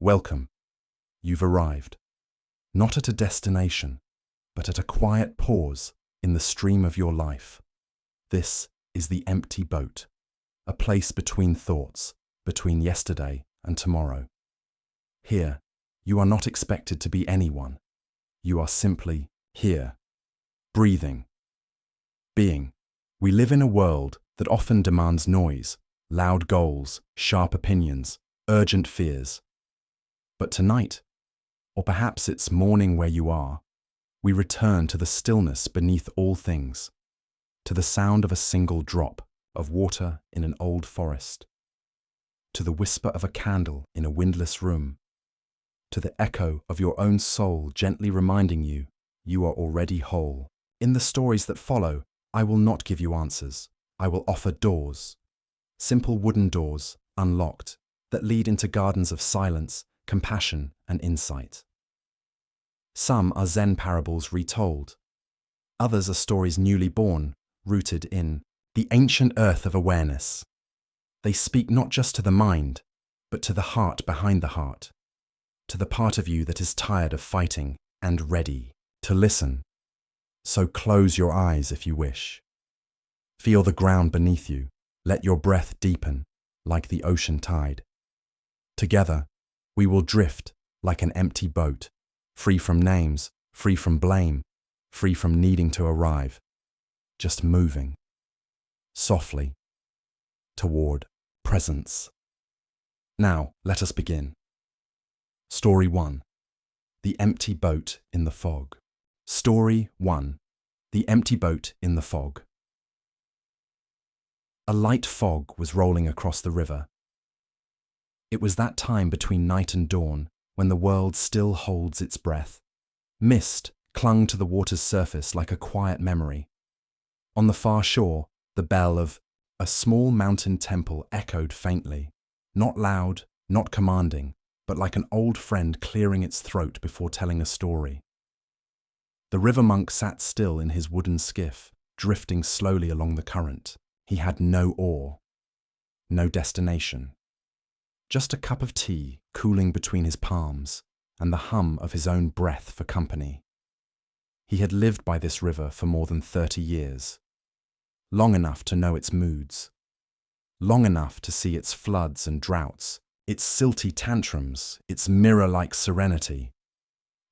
Welcome. You've arrived. Not at a destination, but at a quiet pause in the stream of your life. This is the empty boat, a place between thoughts, between yesterday and tomorrow. Here, you are not expected to be anyone. You are simply here, breathing, being. We live in a world that often demands noise, loud goals, sharp opinions, urgent fears. But tonight, or perhaps it's morning where you are, we return to the stillness beneath all things, to the sound of a single drop of water in an old forest, to the whisper of a candle in a windless room, to the echo of your own soul gently reminding you you are already whole. In the stories that follow, I will not give you answers. I will offer doors, simple wooden doors, unlocked, that lead into gardens of silence, compassion, and insight. Some are Zen parables retold. Others are stories newly born, rooted in the ancient earth of awareness. They speak not just to the mind, but to the heart behind the heart, to the part of you that is tired of fighting and ready to listen. So close your eyes if you wish. Feel the ground beneath you. Let your breath deepen like the ocean tide. Together, we will drift like an empty boat, free from names, free from blame, free from needing to arrive, just moving, softly, toward presence. Now, let us begin. Story 1. The Empty Boat in the Fog. Story 1. The Empty Boat in the Fog. A light fog was rolling across the river. It was that time between night and dawn when the world still holds its breath. Mist clung to the water's surface like a quiet memory. On the far shore, the bell of a small mountain temple echoed faintly, not loud, not commanding, but like an old friend clearing its throat before telling a story. The river monk sat still in his wooden skiff, drifting slowly along the current. He had no oar, no destination. Just a cup of tea cooling between his palms and the hum of his own breath for company. He had lived by this river for more than 30 years, long enough to know its moods, long enough to see its floods and droughts, its silty tantrums, its mirror-like serenity.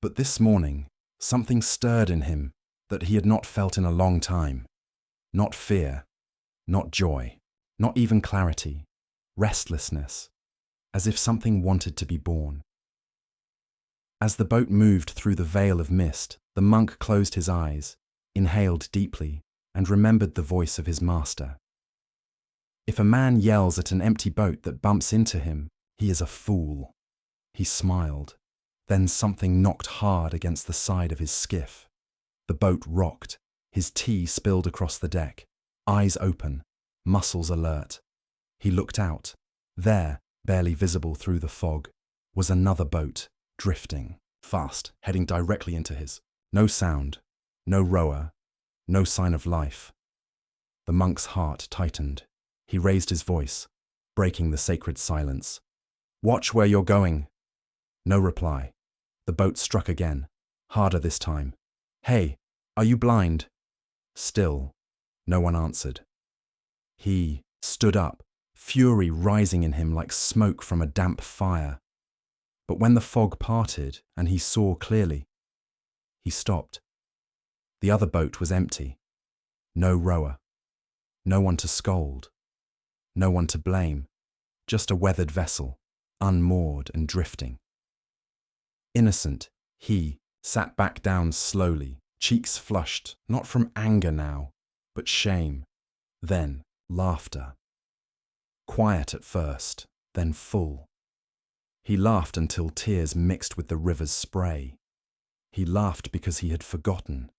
But this morning, something stirred in him that he had not felt in a long time. Not fear, not joy, not even clarity, restlessness, as if something wanted to be born. As the boat moved through the veil of mist, the monk closed his eyes, inhaled deeply, and remembered the voice of his master. If a man yells at an empty boat that bumps into him, he is a fool. He smiled. Then something knocked hard against the side of his skiff. The boat rocked. His tea spilled across the deck. Eyes open, muscles alert. He looked out. There, barely visible through the fog, was another boat, drifting, fast, heading directly into his. No sound, no rower, no sign of life. The monk's heart tightened. He raised his voice, breaking the sacred silence. "Watch where you're going." No reply. The boat struck again, harder this time. "Hey, are you blind?" Still, no one answered. He stood up, fury rising in him like smoke from a damp fire. But when the fog parted and he saw clearly, he stopped. The other boat was empty. No rower. No one to scold. No one to blame. Just a weathered vessel, unmoored and drifting. Innocent, he sat back down slowly, cheeks flushed, not from anger now, but shame, then laughter. Quiet at first, then full. He laughed until tears mixed with the river's spray. He laughed because he had forgotten.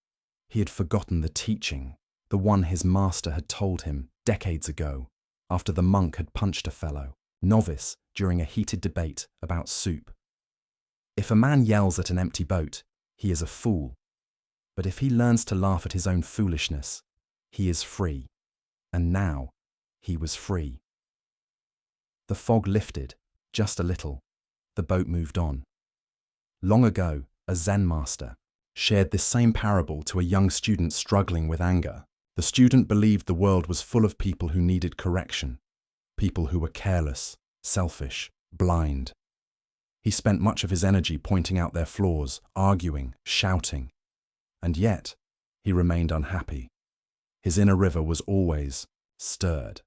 He had forgotten the teaching, the one his master had told him decades ago, after the monk had punched a fellow, novice, during a heated debate about soup. If a man yells at an empty boat, he is a fool. But if he learns to laugh at his own foolishness, he is free. And now, he was free. The fog lifted, just a little. the boat moved on. Long ago, a Zen master shared this same parable to a young student struggling with anger. The student believed the world was full of people who needed correction, people who were careless, selfish, blind. He spent much of his energy pointing out their flaws, arguing, shouting. And yet, he remained unhappy. His inner river was always stirred.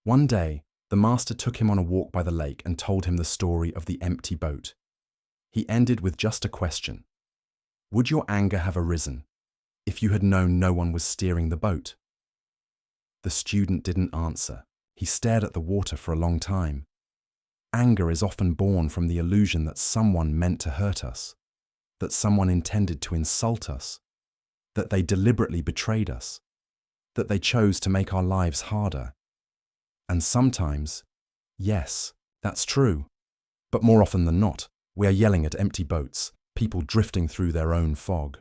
One day, the master took him on a walk by the lake and told him the story of the empty boat. He ended with just a question. Would your anger have arisen if you had known no one was steering the boat? The student didn't answer. He stared at the water for a long time. Anger is often born from the illusion that someone meant to hurt us, that someone intended to insult us, that they deliberately betrayed us, that they chose to make our lives harder. And sometimes, yes, that's true. But more often than not, we are yelling at empty boats, people drifting through their own fog,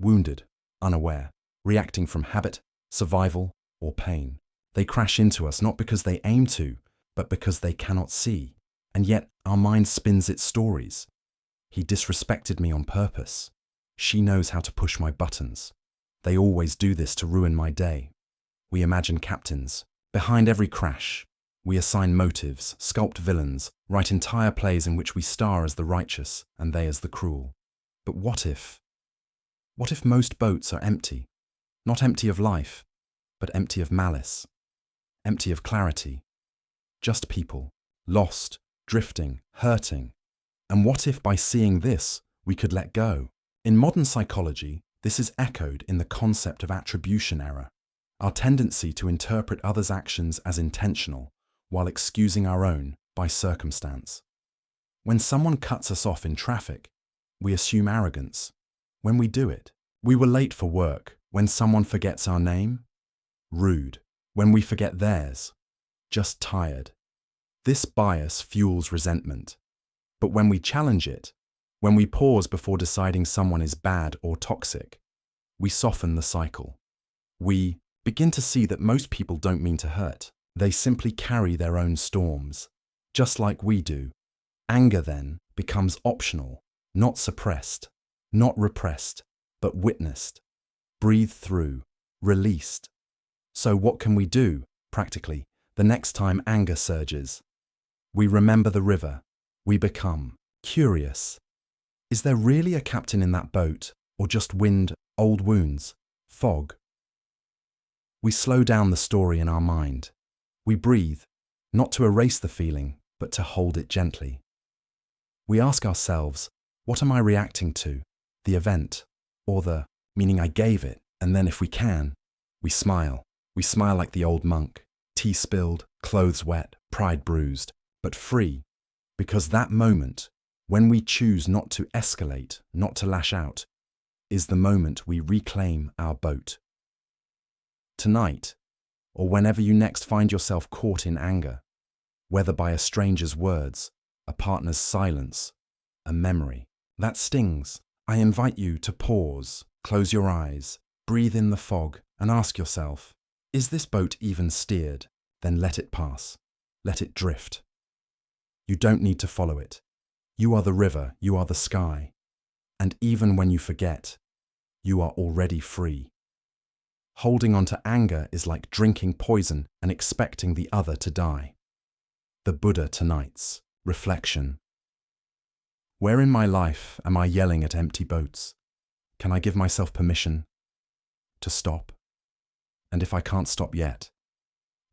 wounded, unaware, reacting from habit, survival, or pain. They crash into us not because they aim to, but because they cannot see. And yet our mind spins its stories. He disrespected me on purpose. She knows how to push my buttons. They always do this to ruin my day. We imagine captains. Behind every crash, we assign motives, sculpt villains, write entire plays in which we star as the righteous and they as the cruel. But what if most boats are empty? Not empty of life, but empty of malice, empty of clarity. Just people, lost, drifting, hurting. And what if by seeing this, we could let go? In modern psychology, this is echoed in the concept of attribution error, our tendency to interpret others' actions as intentional while excusing our own by circumstance. When someone cuts us off in traffic, we assume arrogance. When we do it, we were late for work. When someone forgets our name, rude. When we forget theirs, just tired. This bias fuels resentment. But when we challenge it, when we pause before deciding someone is bad or toxic, we soften the cycle. We begin to see that most people don't mean to hurt. They simply carry their own storms, just like we do. Anger then becomes optional, not suppressed, not repressed, but witnessed, breathed through, released. So what can we do, practically, the next time anger surges? We remember the river. We become curious. Is there really a captain in that boat, or just wind, old wounds, fog? We slow down the story in our mind. We breathe, not to erase the feeling, but to hold it gently. We ask ourselves, what am I reacting to? The event, or the meaning I gave it? And then if we can, we smile. We smile like the old monk, tea spilled, clothes wet, pride bruised, but free. Because that moment, when we choose not to escalate, not to lash out, is the moment we reclaim our boat. Tonight, or whenever you next find yourself caught in anger, whether by a stranger's words, a partner's silence, a memory that stings, I invite you to pause, close your eyes, breathe in the fog, and ask yourself, is this boat even steered? Then let it pass. Let it drift. You don't need to follow it. You are the river, you are the sky. And even when you forget, you are already free. Holding on to anger is like drinking poison and expecting the other to die. The Buddha tonight's reflection. Where in my life am I yelling at empty boats? Can I give myself permission to stop? And if I can't stop yet,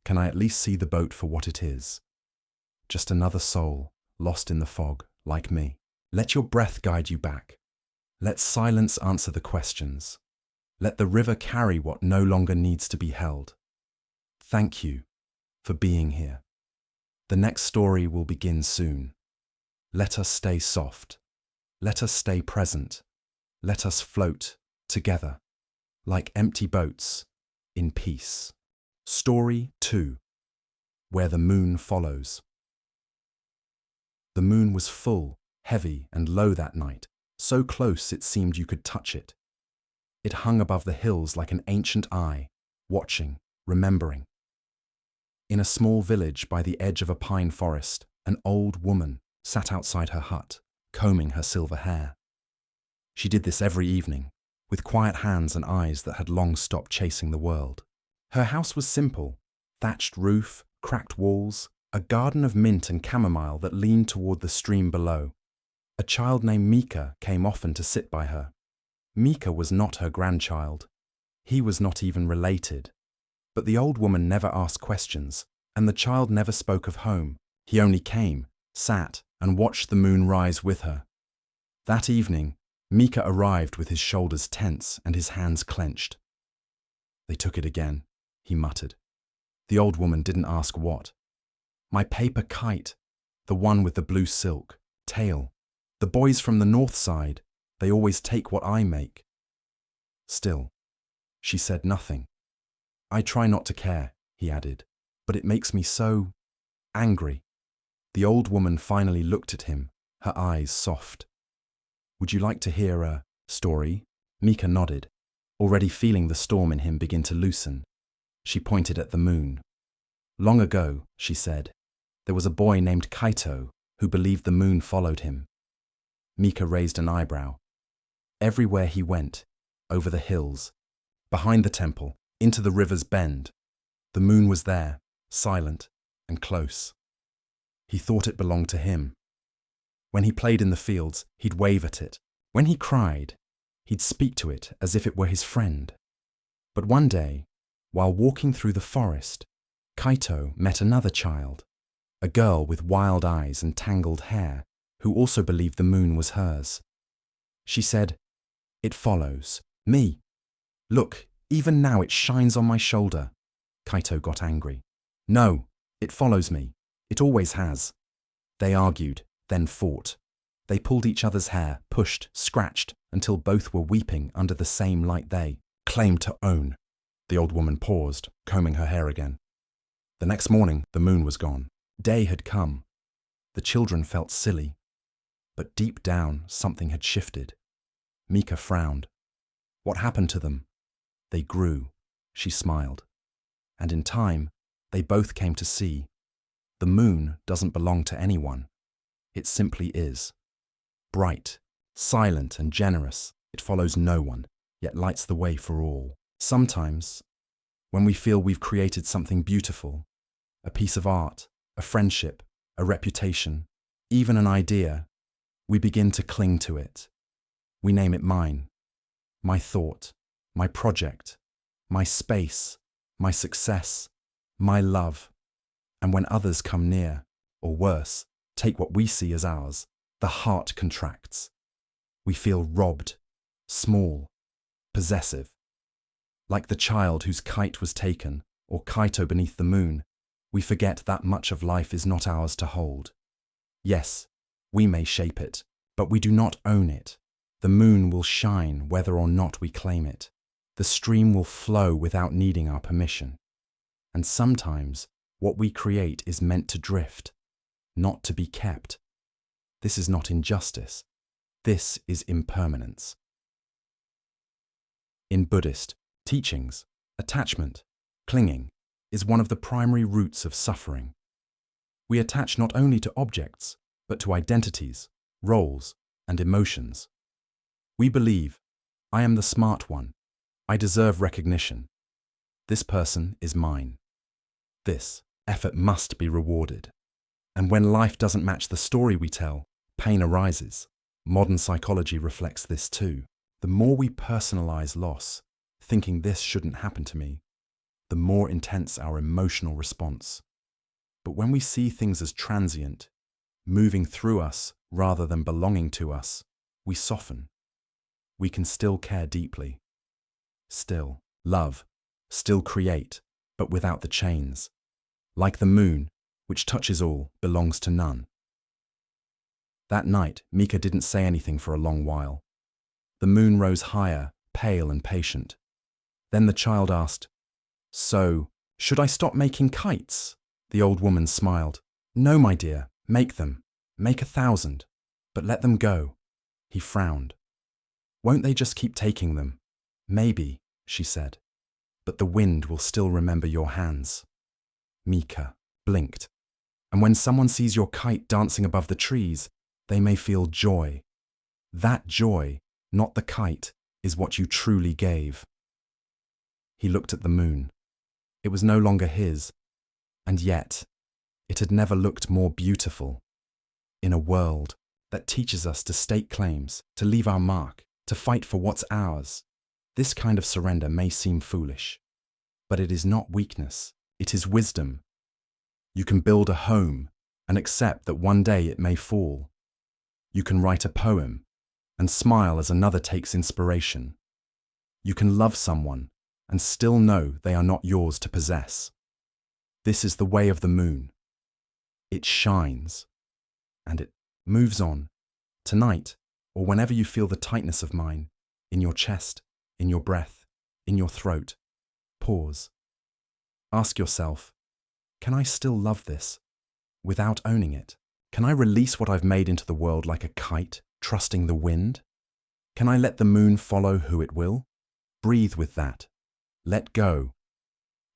can I at least see the boat for what it is? Just another soul lost in the fog, like me. Let your breath guide you back. Let silence answer the questions. Let the river carry what no longer needs to be held. Thank you for being here. The next story will begin soon. Let us stay soft. Let us stay present. Let us float together, like empty boats, in peace. Story 2. Where the moon follows. The moon was full, heavy and low that night, so close it seemed you could touch it. It hung above the hills like an ancient eye, watching, remembering. In a small village by the edge of a pine forest, an old woman sat outside her hut, combing her silver hair. She did this every evening, with quiet hands and eyes that had long stopped chasing the world. Her house was simple: thatched roof, cracked walls, a garden of mint and chamomile that leaned toward the stream below. A child named Mika came often to sit by her. Mika was not her grandchild. He was not even related. But the old woman never asked questions, and the child never spoke of home. He only came, sat, and watched the moon rise with her. That evening, Mika arrived with his shoulders tense and his hands clenched. "They took it again," he muttered. The old woman didn't ask what. "My paper kite, the one with the blue silk, tail. The boys from the north side, they always take what I make." Still, she said nothing. "I try not to care," he added, "but it makes me so angry." The old woman finally looked at him, her eyes soft. "Would you like to hear a story?" Mika nodded, already feeling the storm in him begin to loosen. She pointed at the moon. "Long ago," she said, "there was a boy named Kaito who believed the moon followed him." Mika raised an eyebrow. Everywhere he went, over the hills, behind the temple, into the river's bend, the moon was there, silent and close. He thought it belonged to him. When he played in the fields, he'd wave at it. When he cried, he'd speak to it as if it were his friend. But one day, while walking through the forest, Kaito met another child, a girl with wild eyes and tangled hair, who also believed the moon was hers. She said, "It follows me. Look, even now it shines on my shoulder." Kaito got angry. "No, it follows me. It always has." They argued, then fought. They pulled each other's hair, pushed, scratched, until both were weeping under the same light they claimed to own. The old woman paused, combing her hair again. The next morning, the moon was gone. Day had come. The children felt silly. But deep down, something had shifted. Mika frowned. What happened to them? They grew, she smiled. And in time, they both came to see. The moon doesn't belong to anyone. It simply is. Bright, silent and generous, it follows no one, yet lights the way for all. Sometimes, when we feel we've created something beautiful, a piece of art, a friendship, a reputation, even an idea, we begin to cling to it. We name it mine, my thought, my project, my space, my success, my love. And when others come near, or worse, take what we see as ours, the heart contracts. We feel robbed, small, possessive. Like the child whose kite was taken, or Kaito beneath the moon, we forget that much of life is not ours to hold. Yes, we may shape it, but we do not own it. The moon will shine whether or not we claim it. The stream will flow without needing our permission. And sometimes, what we create is meant to drift, not to be kept. This is not injustice. This is impermanence. In Buddhist teachings, attachment, clinging, is one of the primary roots of suffering. We attach not only to objects, but to identities, roles, and emotions. We believe, I am the smart one. I deserve recognition. This person is mine. This effort must be rewarded. And when life doesn't match the story we tell, pain arises. Modern psychology reflects this too. The more we personalize loss, thinking this shouldn't happen to me, the more intense our emotional response. But when we see things as transient, moving through us rather than belonging to us, we soften. We can still care deeply, still love, still create, but without the chains. Like the moon, which touches all, belongs to none. That night, Mika didn't say anything for a long while. The moon rose higher, pale and patient. Then the child asked, "So, should I stop making kites?" The old woman smiled. "No, my dear, make them. Make 1,000. But let them go." He frowned. "Won't they just keep taking them?" "Maybe," she said. "But the wind will still remember your hands." Mika blinked. And when someone sees your kite dancing above the trees, they may feel joy. That joy, not the kite, is what you truly gave. He looked at the moon. It was no longer his, and yet it had never looked more beautiful. In a world that teaches us to stake claims, to leave our mark, to fight for what's ours, this kind of surrender may seem foolish, but it is not weakness, it is wisdom. You can build a home and accept that one day it may fall. You can write a poem and smile as another takes inspiration. You can love someone and still know they are not yours to possess. This is the way of the moon. It shines, and it moves on, tonight, or whenever you feel the tightness of mine, in your chest, in your breath, in your throat. Pause. Ask yourself, can I still love this without owning it? Can I release what I've made into the world like a kite, trusting the wind? Can I let the moon follow who it will? Breathe with that. Let go.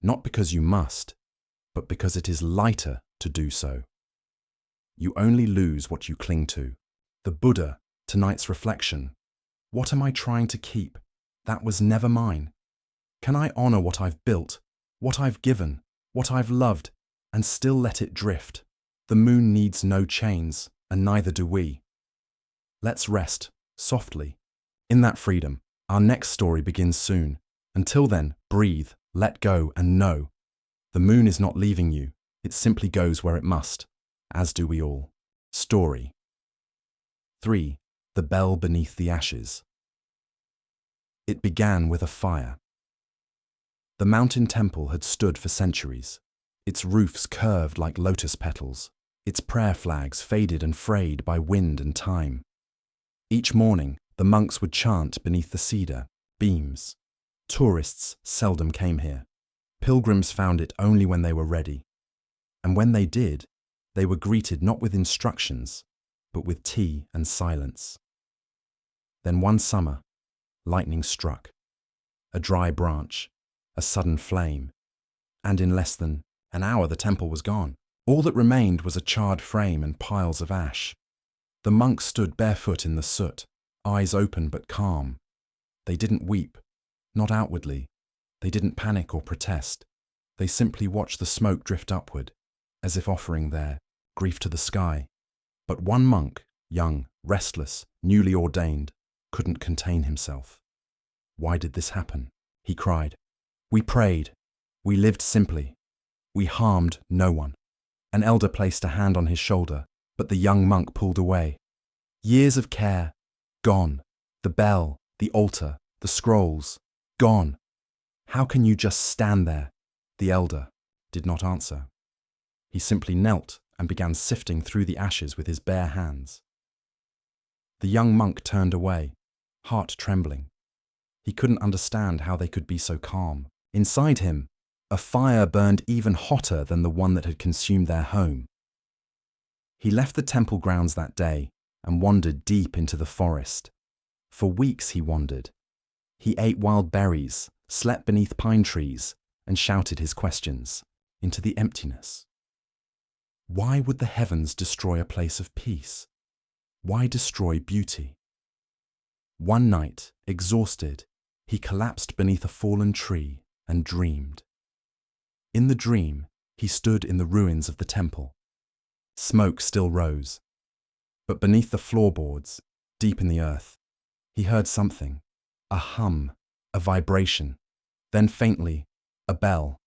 Not because you must, but because it is lighter to do so. You only lose what you cling to. The Buddha, tonight's reflection. What am I trying to keep? That was never mine. Can I honor what I've built, what I've given, what I've loved, and still let it drift? The moon needs no chains, and neither do we. Let's rest, softly. In that freedom, our next story begins soon. Until then, breathe, let go, and know. The moon is not leaving you, it simply goes where it must, as do we all. Story 3. The Bell Beneath the Ashes. It began with a fire. The mountain temple had stood for centuries, its roofs curved like lotus petals, its prayer flags faded and frayed by wind and time. Each morning, the monks would chant beneath the cedar beams. Tourists seldom came here. Pilgrims found it only when they were ready. And when they did, they were greeted not with instructions, but with tea and silence. Then one summer, lightning struck. A dry branch, a sudden flame, and in less than an hour the temple was gone. All that remained was a charred frame and piles of ash. The monks stood barefoot in the soot, eyes open but calm. They didn't weep, not outwardly. They didn't panic or protest. They simply watched the smoke drift upward, as if offering their grief to the sky. But one monk, young, restless, newly ordained, couldn't contain himself. Why did this happen? He cried. We prayed. We lived simply. We harmed no one. An elder placed a hand on his shoulder, but the young monk pulled away. Years of care, gone. The bell, the altar, the scrolls, gone. How can you just stand there? The elder did not answer. He simply knelt and began sifting through the ashes with his bare hands. The young monk turned away, heart trembling. He couldn't understand how they could be so calm. Inside him, a fire burned even hotter than the one that had consumed their home. He left the temple grounds that day and wandered deep into the forest. For weeks he wandered. He ate wild berries, slept beneath pine trees, and shouted his questions into the emptiness. Why would the heavens destroy a place of peace? Why destroy beauty? One night, exhausted, he collapsed beneath a fallen tree and dreamed. In the dream, he stood in the ruins of the temple. Smoke still rose, but beneath the floorboards, deep in the earth, he heard something, a hum, a vibration, then faintly, a bell.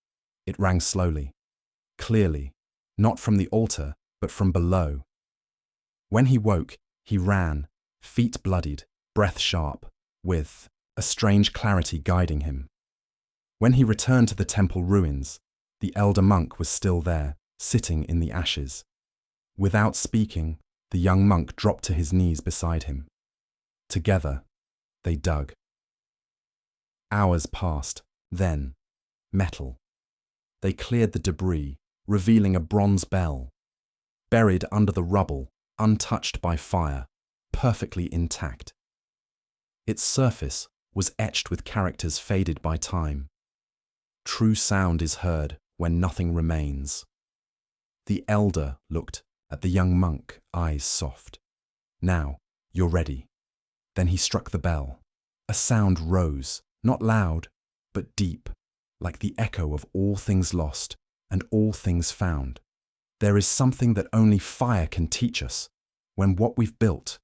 It rang slowly, clearly, not from the altar, but from below. When he woke, he ran, feet bloodied, breath sharp, with a strange clarity guiding him. When he returned to the temple ruins, the elder monk was still there, sitting in the ashes. Without speaking, the young monk dropped to his knees beside him. Together, they dug. Hours passed, then, metal. They cleared the debris, revealing a bronze bell. Buried under the rubble, untouched by fire, perfectly intact. Its surface was etched with characters faded by time. True sound is heard when nothing remains. The elder looked at the young monk, eyes soft. "Now, you're ready." Then he struck the bell. A sound rose, not loud, but deep, like the echo of all things lost and all things found. There is something that only fire can teach us. When what we've built,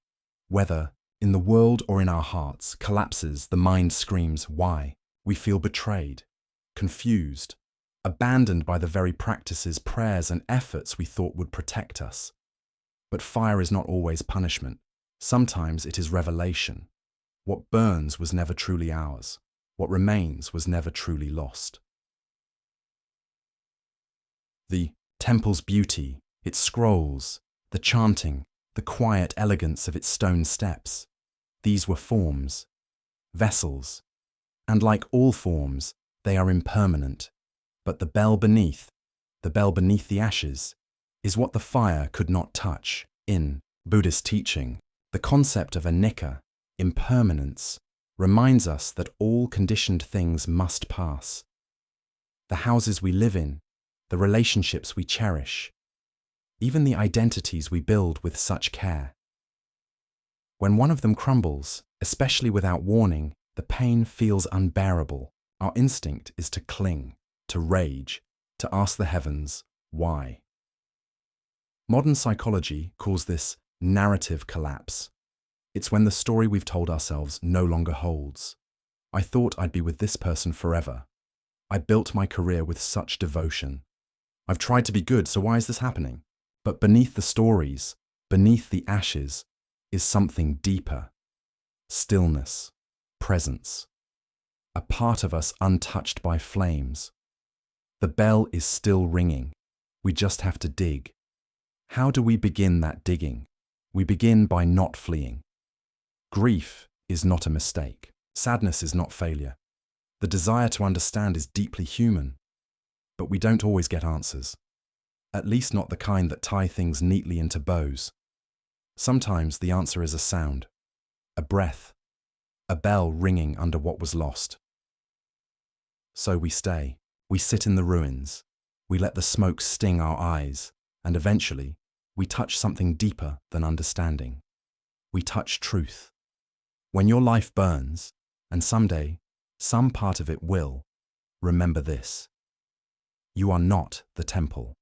whether in the world or in our hearts, collapses, the mind screams, why? We feel betrayed, confused, abandoned by the very practices, prayers, and efforts we thought would protect us. But fire is not always punishment. Sometimes it is revelation. What burns was never truly ours. What remains was never truly lost. The temple's beauty, its scrolls, the chanting, the quiet elegance of its stone steps. These were forms, vessels, and like all forms, they are impermanent. But the bell beneath the ashes, is what the fire could not touch. In Buddhist teaching, the concept of anicca, impermanence, reminds us that all conditioned things must pass. The houses we live in, the relationships we cherish, even the identities we build with such care. When one of them crumbles, especially without warning, the pain feels unbearable. Our instinct is to cling, to rage, to ask the heavens, why? Modern psychology calls this narrative collapse. It's when the story we've told ourselves no longer holds. I thought I'd be with this person forever. I built my career with such devotion. I've tried to be good, so why is this happening? But beneath the stories, beneath the ashes, is something deeper. Stillness, presence. A part of us untouched by flames. The bell is still ringing. We just have to dig. How do we begin that digging? We begin by not fleeing. Grief is not a mistake. Sadness is not failure. The desire to understand is deeply human. But we don't always get answers. At least not the kind that tie things neatly into bows. Sometimes the answer is a sound, a breath, a bell ringing under what was lost. So we stay. We sit in the ruins. We let the smoke sting our eyes, and eventually, we touch something deeper than understanding. We touch truth. When your life burns, and someday, some part of it will, remember this. You are not the temple.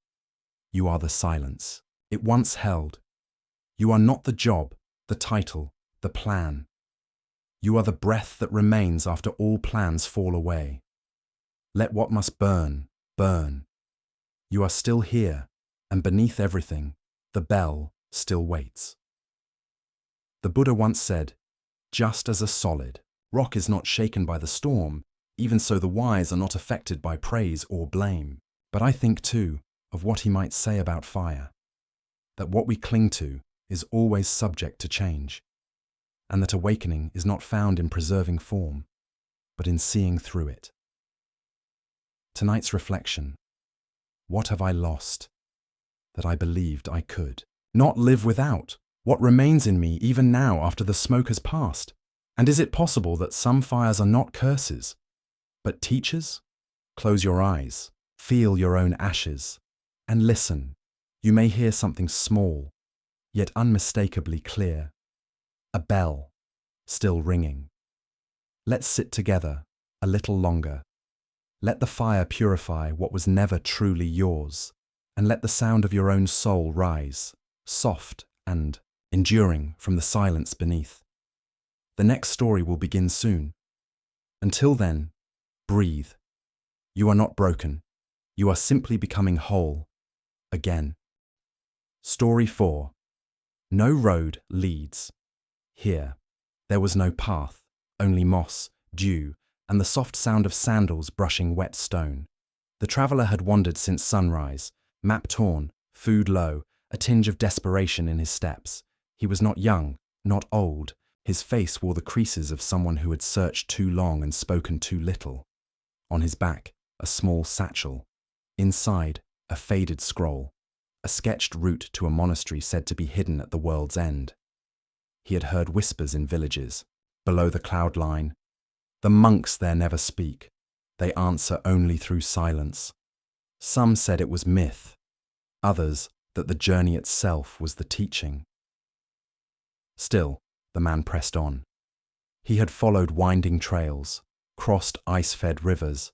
You are the silence it once held. You are not the job, the title, the plan. You are the breath that remains after all plans fall away. Let what must burn, burn. You are still here, and beneath everything, the bell still waits. The Buddha once said, just as a solid rock is not shaken by the storm, even so the wise are not affected by praise or blame. But I think too of what he might say about fire, that what we cling to is always subject to change, and that awakening is not found in preserving form, but in seeing through it. Tonight's reflection. What have I lost that I believed I could not live without? What remains in me even now after the smoke has passed? And is it possible that some fires are not curses, but teachers? Close your eyes, feel your own ashes, and listen. You may hear something small, yet unmistakably clear. A bell, still ringing. Let's sit together a little longer. Let the fire purify what was never truly yours, and let the sound of your own soul rise, soft and enduring from the silence beneath. The next story will begin soon. Until then, breathe. You are not broken. You are simply becoming whole again. Story 4. No road leads. Here, there was no path, only moss, dew, and the soft sound of sandals brushing wet stone. The traveller had wandered since sunrise, map torn, food low, a tinge of desperation in his steps. He was not young, not old. His face wore the creases of someone who had searched too long and spoken too little. On his back, a small satchel. Inside, a faded scroll, a sketched route to a monastery said to be hidden at the world's end. He had heard whispers in villages, below the cloud line. The monks there never speak. They answer only through silence. Some said it was myth. others that the journey itself was the teaching. Still, the man pressed on. He had followed winding trails, crossed ice-fed rivers,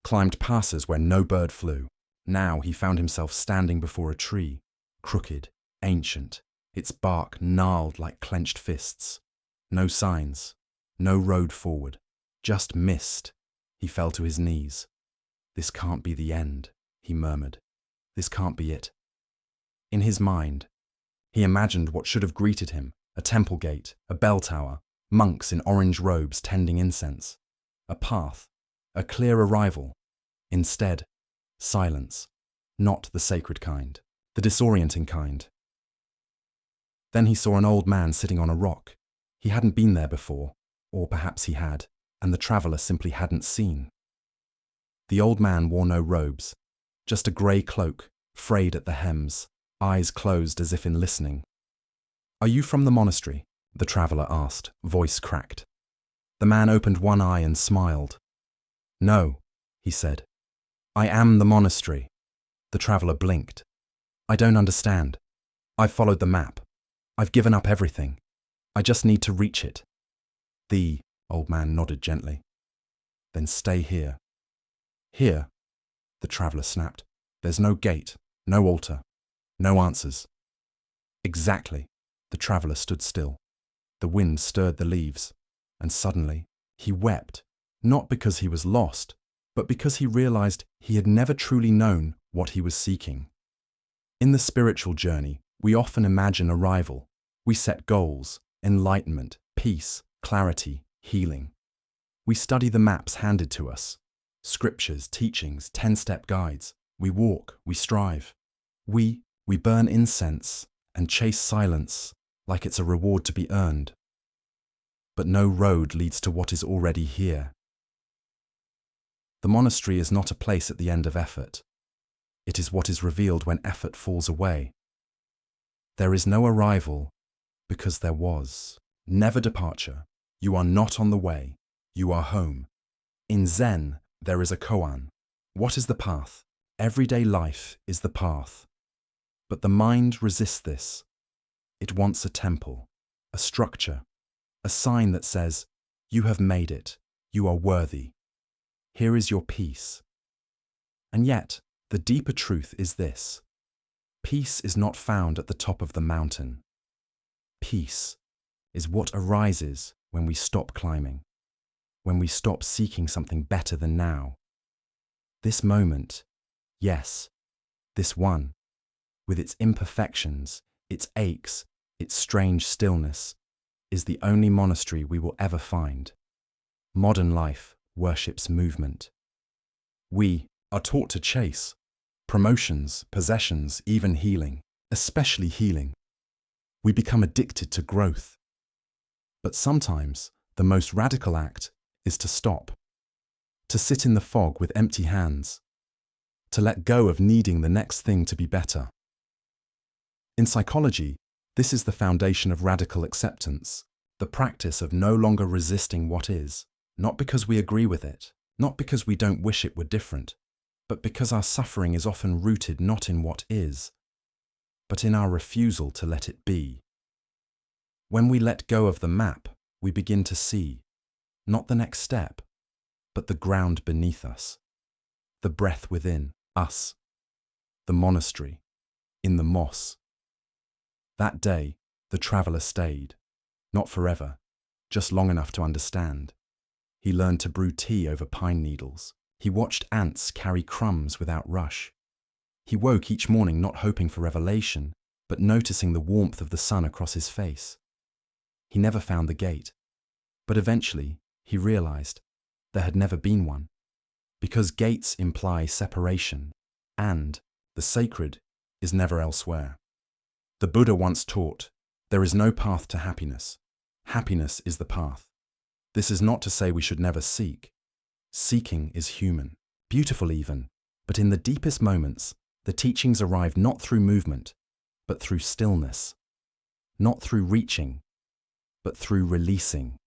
climbed passes where no bird flew. Now he found himself standing before a tree, crooked, ancient, its bark gnarled like clenched fists. No signs, no road forward, just mist. He fell to his knees. "This can't be the end," he murmured. "This can't be it." In his mind, he imagined what should have greeted him: a temple gate, a bell tower, monks in orange robes tending incense, a path, a clear arrival. Instead, silence, not the sacred kind, the disorienting kind. Then he saw an old man sitting on a rock. He hadn't been there before, or perhaps he had, and the traveller simply hadn't seen. The old man wore no robes, just a grey cloak, frayed at the hems, eyes closed as if in listening. "Are you from the monastery?" the traveller asked, voice cracked. The man opened one eye and smiled. "No," he said. "I am the monastery." The traveller blinked. "I don't understand. I've followed the map. I've given up everything. I just need to reach it." The old man nodded gently. "Then stay here." "Here?" the traveller snapped. "There's no gate, no altar, no answers." "Exactly." The traveller stood still. The wind stirred the leaves, and suddenly he wept, not because he was lost, but because he realized he had never truly known what he was seeking. In the spiritual journey, we often imagine arrival. We set goals: enlightenment, peace, clarity, healing. We study the maps handed to us: scriptures, teachings, 10-step guides. We walk, we strive. We burn incense and chase silence like it's a reward to be earned. But no road leads to what is already here. The monastery is not a place at the end of effort. It is what is revealed when effort falls away. There is no arrival because there was. Never departure. You are not on the way. You are home. In Zen, there is a koan. What is the path? Everyday life is the path. But the mind resists this. It wants a temple, a structure, a sign that says, "You have made it. You are worthy. Here is your peace." And yet, the deeper truth is this: peace is not found at the top of the mountain. Peace is what arises when we stop climbing, when we stop seeking something better than now. This moment, yes, this one, with its imperfections, its aches, its strange stillness, is the only monastery we will ever find. Modern life worships movement. We are taught to chase promotions, possessions, even healing, especially healing. We become addicted to growth. But sometimes the most radical act is to stop, to sit in the fog with empty hands, to let go of needing the next thing to be better. In psychology, this is the foundation of radical acceptance, the practice of no longer resisting what is, not because we agree with it, not because we don't wish it were different, but because our suffering is often rooted not in what is, but in our refusal to let it be. When we let go of the map, we begin to see, not the next step, but the ground beneath us, the breath within us, the monastery, in the moss. That day, the traveller stayed, not forever, just long enough to understand. He learned to brew tea over pine needles. He watched ants carry crumbs without rush. He woke each morning not hoping for revelation, but noticing the warmth of the sun across his face. He never found the gate, but eventually he realized there had never been one, because gates imply separation, and the sacred is never elsewhere. The Buddha once taught, there is no path to happiness. Happiness is the path. This is not to say we should never seek. Seeking is human, beautiful even, but in the deepest moments, the teachings arrive not through movement, but through stillness. Not through reaching, but through releasing.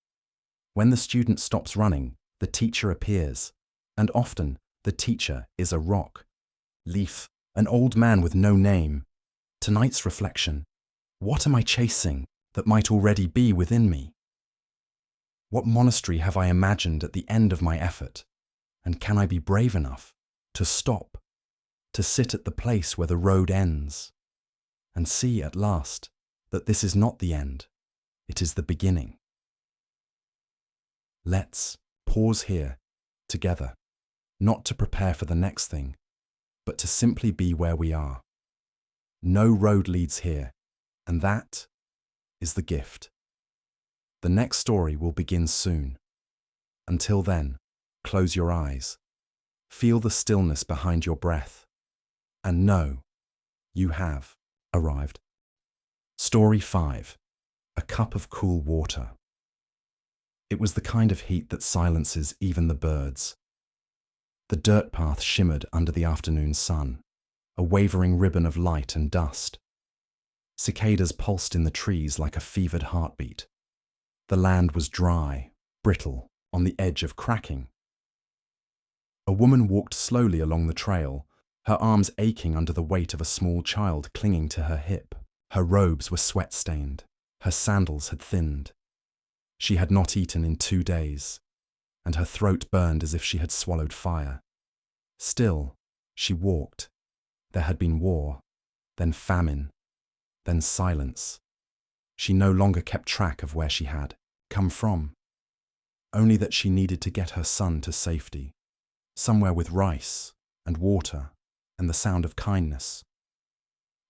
When the student stops running, the teacher appears, and often the teacher is a rock, leaf An old man with no name. Tonight's reflection. What am I chasing that might already be within me? What monastery have I imagined at the end of my effort? And can I be brave enough to stop, to sit at the place where the road ends, and see at last that this is not the end, it is the beginning? Let's pause here, together, not to prepare for the next thing, but to simply be where we are. No road leads here, and that is the gift. The next story will begin soon. Until then, close your eyes, feel the stillness behind your breath, and know you have arrived. Story 5. A cup of cool water. It was the kind of heat that silences even the birds. The dirt path shimmered under the afternoon sun, a wavering ribbon of light and dust. Cicadas pulsed in the trees like a fevered heartbeat. The land was dry, brittle, on the edge of cracking. A woman walked slowly along the trail, her arms aching under the weight of a small child clinging to her hip. Her robes were sweat-stained, her sandals had thinned. She had not eaten in 2 days, and her throat burned as if she had swallowed fire. Still, she walked. There had been war, then famine, then silence. She no longer kept track of where she had come from, only that she needed to get her son to safety, somewhere with rice and water and the sound of kindness.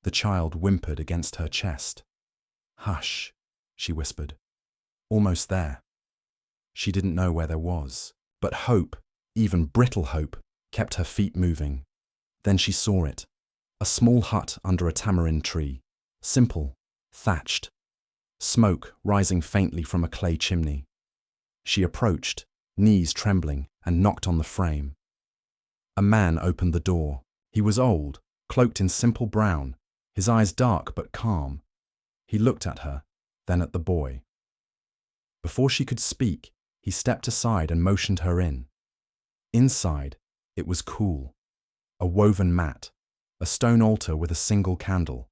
The child whimpered against her chest. "Hush," she whispered. Almost there. She didn't know where there was, but hope, even brittle hope, kept her feet moving. Then she saw it, a small hut under a tamarind tree, simple, thatched, smoke rising faintly from a clay chimney. She approached, knees trembling, and knocked on the frame. A man opened the door. He was old, cloaked in simple brown, his eyes dark but calm. He looked at her, then at the boy. Before she could speak, he stepped aside and motioned her in. Inside, it was cool. A woven mat, a stone altar with a single candle,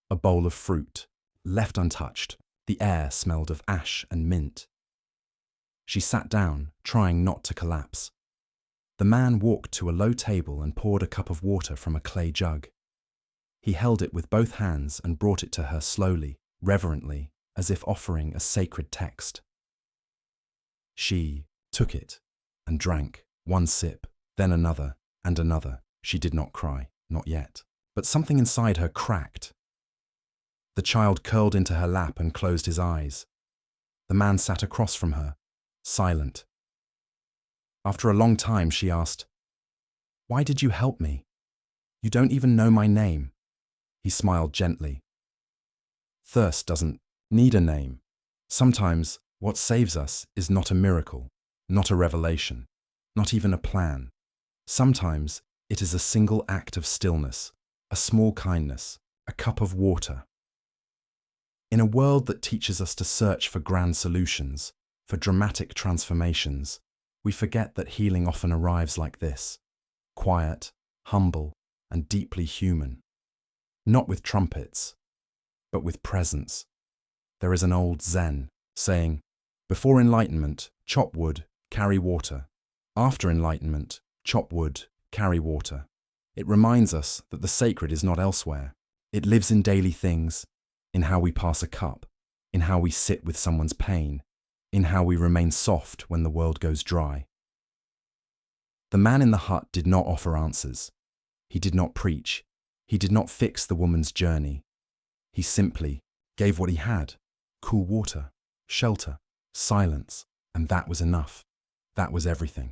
a bowl of fruit, left untouched. The air smelled of ash and mint. She sat down, trying not to collapse. The man walked to a low table and poured a cup of water from a clay jug. He held it with both hands and brought it to her slowly, reverently, as if offering a sacred text. She took it and drank, one sip, then another, and another. She did not cry, not yet, but something inside her cracked. The child curled into her lap and closed his eyes. The man sat across from her, silent. After a long time, she asked, "Why did you help me? You don't even know my name." He smiled gently. Thirst doesn't need a name. Sometimes what saves us is not a miracle, not a revelation, not even a plan. Sometimes it is a single act of stillness, a small kindness, a cup of water. In a world that teaches us to search for grand solutions, for dramatic transformations, we forget that healing often arrives like this, quiet, humble, and deeply human. Not with trumpets, but with presence. There is an old Zen saying, "Before enlightenment, chop wood, carry water. After enlightenment, chop wood, carry water." It reminds us that the sacred is not elsewhere. It lives in daily things, in how we pass a cup, in how we sit with someone's pain, in how we remain soft when the world goes dry. The man in the hut did not offer answers. He did not preach. He did not fix the woman's journey. He simply gave what he had: cool water, shelter, silence, and that was enough. That was everything.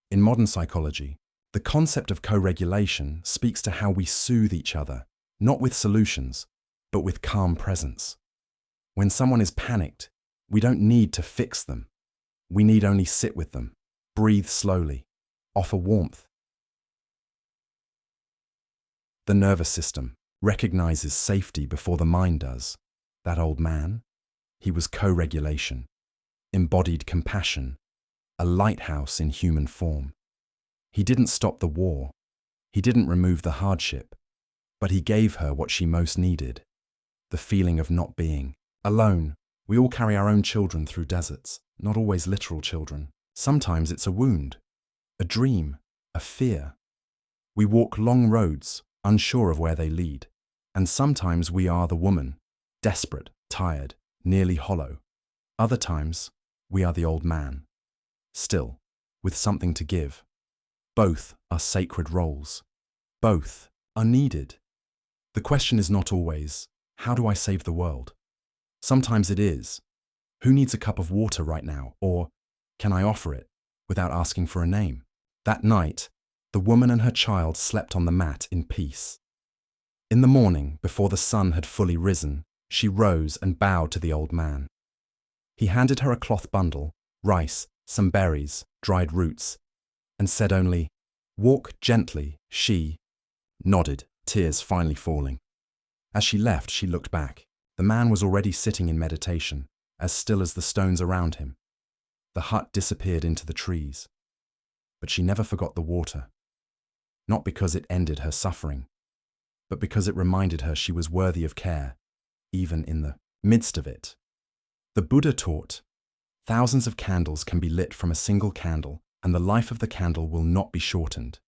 In modern psychology, the concept of co-regulation speaks to how we soothe each other, not with solutions, but with calm presence. When someone is panicked, we don't need to fix them. We need only sit with them, breathe slowly, offer warmth. The nervous system recognizes safety before the mind does. That old man, he was co-regulation, embodied compassion, a lighthouse in human form. He didn't stop the war, He didn't remove the hardship, but he gave her what she most needed, the feeling of not being alone. We all carry our own children through deserts, not always literal children. Sometimes it's a wound, a dream, a fear. We walk long roads, unsure of where they lead. And sometimes we are the woman, desperate, tired, nearly hollow. Other times, we are the old man, still, with something to give. Both are sacred roles. Both are needed. The question is not always, how do I save the world? Sometimes it is, who needs a cup of water right now? Or, can I offer it without asking for a name? That night, the woman and her child slept on the mat in peace. In the morning, before the sun had fully risen, she rose and bowed to the old man. He handed her a cloth bundle, rice, some berries, dried roots, and said only, "Walk gently." She nodded, tears finally falling. As she left, she looked back. The man was already sitting in meditation, as still as the stones around him. The hut disappeared into the trees. But she never forgot the water. Not because it ended her suffering, but because it reminded her she was worthy of care, even in the midst of it. The Buddha taught, thousands of candles can be lit from a single candle, and the life of the candle will not be shortened.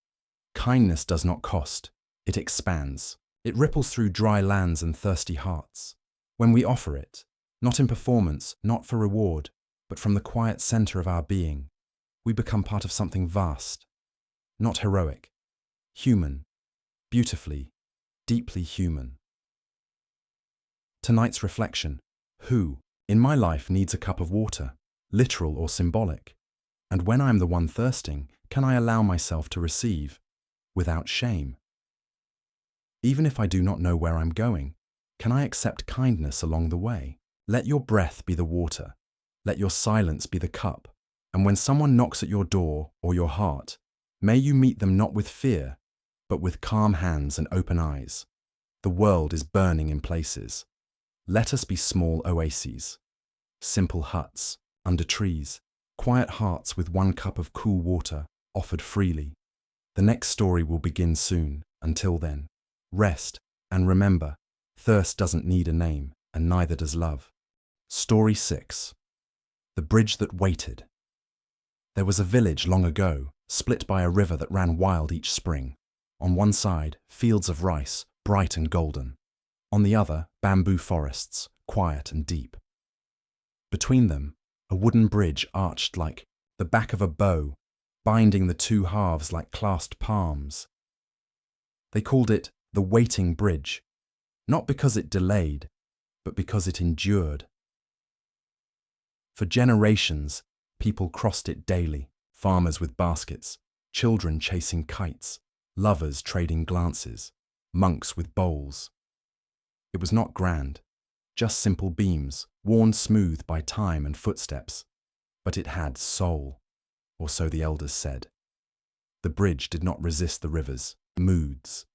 Kindness does not cost, it expands. It ripples through dry lands and thirsty hearts. When we offer it, not in performance, not for reward, but from the quiet center of our being, we become part of something vast, not heroic, human, beautifully, deeply human. Tonight's reflection: who, in my life, needs a cup of water, literal or symbolic? And when I am the one thirsting, can I allow myself to receive, without shame? Even if I do not know where I'm going, can I accept kindness along the way? Let your breath be the water. Let your silence be the cup. And when someone knocks at your door or your heart, may you meet them not with fear, but with calm hands and open eyes. The world is burning in places. Let us be small oases, simple huts, under trees, quiet hearts with one cup of cool water offered freely. The next story will begin soon. Until then, rest and remember, thirst doesn't need a name, and neither does love. Story 6. The Bridge That Waited. There was a village long ago, split by a river that ran wild each spring. On one side, fields of rice, bright and golden. On the other, bamboo forests, quiet and deep. Between them, a wooden bridge arched like the back of a bow, binding the two halves like clasped palms. They called it the Waiting Bridge, not because it delayed, but because it endured. For generations, people crossed it daily, farmers with baskets, children chasing kites, lovers trading glances, monks with bowls. It was not grand, just simple beams, worn smooth by time and footsteps, but it had soul, or so the elders said. The bridge did not resist the river's moods.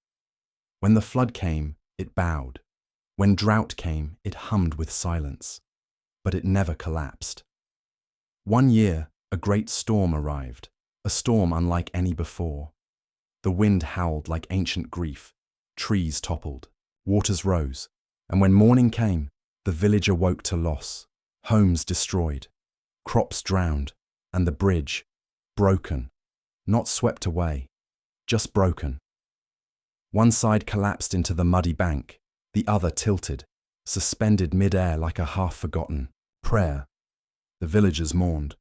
When the flood came, it bowed. When drought came, it hummed with silence, but it never collapsed. One year, a great storm arrived, a storm unlike any before. The wind howled like ancient grief, trees toppled, waters rose, and when morning came, the village awoke to loss, homes destroyed, crops drowned, and the bridge, broken, not swept away, just broken. One side collapsed into the muddy bank, the other tilted, suspended mid-air like a half-forgotten prayer. The villagers mourned,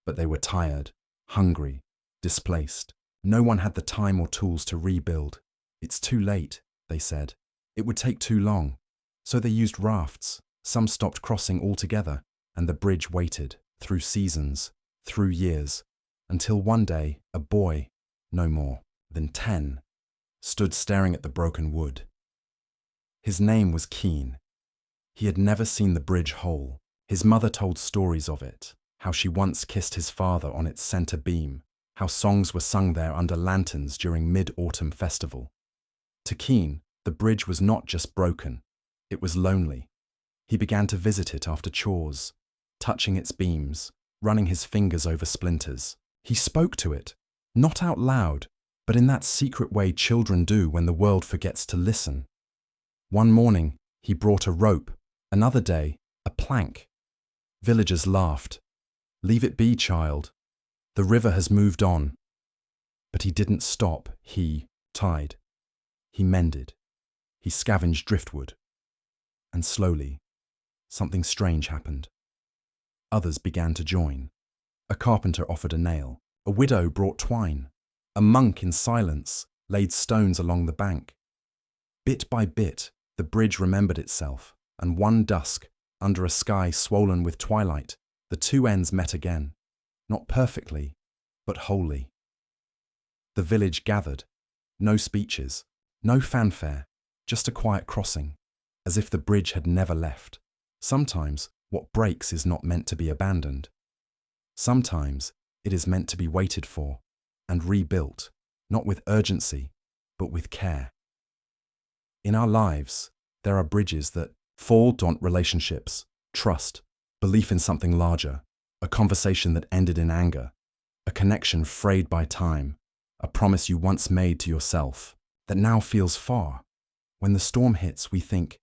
but they were tired, hungry, displaced. No one had the time or tools to rebuild. It's too late, they said. It would take too long. So they used rafts. Some stopped crossing altogether, and the bridge waited, through seasons, through years, until one day a boy, no more than 10, stood staring at the broken wood. His name was Keen. He had never seen the bridge whole. His mother told stories of it, how she once kissed his father on its center beam, how songs were sung there under lanterns during mid-autumn festival. To Keen, the bridge was not just broken, it was lonely. He began to visit it after chores, touching its beams, running his fingers over splinters. He spoke to it, not out loud, but in that secret way children do when the world forgets to listen. One morning, he brought a rope, another day, a plank. Villagers laughed. "Leave it be, child. The river has moved on." But he didn't stop, he tied. He mended. He scavenged driftwood. And slowly, something strange happened. Others began to join. A carpenter offered a nail. A widow brought twine. A monk in silence laid stones along the bank. Bit by bit, the bridge remembered itself, and one dusk, under a sky swollen with twilight, the two ends met again, not perfectly, but wholly. The village gathered. No speeches, no fanfare, just a quiet crossing, as if the bridge had never left. Sometimes what breaks is not meant to be abandoned. Sometimes it is meant to be waited for and rebuilt, not with urgency, but with care. In our lives, there are bridges that fall: Doesnt relationships, trust, belief in something larger, a conversation that ended in anger, a connection frayed by time, a promise you once made to yourself that now feels far. When the storm hits, we think,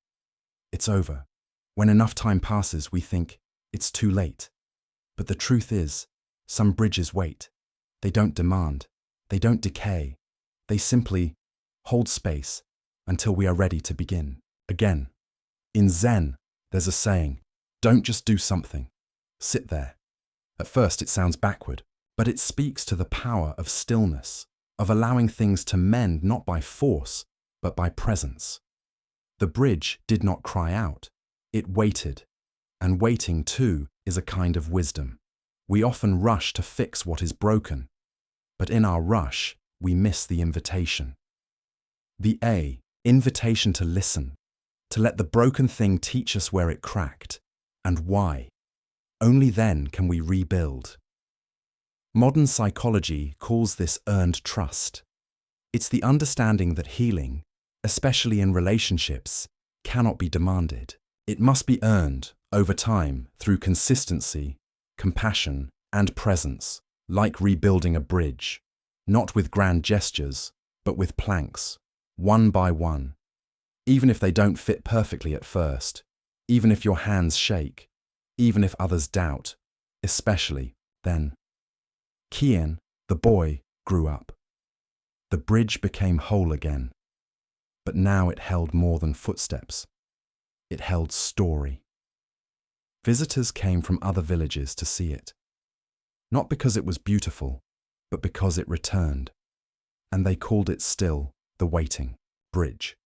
it's over. When enough time passes, we think, it's too late. But the truth is, some bridges wait. They don't demand. They don't decay. They simply hold space until we are ready to begin again. In Zen, there's a saying, don't just do something. Sit there. At first it sounds backward, but it speaks to the power of stillness, of allowing things to mend not by force, but by presence. The bridge did not cry out. It waited. And waiting, too, is a kind of wisdom. We often rush to fix what is broken, but in our rush, we miss the invitation. The invitation to listen, to let the broken thing teach us where it cracked and why. Only then can we rebuild. Modern psychology calls this earned trust. It's the understanding that healing, especially in relationships, cannot be demanded. It must be earned over time through consistency, compassion, and presence, like rebuilding a bridge, not with grand gestures, but with planks, one by one. Even if they don't fit perfectly at first, even if your hands shake, even if others doubt, especially then. Kian, the boy, grew up. The bridge became whole again. But now it held more than footsteps. It held story. Visitors came from other villages to see it. Not because it was beautiful, but because it returned. And they called it still the waiting bridge.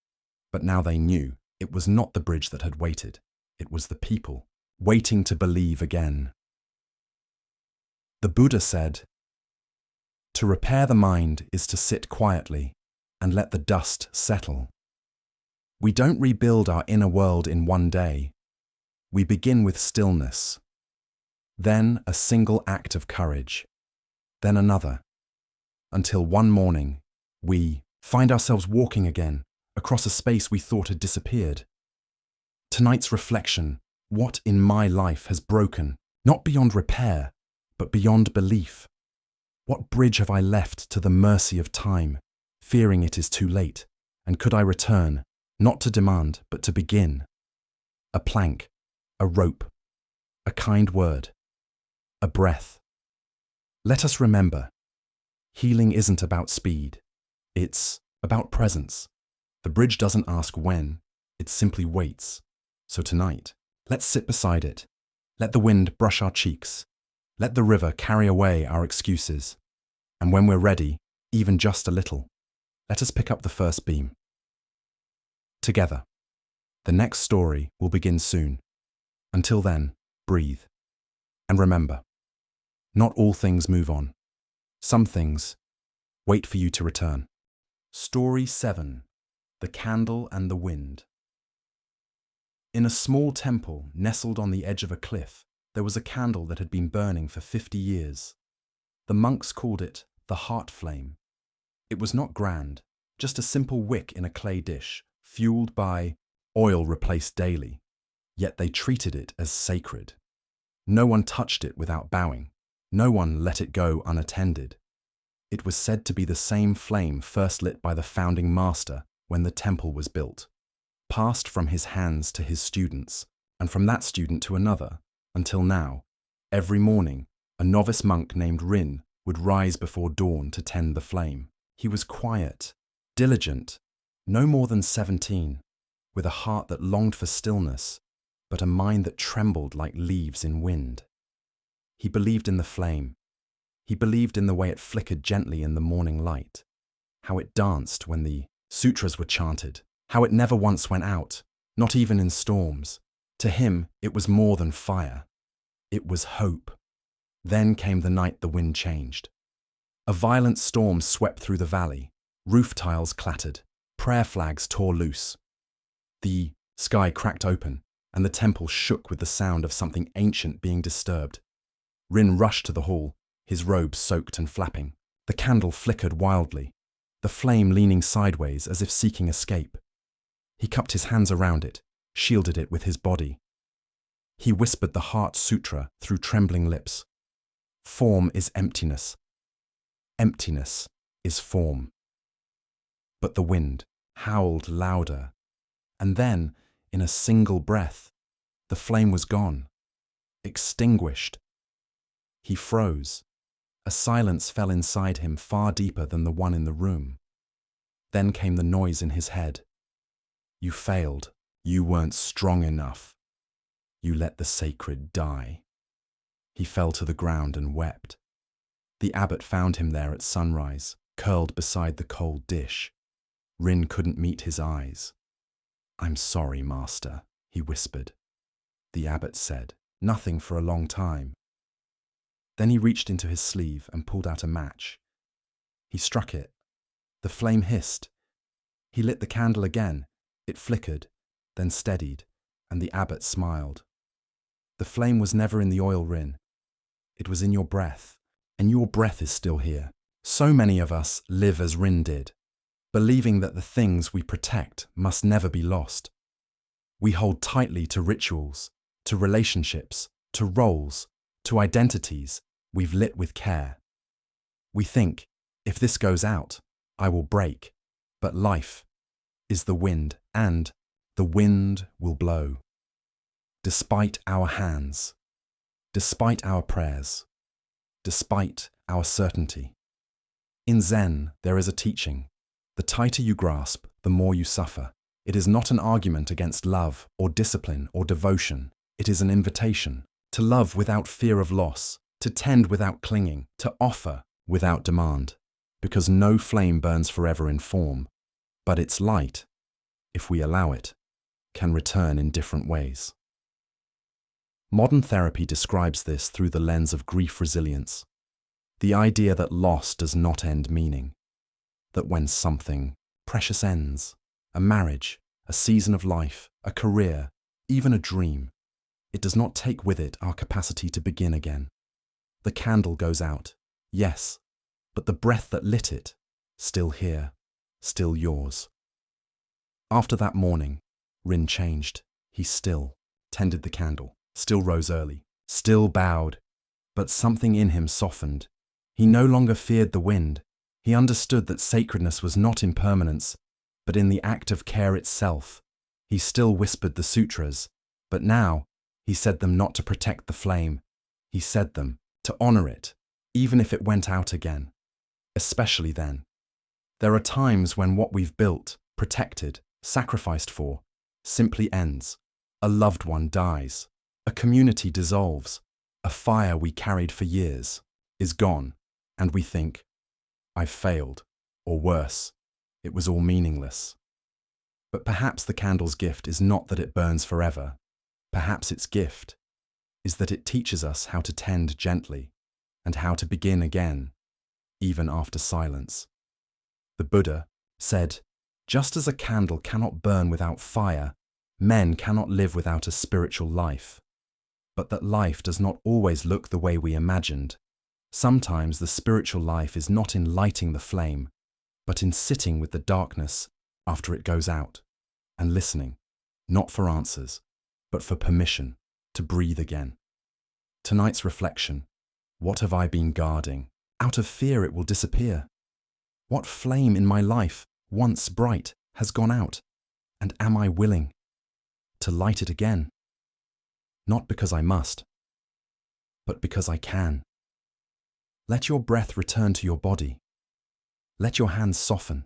But now they knew it was not the bridge that had waited. It was the people, waiting to believe again. The Buddha said, "To repair the mind is to sit quietly and let the dust settle." We don't rebuild our inner world in one day. We begin with stillness, then a single act of courage, then another, until one morning we find ourselves walking again across a space we thought had disappeared. Tonight's reflection: what in my life has broken, not beyond repair, but beyond belief? What bridge have I left to the mercy of time, fearing it is too late? And could I return, not to demand, but to begin? A plank, a rope, a kind word, a breath. Let us remember, healing isn't about speed. It's about presence. The bridge doesn't ask when, it simply waits. So tonight, let's sit beside it. Let the wind brush our cheeks. Let the river carry away our excuses. And when we're ready, even just a little, let us pick up the first beam. Together. The next story will begin soon. Until then, breathe. And remember, not all things move on. Some things wait for you to return. Story 7. The Candle and the Wind. In a small temple nestled on the edge of a cliff, there was a candle that had been burning for 50 years. The monks called it the heart flame. It was not grand, just a simple wick in a clay dish, fueled by oil replaced daily, yet they treated it as sacred. No one touched it without bowing. No one let it go unattended. It was said to be the same flame first lit by the founding master when the temple was built, passed from his hands to his students, and from that student to another, until now, every morning, a novice monk named Rin would rise before dawn to tend the flame. He was quiet, diligent, no more than 17, with a heart that longed for stillness, but a mind that trembled like leaves in wind. He believed in the flame. He believed in the way it flickered gently in the morning light, how it danced when the sutras were chanted, how it never once went out, not even in storms. To him, it was more than fire. It was hope. Then came the night the wind changed. A violent storm swept through the valley. Roof tiles clattered. Prayer flags tore loose. The sky cracked open, and the temple shook with the sound of something ancient being disturbed. Rin rushed to the hall, his robe soaked and flapping. The candle flickered wildly, the flame leaning sideways as if seeking escape. He cupped his hands around it, shielded it with his body. He whispered the Heart Sutra through trembling lips. Form is emptiness. Emptiness is form. But the wind howled louder, and then, in a single breath, the flame was gone, extinguished. He froze. A silence fell inside him far deeper than the one in the room. Then came the noise in his head. You failed. You weren't strong enough. You let the sacred die. He fell to the ground and wept. The abbot found him there at sunrise, curled beside the cold dish. Rin couldn't meet his eyes. I'm sorry, master, he whispered. The abbot said, nothing for a long time. Then he reached into his sleeve and pulled out a match. He struck it. The flame hissed. He lit the candle again. It flickered, then steadied, and the abbot smiled. The flame was never in the oil, Rin. It was in your breath, and your breath is still here. So many of us live as Rin did, believing that the things we protect must never be lost. We hold tightly to rituals, to relationships, to roles, to identities we've lit with care. We think, if this goes out, I will break. But life is the wind, and the wind will blow. Despite our hands, despite our prayers, despite our certainty. In Zen, there is a teaching. The tighter you grasp, the more you suffer. It is not an argument against love or discipline or devotion. It is an invitation to love without fear of loss, to tend without clinging, to offer without demand. Because no flame burns forever in form, but its light, if we allow it, can return in different ways. Modern therapy describes this through the lens of grief resilience, the idea that loss does not end meaning, that when something precious ends, a marriage, a season of life, a career, even a dream, it does not take with it our capacity to begin again. The candle goes out, yes, but the breath that lit it, still here, still yours. After that morning, Rin changed. He still tended the candle, still rose early, still bowed, but something in him softened. He no longer feared the wind. He understood that sacredness was not impermanence, but in the act of care itself. He still whispered the sutras, but now he said them not to protect the flame. He said them to honor it, even if it went out again. Especially then. There are times when what we've built, protected, sacrificed for, simply ends. A loved one dies. A community dissolves. A fire we carried for years is gone, and we think, I've failed, or worse, it was all meaningless. But perhaps the candle's gift is not that it burns forever. Perhaps its gift is that it teaches us how to tend gently and how to begin again, even after silence. The Buddha said, just as a candle cannot burn without fire, men cannot live without a spiritual life. But that life does not always look the way we imagined. Sometimes the spiritual life is not in lighting the flame, but in sitting with the darkness after it goes out, and listening, not for answers, but for permission to breathe again. Tonight's reflection: what have I been guarding? Out of fear it will disappear. What flame in my life, once bright, has gone out, and am I willing to light it again? Not because I must, but because I can. Let your breath return to your body. Let your hands soften.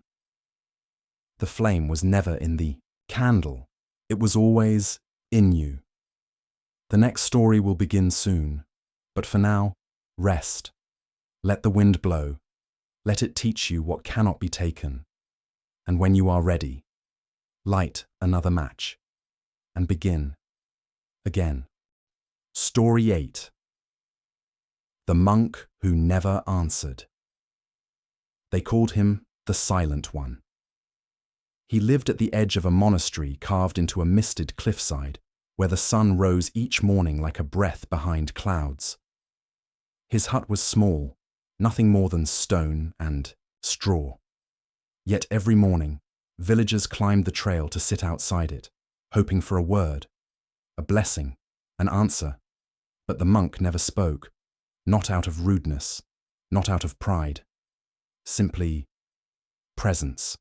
The flame was never in the candle. It was always in you. The next story will begin soon, but for now, rest. Let the wind blow. Let it teach you what cannot be taken. And when you are ready, light another match and begin again. Story 8. The monk who never answered. They called him the Silent One. He lived at the edge of a monastery carved into a misted cliffside, where the sun rose each morning like a breath behind clouds. His hut was small, nothing more than stone and straw. Yet every morning, villagers climbed the trail to sit outside it, hoping for a word, a blessing, an answer. But the monk never spoke, not out of rudeness, not out of pride, simply presence.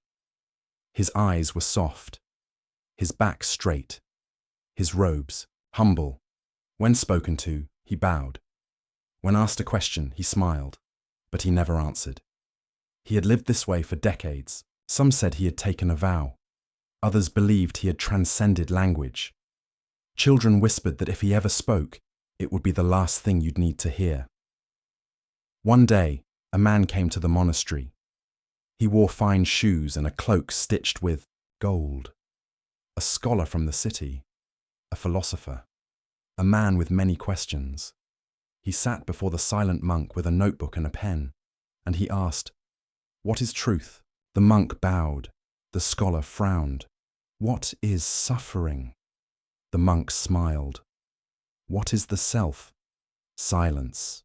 His eyes were soft, his back straight, his robes humble. When spoken to, he bowed. When asked a question, he smiled, but he never answered. He had lived this way for decades. Some said he had taken a vow. Others believed he had transcended language. Children whispered that if he ever spoke, it would be the last thing you'd need to hear. One day, a man came to the monastery. He wore fine shoes and a cloak stitched with gold. A scholar from the city, a philosopher, a man with many questions. He sat before the silent monk with a notebook and a pen, and he asked, "What is truth?" The monk bowed. The scholar frowned. "What is suffering?" The monk smiled. "What is the self?" Silence.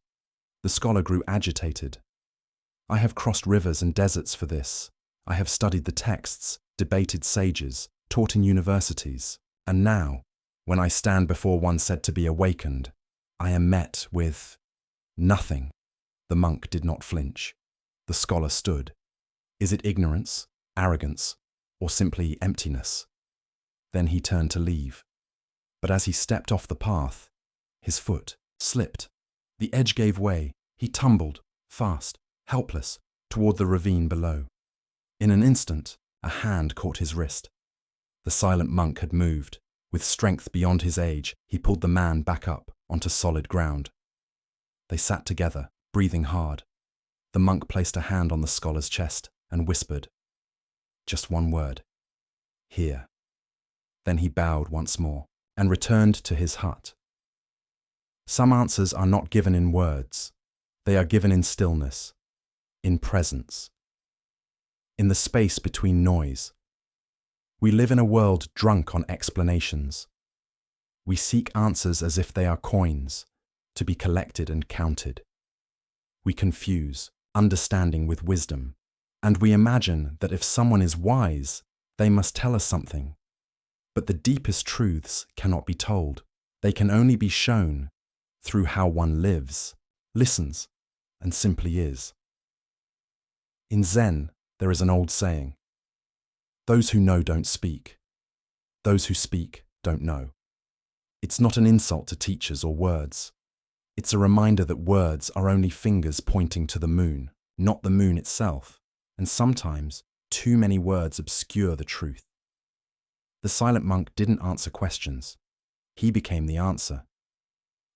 The scholar grew agitated. "I have crossed rivers and deserts for this. I have studied the texts, debated sages, taught in universities, and now, when I stand before one said to be awakened, I am met with nothing." The monk did not flinch. The scholar stood. Is it ignorance, arrogance, or simply emptiness? Then he turned to leave. But as he stepped off the path, his foot slipped. The edge gave way. He tumbled, fast, helpless, toward the ravine below. In an instant, a hand caught his wrist. The silent monk had moved. With strength beyond his age, he pulled the man back up onto solid ground. They sat together, breathing hard. The monk placed a hand on the scholar's chest and whispered, "Just one word. Here." Then he bowed once more and returned to his hut. Some answers are not given in words. They are given in stillness, in presence, in the space between noise. We live in a world drunk on explanations. We seek answers as if they are coins, to be collected and counted. We confuse understanding with wisdom, and we imagine that if someone is wise, they must tell us something. But the deepest truths cannot be told. They can only be shown through how one lives, listens, and simply is. In Zen, there is an old saying, "Those who know don't speak. Those who speak don't know." It's not an insult to teachers or words. It's a reminder that words are only fingers pointing to the moon, not the moon itself, and sometimes too many words obscure the truth. The silent monk didn't answer questions. He became the answer.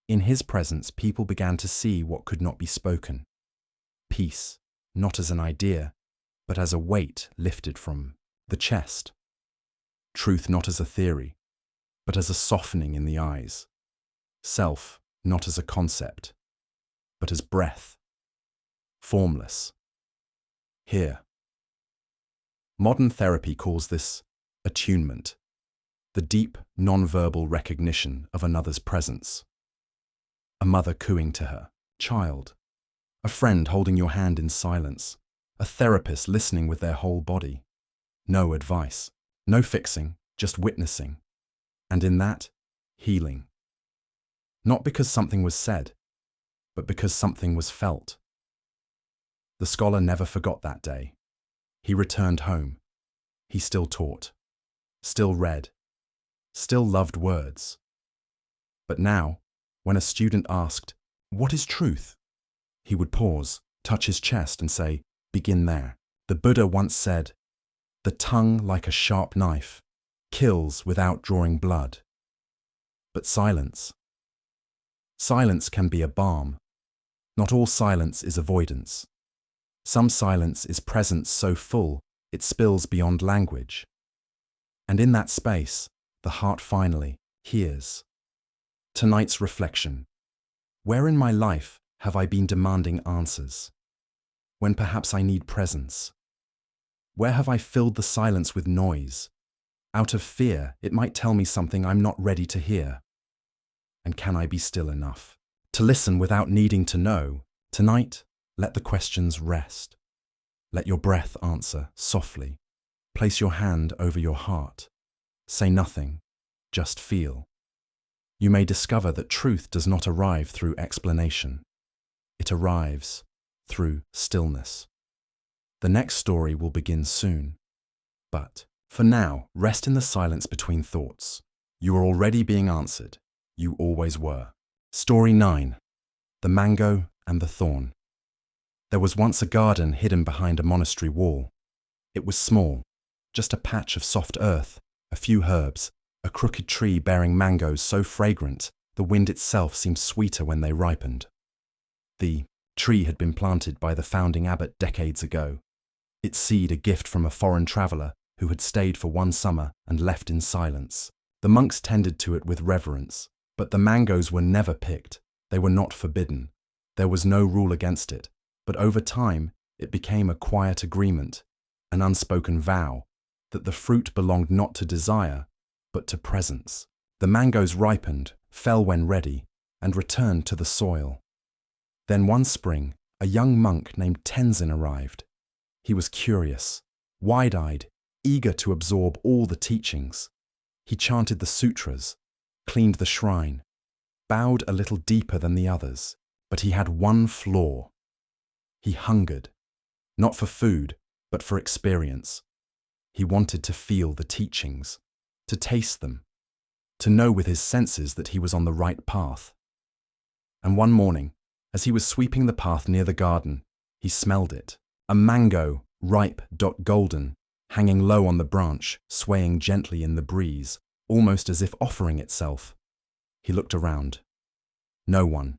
In his presence, people began to see what could not be spoken. Peace, not as an idea, but as a weight lifted from the chest. Truth not as a theory, but as a softening in the eyes. Self not as a concept, but as breath. Formless. Here. Modern therapy calls this attunement, the deep, non-verbal recognition of another's presence. A mother cooing to her child, a friend holding your hand in silence, a therapist listening with their whole body. No advice, no fixing, just witnessing. And in that, healing. Not because something was said, but because something was felt. The scholar never forgot that day. He returned home. He still taught, still read, still loved words. But now, when a student asked, "What is truth?" he would pause, touch his chest and say, "Begin there." The Buddha once said, "The tongue, like a sharp knife, kills without drawing blood." But silence can be a balm. Not all silence is avoidance. Some silence is presence so full it spills beyond language. And in that space, the heart finally hears. Tonight's reflection. Where in my life have I been demanding answers, when perhaps I need presence? Where have I filled the silence with noise? Out of fear, it might tell me something I'm not ready to hear. And can I be still enough to listen without needing to know? Tonight, let the questions rest. Let your breath answer softly. Place your hand over your heart. Say nothing, just feel. You may discover that truth does not arrive through explanation. It arrives through stillness. The next story will begin soon. But, for now, rest in the silence between thoughts. You are already being answered. You always were. Story 9. The Mango and the Thorn. There was once a garden hidden behind a monastery wall. It was small, just a patch of soft earth, a few herbs, a crooked tree bearing mangoes so fragrant the wind itself seemed sweeter when they ripened. The tree had been planted by the founding abbot decades ago, its seed a gift from a foreign traveller who had stayed for one summer and left in silence. The monks tended to it with reverence, but the mangoes were never picked. They were not forbidden. There was no rule against it, but over time it became a quiet agreement, an unspoken vow, that the fruit belonged not to desire, but to presence. The mangoes ripened, fell when ready, and returned to the soil. Then one spring, a young monk named Tenzin arrived. He was curious, wide-eyed, eager to absorb all the teachings. He chanted the sutras, cleaned the shrine, bowed a little deeper than the others, but he had one flaw. He hungered, not for food, but for experience. He wanted to feel the teachings, to taste them, to know with his senses that he was on the right path. And one morning, as he was sweeping the path near the garden, he smelled it. A mango, ripe, golden, hanging low on the branch, swaying gently in the breeze, almost as if offering itself. He looked around. No one.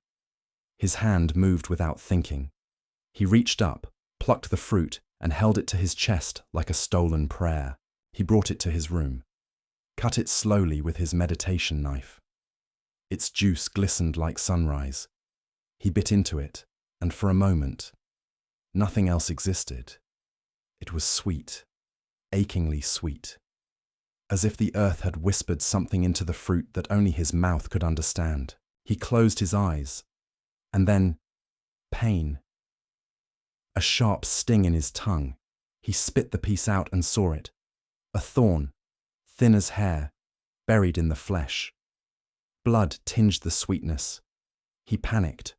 His hand moved without thinking. He reached up, plucked the fruit, and held it to his chest like a stolen prayer. He brought it to his room, cut it slowly with his meditation knife. Its juice glistened like sunrise. He bit into it, and for a moment, nothing else existed. It was sweet, achingly sweet, as if the earth had whispered something into the fruit that only his mouth could understand. He closed his eyes, and then, pain. A sharp sting in his tongue. He spit the piece out and saw it. A thorn, thin as hair, buried in the flesh. Blood tinged the sweetness. He panicked.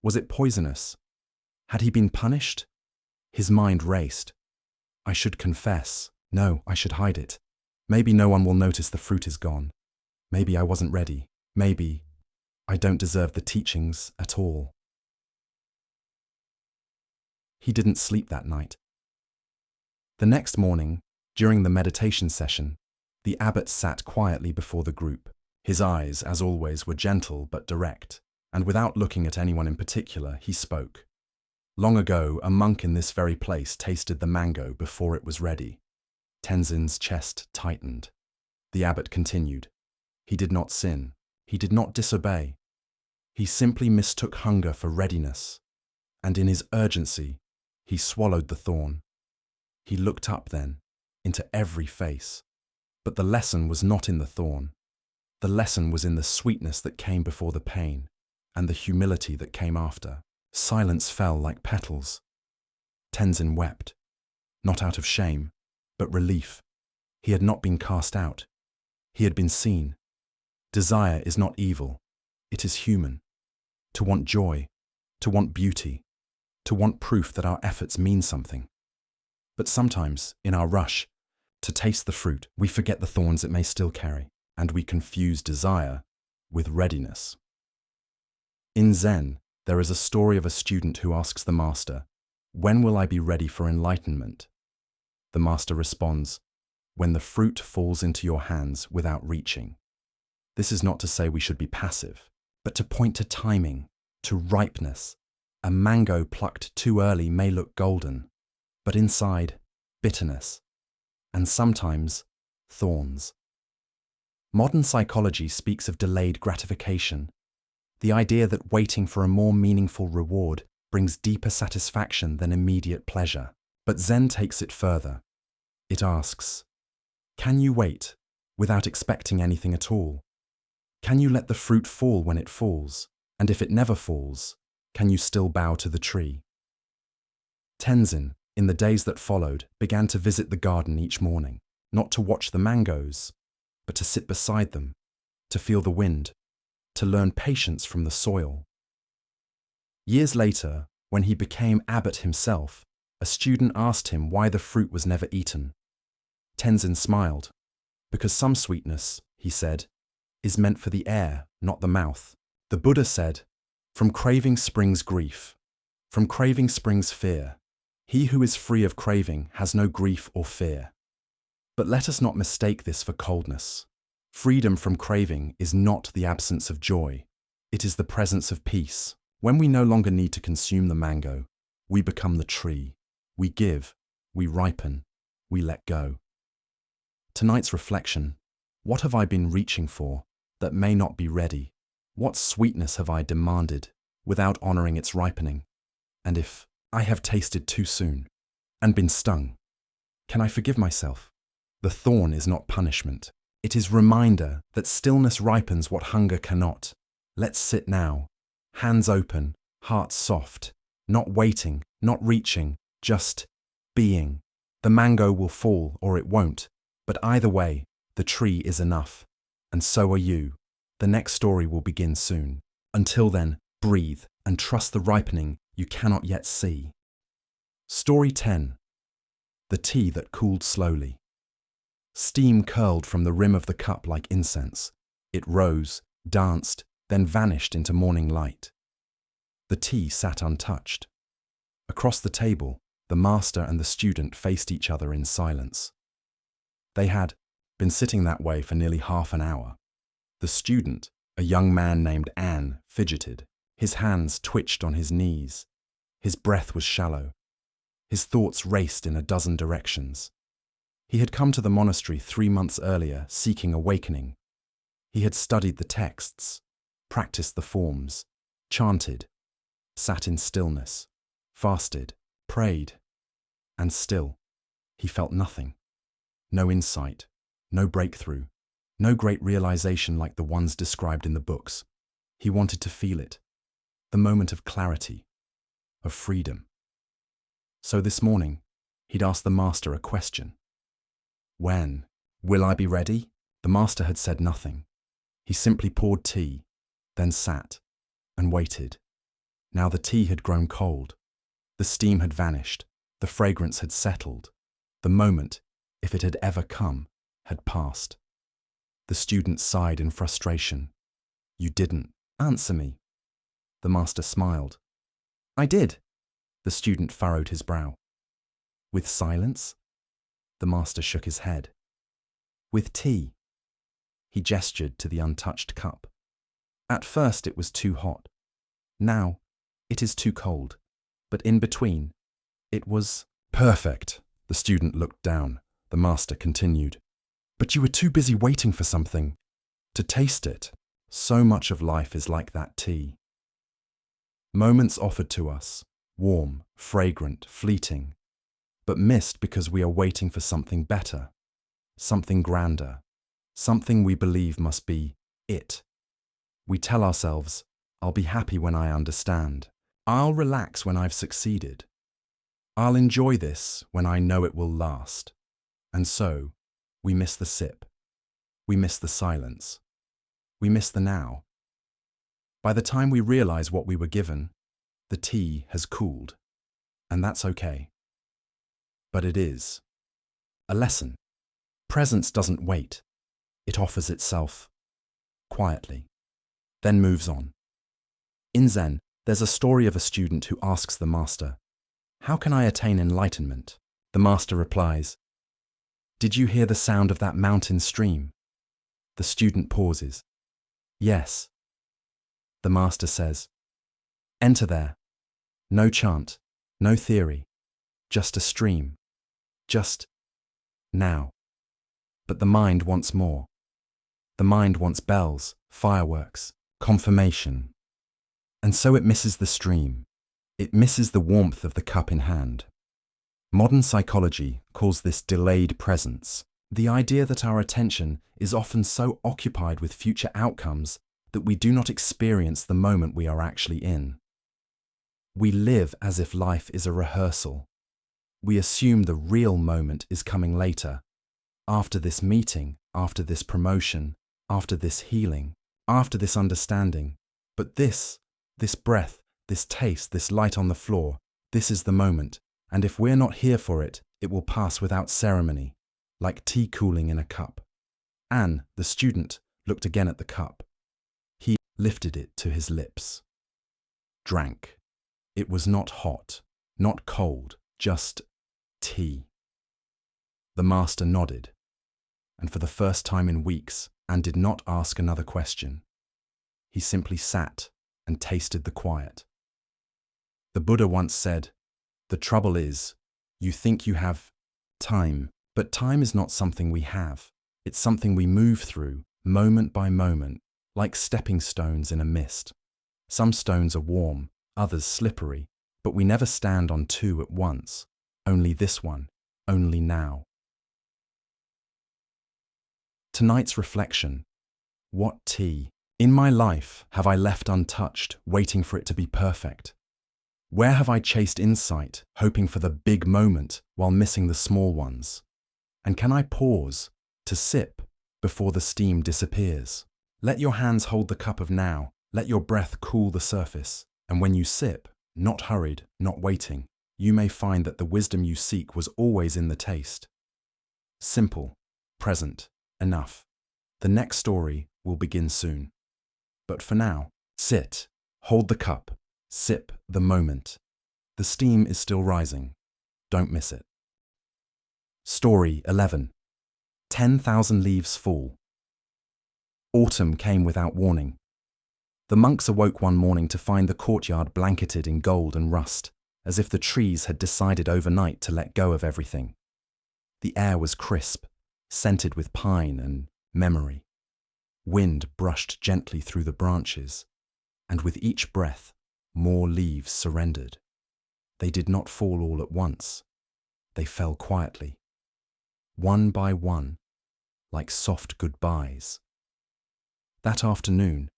Was it poisonous? Had he been punished? His mind raced. I should confess. No, I should hide it. Maybe no one will notice the fruit is gone. Maybe I wasn't ready. Maybe I don't deserve the teachings at all. He didn't sleep that night. The next morning, during the meditation session, the abbot sat quietly before the group. His eyes, as always, were gentle but direct, and without looking at anyone in particular, he spoke. Long ago, a monk in this very place tasted the mango before it was ready. Tenzin's chest tightened. The abbot continued. He did not sin. He did not disobey. He simply mistook hunger for readiness, and in his urgency, he swallowed the thorn. He looked up then, into every face. But the lesson was not in the thorn. The lesson was in the sweetness that came before the pain, and the humility that came after. Silence fell like petals. Tenzin wept, not out of shame, but relief. He had not been cast out. He had been seen. Desire is not evil. It is human. To want joy, to want beauty, to want proof that our efforts mean something. But sometimes, in our rush to taste the fruit, we forget the thorns it may still carry, and we confuse desire with readiness. In Zen, there is a story of a student who asks the master, "When will I be ready for enlightenment?" The master responds, "When the fruit falls into your hands without reaching." This is not to say we should be passive, but to point to timing, to ripeness. A mango plucked too early may look golden, but inside, bitterness, and sometimes thorns. Modern psychology speaks of delayed gratification, the idea that waiting for a more meaningful reward brings deeper satisfaction than immediate pleasure. But Zen takes it further. It asks, can you wait without expecting anything at all? Can you let the fruit fall when it falls? And if it never falls, can you still bow to the tree? Tenzin, in the days that followed, began to visit the garden each morning, not to watch the mangoes, but to sit beside them, to feel the wind, to learn patience from the soil. Years later, when he became abbot himself, a student asked him why the fruit was never eaten. Tenzin smiled. Because some sweetness, he said, is meant for the air, not the mouth. The Buddha said, from craving springs grief, from craving springs fear. He who is free of craving has no grief or fear. But let us not mistake this for coldness. Freedom from craving is not the absence of joy. It is the presence of peace. When we no longer need to consume the mango, we become the tree. We give, we ripen, we let go. Tonight's reflection: what have I been reaching for that may not be ready? What sweetness have I demanded without honoring its ripening? And if I have tasted too soon and been stung, can I forgive myself? The thorn is not punishment. It is reminder that stillness ripens what hunger cannot. Let's sit now, hands open, hearts soft, not waiting, not reaching, just being. The mango will fall or it won't, but either way, the tree is enough. And so are you. The next story will begin soon. Until then, breathe and trust the ripening you cannot yet see. Story 10. The tea that cooled slowly. Steam curled from the rim of the cup like incense. It rose, danced, then vanished into morning light. The tea sat untouched. Across the table, the master and the student faced each other in silence. They had been sitting that way for nearly half an hour. The student, a young man named An, fidgeted. His hands twitched on his knees. His breath was shallow. His thoughts raced in a dozen directions. He had come to the monastery 3 months earlier, seeking awakening. He had studied the texts, practiced the forms, chanted, sat in stillness, fasted, prayed, and still, he felt nothing. No insight, no breakthrough, no great realization like the ones described in the books. He wanted to feel it, the moment of clarity, of freedom. So this morning, he'd asked the master a question. When will I be ready? The master had said nothing. He simply poured tea, then sat and waited. Now the tea had grown cold. The steam had vanished. The fragrance had settled. The moment, if it had ever come, had passed. The student sighed in frustration. You didn't answer me. The master smiled. I did. The student furrowed his brow. With silence? The master shook his head. With tea. He gestured to the untouched cup. At first it was too hot. Now it is too cold. But in between, it was perfect. The student looked down. The master continued. But you were too busy waiting for something to taste it. So much of life is like that tea. Moments offered to us, warm, fragrant, fleeting, but missed because we are waiting for something better, something grander, something we believe must be it. We tell ourselves, I'll be happy when I understand. I'll relax when I've succeeded. I'll enjoy this when I know it will last. And so, we miss the sip. We miss the silence. We miss the now. By the time we realize what we were given, the tea has cooled. and that's okay. But it is a lesson. Presence doesn't wait. It offers itself quietly, then moves on. In Zen, there's a story of a student who asks the master, "How can I attain enlightenment?" The master replies, "Did you hear the sound of that mountain stream?" The student pauses. "Yes." The master says, "Enter there. No chant, no theory, just a stream. Just now." But the mind wants more. The mind wants bells, fireworks, confirmation. And so it misses the stream. It misses the warmth of the cup in hand. Modern psychology calls this delayed presence, the idea that our attention is often so occupied with future outcomes that we do not experience the moment we are actually in. We live as if life is a rehearsal. We assume the real moment is coming later, after this meeting, after this promotion, after this healing, after this understanding. But this breath, this taste, this light on the floor, this is the moment. And if we're not here for it, it will pass without ceremony, like tea cooling in a cup. Anne, the student, looked again at the cup. He lifted it to his lips. Drank. It was not hot, not cold, just tea. The master nodded, and for the first time in weeks, Anne did not ask another question. He simply sat and tasted the quiet. The Buddha once said, "The trouble is, you think you have time, but time is not something we have. It's something we move through, moment by moment, like stepping stones in a mist. Some stones are warm, others slippery, but we never stand on two at once. Only this one, only now." Tonight's reflection. What tea in my life have I left untouched, waiting for it to be perfect? Where have I chased insight, hoping for the big moment while missing the small ones? And can I pause to sip before the steam disappears? Let your hands hold the cup of now. Let your breath cool the surface. And when you sip, not hurried, not waiting, you may find that the wisdom you seek was always in the taste. Simple, present, enough. The next story will begin soon. But for now, sit, hold the cup, sip the moment. The steam is still rising. Don't miss it. Story 11. 10,000 Leaves Fall. Autumn came without warning. The monks awoke one morning to find the courtyard blanketed in gold and rust, as if the trees had decided overnight to let go of everything. The air was crisp, scented with pine and memory. Wind brushed gently through the branches, and with each breath, more leaves surrendered. They did not fall all at once. They fell quietly, one by one, like soft goodbyes. That afternoon,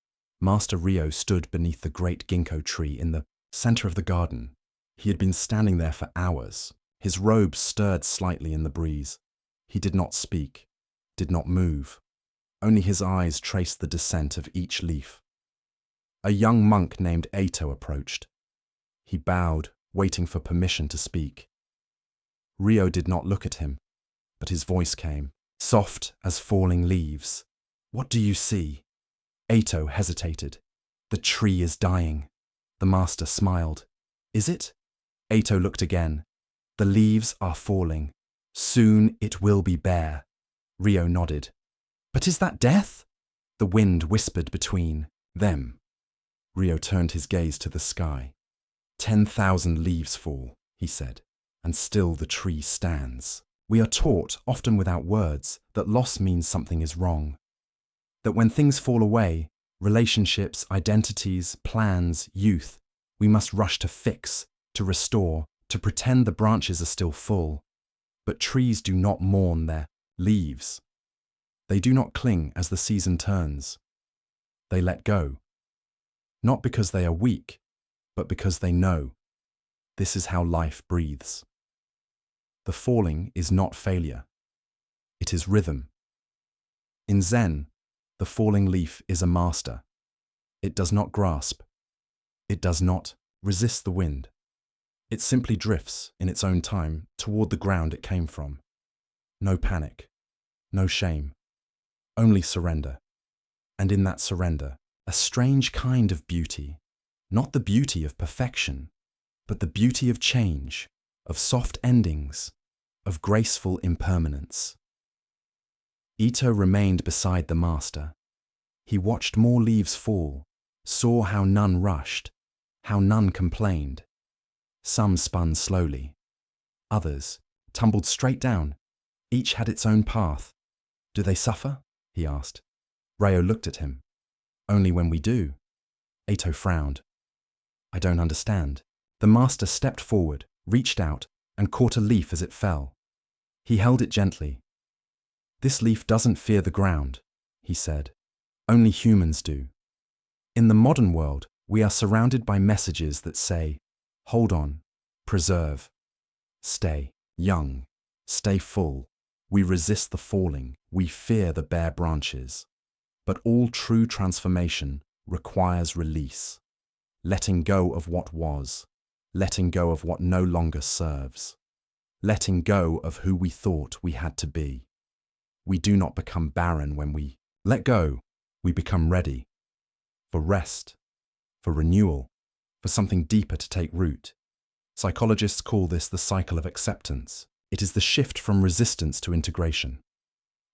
Master Rio stood beneath the great ginkgo tree in the center of the garden. He had been standing there for hours. His robe stirred slightly in the breeze. He did not speak, did not move. Only his eyes traced the descent of each leaf. A young monk named Ato approached. He bowed, waiting for permission to speak. Rio did not look at him, but his voice came, soft as falling leaves. "What do you see?" Ato hesitated. "The tree is dying." The master smiled. "Is it?" Ato looked again. "The leaves are falling. Soon it will be bare." Rio nodded. "But is that death?" The wind whispered between them. Rio turned his gaze to the sky. 10,000 leaves fall, he said, and still the tree stands. We are taught, often without words, that loss means something is wrong. That when things fall away, relationships, identities, plans, youth, we must rush to fix, to restore, to pretend the branches are still full. But trees do not mourn their leaves. They do not cling as the season turns. They let go. Not because they are weak, but because they know. This is how life breathes. The falling is not failure. It is rhythm. In Zen, the falling leaf is a master. It does not grasp. It does not resist the wind. It simply drifts, in its own time, toward the ground it came from. No panic, no shame, only surrender. And in that surrender, a strange kind of beauty, not the beauty of perfection, but the beauty of change, of soft endings, of graceful impermanence. Ito remained beside the master. He watched more leaves fall, saw how none rushed, how none complained. Some spun slowly. Others tumbled straight down. Each had its own path. Do they suffer? He asked. Ryo looked at him. Only when we do. Ito frowned. I don't understand. The master stepped forward, reached out, and caught a leaf as it fell. He held it gently. This leaf doesn't fear the ground, he said. Only humans do. In the modern world, we are surrounded by messages that say, hold on, preserve, stay young, stay full. We resist the falling, we fear the bare branches. But all true transformation requires release, letting go of what was, letting go of what no longer serves, letting go of who we thought we had to be. We do not become barren when we let go. We become ready for rest, for renewal, for something deeper to take root. Psychologists call this the cycle of acceptance. It is the shift from resistance to integration.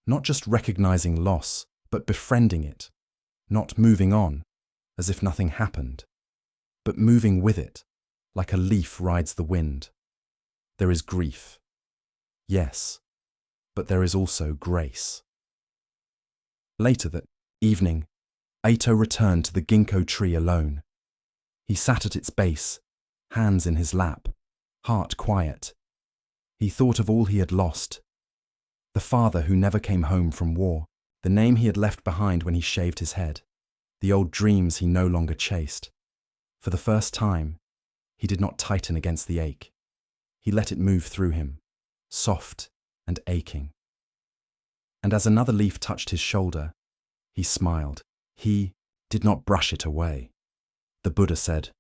Not just recognizing loss, but befriending it. Not moving on, as if nothing happened, but moving with it, like a leaf rides the wind. There is grief. Yes, but there is also grace. Later that evening, Ito returned to the ginkgo tree alone. He sat at its base, hands in his lap, heart quiet. He thought of all he had lost. The father who never came home from war, the name he had left behind when he shaved his head, the old dreams he no longer chased. For the first time, he did not tighten against the ache. He let it move through him, soft and aching. And as another leaf touched his shoulder, he smiled. He did not brush it away. The Buddha said,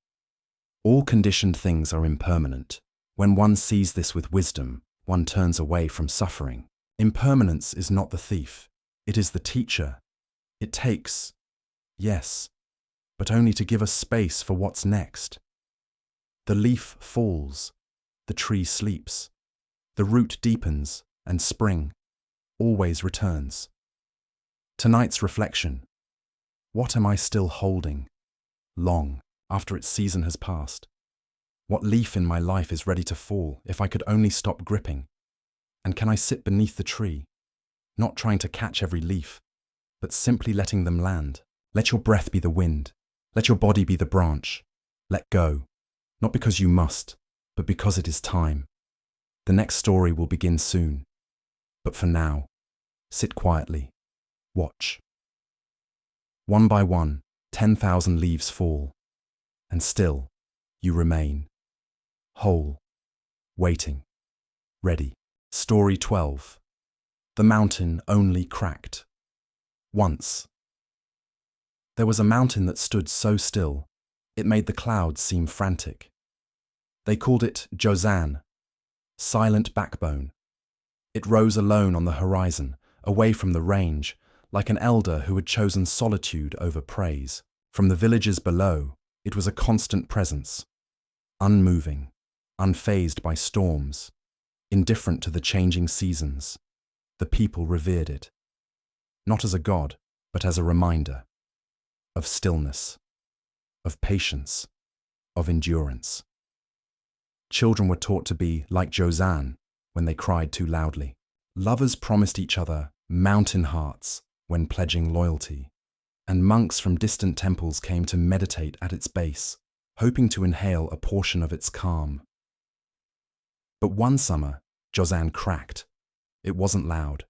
all conditioned things are impermanent. When one sees this with wisdom, one turns away from suffering. Impermanence is not the thief. It is the teacher. It takes, yes, but only to give us space for what's next. The leaf falls, the tree sleeps, the root deepens, and spring always returns. Tonight's reflection. What am I still holding, long after its season has passed? What leaf in my life is ready to fall if I could only stop gripping? And can I sit beneath the tree, not trying to catch every leaf, but simply letting them land? Let your breath be the wind. Let your body be the branch. Let go, not because you must, but because it is time. The next story will begin soon. But for now, sit quietly. Watch. One by one, 10,000 leaves fall, and still you remain, whole, waiting, ready. Story 12. The mountain only cracked. Once. There was a mountain that stood so still, it made the clouds seem frantic. They called it Jozan, silent backbone. It rose alone on the horizon, away from the range, like an elder who had chosen solitude over praise. From the villages below, it was a constant presence, unmoving, unfazed by storms, indifferent to the changing seasons. The people revered it, not as a god, but as a reminder of stillness, of patience, of endurance. Children were taught to be like Jozan when they cried too loudly. Lovers promised each other mountain hearts when pledging loyalty, and monks from distant temples came to meditate at its base, hoping to inhale a portion of its calm. But one summer, Jozan cracked. It wasn't loud.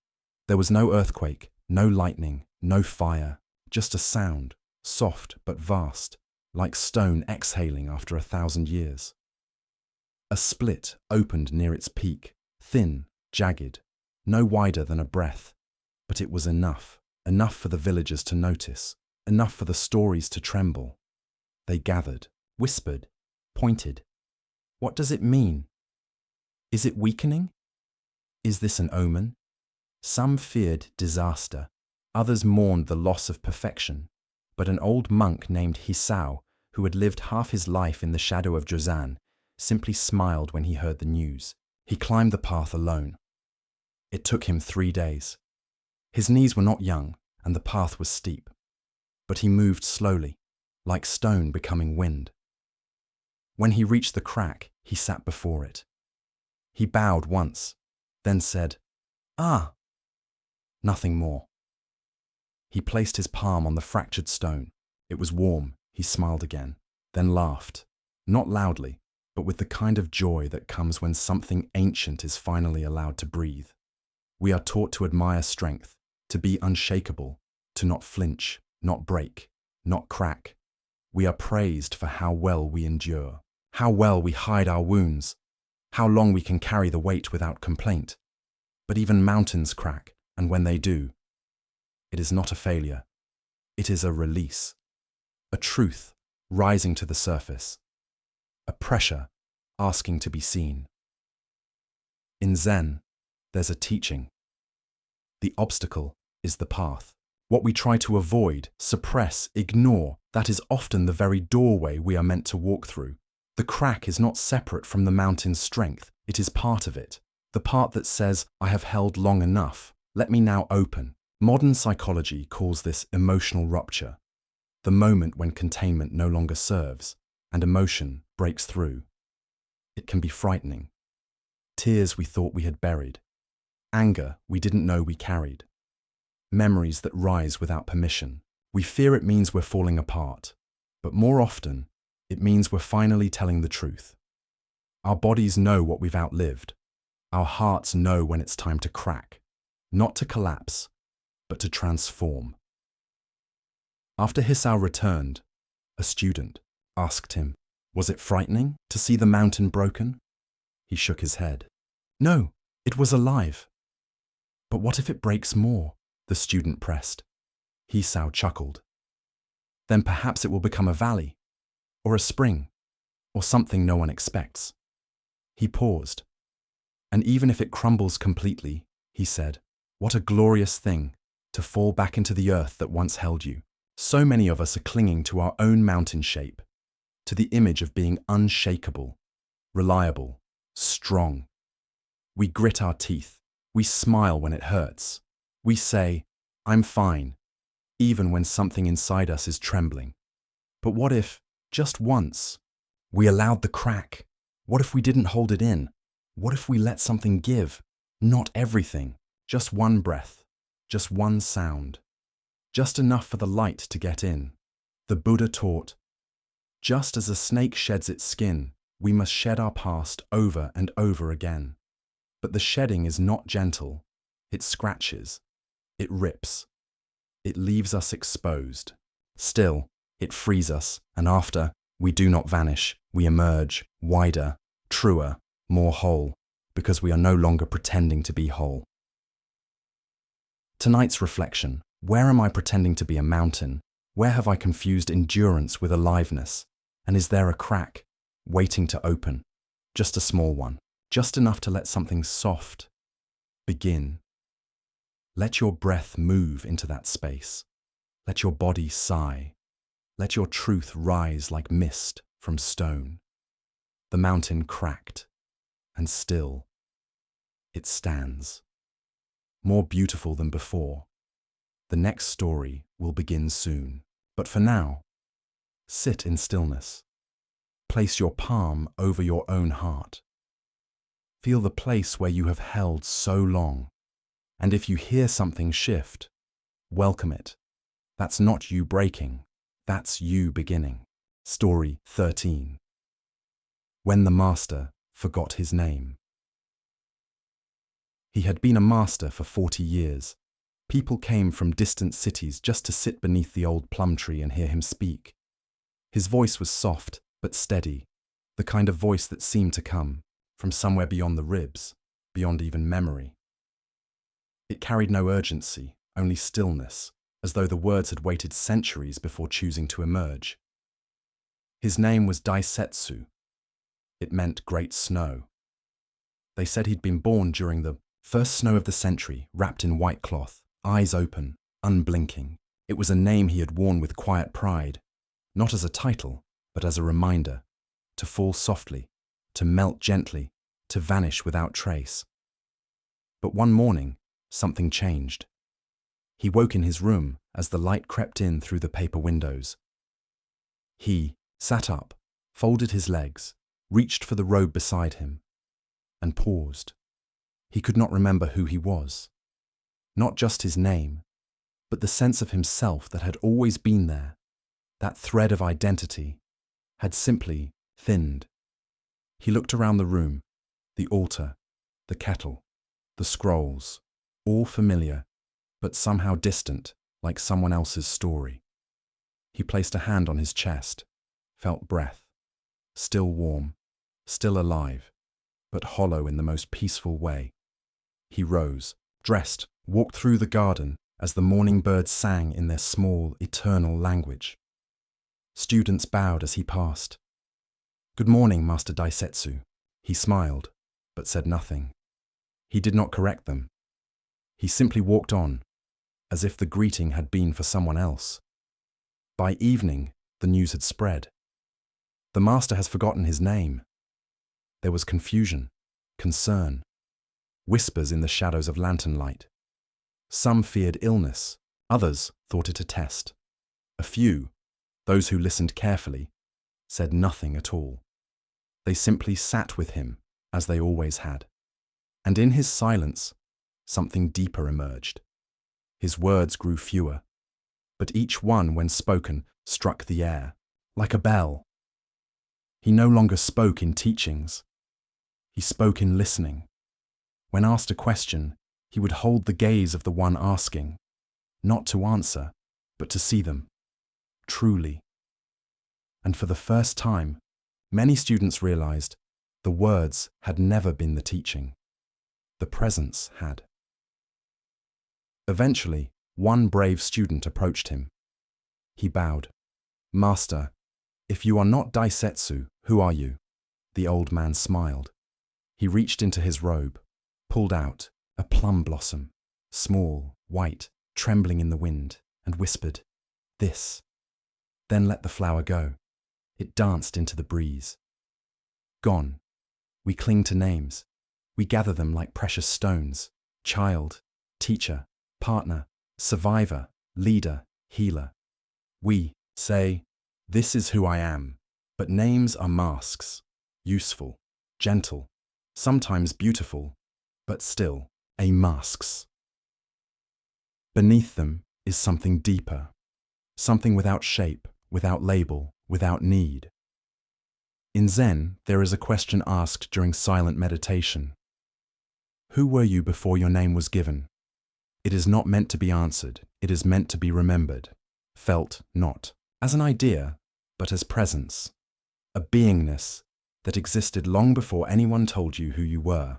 There was no earthquake, no lightning, no fire, just a sound, soft but vast, like stone exhaling after 1,000 years. A split opened near its peak, thin, jagged, no wider than a breath, but it was enough for the villagers to notice, enough for the stories to tremble. They gathered, whispered, pointed. What does it mean? Is it weakening? Is this an omen? Some feared disaster. Others mourned the loss of perfection. But an old monk named Hisao, who had lived half his life in the shadow of Jozan, simply smiled when he heard the news. He climbed the path alone. It took him 3 days. His knees were not young, and the path was steep. But he moved slowly, like stone becoming wind. When he reached the crack, he sat before it. He bowed once, then said, "Ah!" Nothing more. He placed his palm on the fractured stone. It was warm. He smiled again, then laughed, not loudly, but with the kind of joy that comes when something ancient is finally allowed to breathe. We are taught to admire strength, to be unshakable, to not flinch, not break, not crack. We are praised for how well we endure, how well we hide our wounds, how long we can carry the weight without complaint. But even mountains crack, and when they do, it is not a failure. It is a release, a truth rising to the surface, a pressure asking to be seen. In Zen, there's a teaching. The obstacle is the path. What we try to avoid, suppress, ignore, that is often the very doorway we are meant to walk through. The crack is not separate from the mountain's strength. It is part of it. The part that says, "I have held long enough. Let me now open." Modern psychology calls this emotional rupture, the moment when containment no longer serves and emotion breaks through. It can be frightening. Tears we thought we had buried, anger we didn't know we carried, memories that rise without permission. We fear it means we're falling apart, but more often, it means we're finally telling the truth. Our bodies know what we've outlived. Our hearts know when it's time to crack, not to collapse, but to transform. After Hisao returned, a student asked him, "Was it frightening to see the mountain broken?" He shook his head. "No, it was alive." "But what if it breaks more?" the student pressed. Hisao chuckled. "Then perhaps it will become a valley, or a spring, or something no one expects." He paused. "And even if it crumbles completely," he said, "what a glorious thing to fall back into the earth that once held you." So many of us are clinging to our own mountain shape, to the image of being unshakable, reliable, strong. We grit our teeth. We smile when it hurts. We say, "I'm fine," even when something inside us is trembling. But what if, just once, we allowed the crack? What if we didn't hold it in? What if we let something give? Not everything, just one breath, just one sound, just enough for the light to get in. The Buddha taught, just as a snake sheds its skin, we must shed our past over and over again. But the shedding is not gentle. It scratches. It rips. It leaves us exposed. Still, it frees us, and after, we do not vanish. We emerge, wider, truer, more whole, because we are no longer pretending to be whole. Tonight's reflection: where am I pretending to be a mountain? Where have I confused endurance with aliveness? And is there a crack, waiting to open? Just a small one, just enough to let something soft begin. Let your breath move into that space. Let your body sigh. Let your truth rise like mist from stone. The mountain cracked, and still, it stands. More beautiful than before. The next story will begin soon. But for now, sit in stillness. Place your palm over your own heart. Feel the place where you have held so long. And if you hear something shift, welcome it. That's not you breaking. That's you beginning. Story 13. When the master forgot his name. He had been a master for 40 years. People came from distant cities just to sit beneath the old plum tree and hear him speak. His voice was soft but steady, the kind of voice that seemed to come from somewhere beyond the ribs, beyond even memory. It carried no urgency, only stillness, as though the words had waited centuries before choosing to emerge. His name was Daisetsu. It meant great snow. They said he'd been born during the first snow of the century, wrapped in white cloth, eyes open, unblinking. It was a name he had worn with quiet pride, not as a title, but as a reminder, to fall softly, to melt gently, to vanish without trace. But one morning, something changed. He woke in his room as the light crept in through the paper windows. He sat up, folded his legs, reached for the robe beside him, and paused. He could not remember who he was. Not just his name, but the sense of himself that had always been there, that thread of identity, had simply thinned. He looked around the room, the altar, the kettle, the scrolls, all familiar, but somehow distant, like someone else's story. He placed a hand on his chest, felt breath, still warm, still alive, but hollow in the most peaceful way. He rose, dressed, walked through the garden as the morning birds sang in their small, eternal language. Students bowed as he passed. "Good morning, Master Daisetsu." He smiled, but said nothing. He did not correct them. He simply walked on, as if the greeting had been for someone else. By evening, the news had spread. The master has forgotten his name. There was confusion, concern, whispers in the shadows of lantern light. Some feared illness, others thought it a test. A few, those who listened carefully, said nothing at all. They simply sat with him, as they always had. And in his silence, something deeper emerged. His words grew fewer, but each one, when spoken, struck the air, like a bell. He no longer spoke in teachings. He spoke in listening. When asked a question, he would hold the gaze of the one asking, not to answer, but to see them, truly. And for the first time, many students realized the words had never been the teaching. The presence had. Eventually, one brave student approached him. He bowed. "Master, if you are not Daisetsu, who are you?" The old man smiled. He reached into his robe, pulled out a plum blossom, small, white, trembling in the wind, and whispered, "This." Then let the flower go. It danced into the breeze. Gone. We cling to names. We gather them like precious stones. Child, teacher, partner, survivor, leader, healer. We say, "This is who I am." But names are masks, useful, gentle, sometimes beautiful, but still masks. Beneath them is something deeper, something without shape, without label, without need. In Zen, there is a question asked during silent meditation. Who were you before your name was given? It is not meant to be answered, it is meant to be remembered, felt not as an idea, but as presence, a beingness that existed long before anyone told you who you were.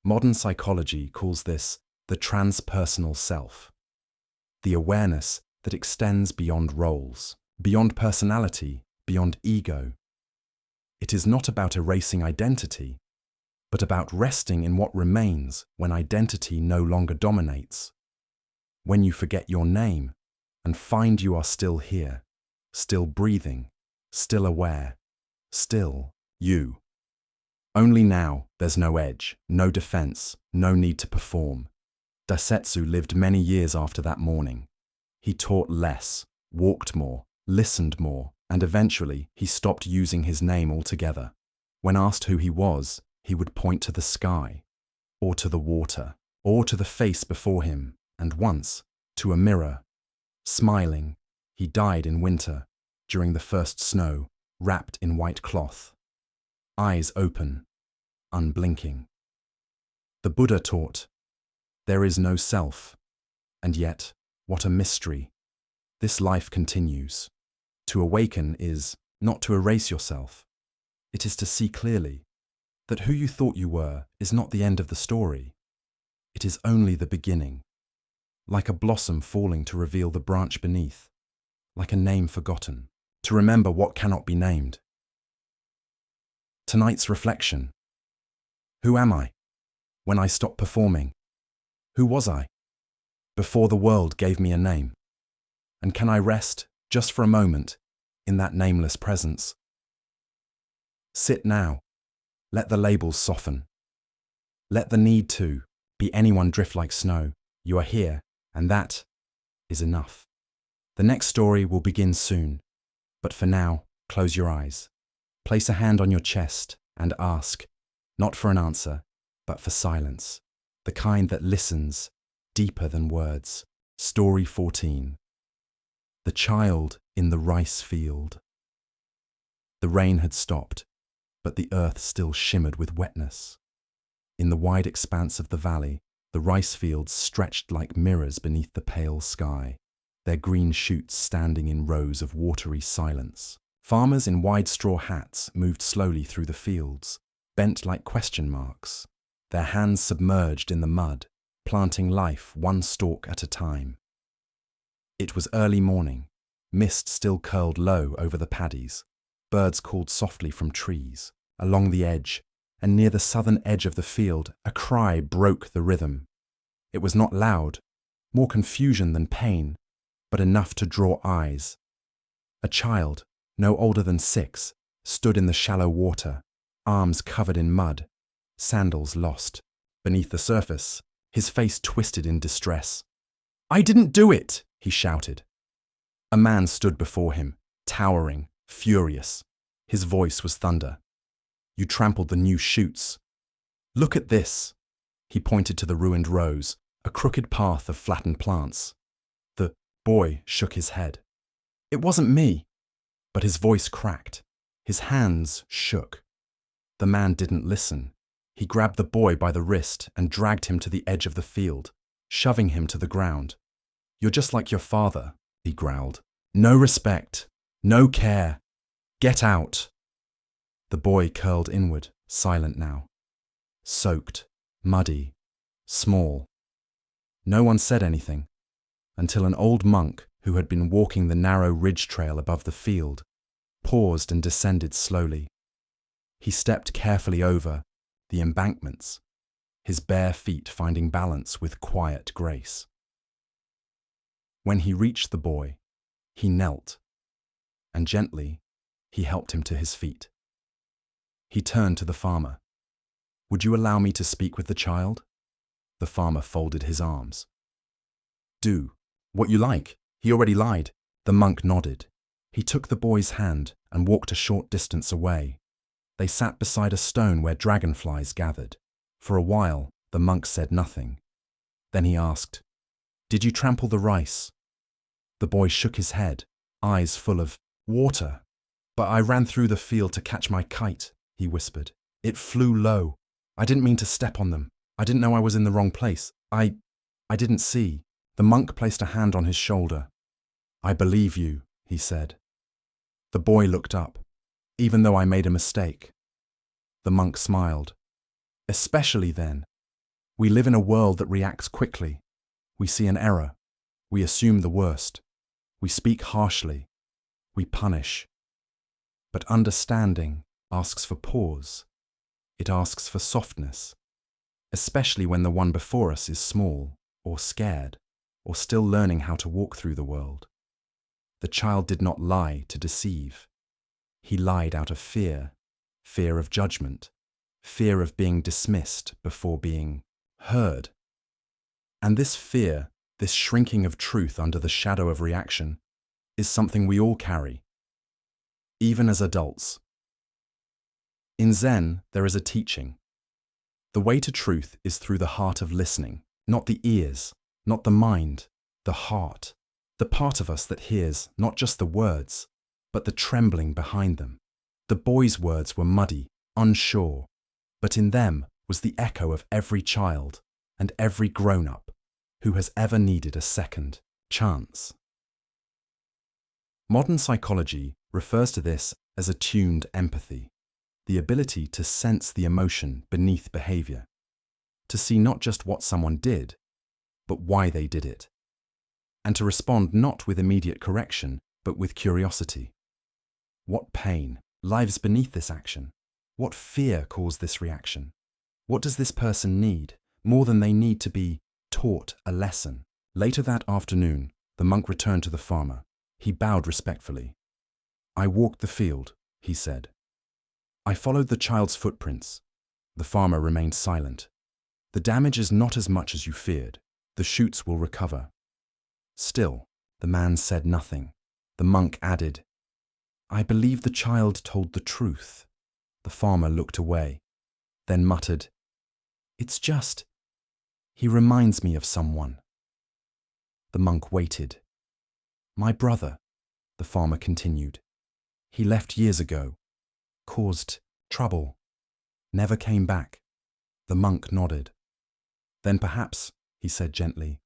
Modern psychology calls this the transpersonal self, the awareness that extends beyond roles, beyond personality, beyond ego. It is not about erasing identity, but about resting in what remains when identity no longer dominates. When you forget your name and find you are still here, still breathing, still aware, still you. Only now there's no edge, no defense, no need to perform. Daisetsu lived many years after that morning. He taught less, walked more, listened more, and eventually he stopped using his name altogether. When asked who he was, he would point to the sky, or to the water, or to the face before him, and once, to a mirror. Smiling, he died in winter, during the first snow, wrapped in white cloth. Eyes open, unblinking. The Buddha taught, there is no self, and yet, what a mystery. This life continues. To awaken is not to erase yourself. It is to see clearly that who you thought you were is not the end of the story. It is only the beginning. Like a blossom falling to reveal the branch beneath, like a name forgotten, to remember what cannot be named. Tonight's reflection. Who am I? When I stopped performing? Who was I? Before the world gave me a name? And can I rest, just for a moment, in that nameless presence? Sit now. Let the labels soften. Let the need to be anyone drift like snow. You are here, and that is enough. The next story will begin soon, but for now, close your eyes. Place a hand on your chest and ask, not for an answer, but for silence, the kind that listens deeper than words. Story 14. The Child in the Rice Field. The rain had stopped, but the earth still shimmered with wetness. In the wide expanse of the valley, the rice fields stretched like mirrors beneath the pale sky, their green shoots standing in rows of watery silence. Farmers in wide straw hats moved slowly through the fields, bent like question marks, their hands submerged in the mud, planting life one stalk at a time. It was early morning. Mist still curled low over the paddies. Birds called softly from trees. Along the edge, and near the southern edge of the field, a cry broke the rhythm. It was not loud, more confusion than pain, but enough to draw eyes. A child, no older than 6, stood in the shallow water, arms covered in mud, sandals lost. Beneath the surface, his face twisted in distress. "I didn't do it!" he shouted. A man stood before him, towering, furious. His voice was thunder. "You trampled the new shoots. Look at this." He pointed to the ruined rows, a crooked path of flattened plants. The boy shook his head. "It wasn't me." But his voice cracked. His hands shook. The man didn't listen. He grabbed the boy by the wrist and dragged him to the edge of the field, shoving him to the ground. "You're just like your father," he growled. "No respect, no care. Get out." The boy curled inward, silent now. Soaked, muddy, small. No one said anything, until an old monk who had been walking the narrow ridge trail above the field paused and descended slowly. He stepped carefully over the embankments, his bare feet finding balance with quiet grace. When he reached the boy, he knelt, and gently he helped him to his feet. He turned to the farmer. "Would you allow me to speak with the child?" The farmer folded his arms. "Do what you like. He already lied." The monk nodded. He took the boy's hand and walked a short distance away. They sat beside a stone where dragonflies gathered. For a while, the monk said nothing. Then he asked, "Did you trample the rice?" The boy shook his head, eyes full of water. "But I ran through the field to catch my kite," he whispered. "It flew low. I didn't mean to step on them. I didn't know I was in the wrong place. I didn't see." The monk placed a hand on his shoulder. "I believe you," he said. The boy looked up. "Even though I made a mistake." The monk smiled. "Especially then. We live in a world that reacts quickly. We see an error. We assume the worst. We speak harshly. We punish. But understanding asks for pause. It asks for softness, especially when the one before us is small, or scared, or still learning how to walk through the world. The child did not lie to deceive. He lied out of fear, fear of judgment, fear of being dismissed before being heard. And this fear, this shrinking of truth under the shadow of reaction, is something we all carry, even as adults. In Zen, there is a teaching. The way to truth is through the heart of listening, not the ears, not the mind, the heart, the part of us that hears not just the words, but the trembling behind them. The boy's words were muddy, unsure, but in them was the echo of every child and every grown-up who has ever needed a second chance. Modern psychology refers to this as attuned empathy, the ability to sense the emotion beneath behavior, to see not just what someone did, but why they did it, and to respond not with immediate correction, but with curiosity. What pain lies beneath this action? What fear caused this reaction? What does this person need, more than they need to be taught a lesson? Later that afternoon, the monk returned to the farmer. He bowed respectfully. "I walked the field," he said. "I followed the child's footprints." The farmer remained silent. "The damage is not as much as you feared. The shoots will recover." Still, the man said nothing. The monk added, "I believe the child told the truth." The farmer looked away, then muttered, "It's just, he reminds me of someone." The monk waited. "My brother," the farmer continued. "He left years ago, caused trouble, never came back." The monk nodded. "Then perhaps," he said gently,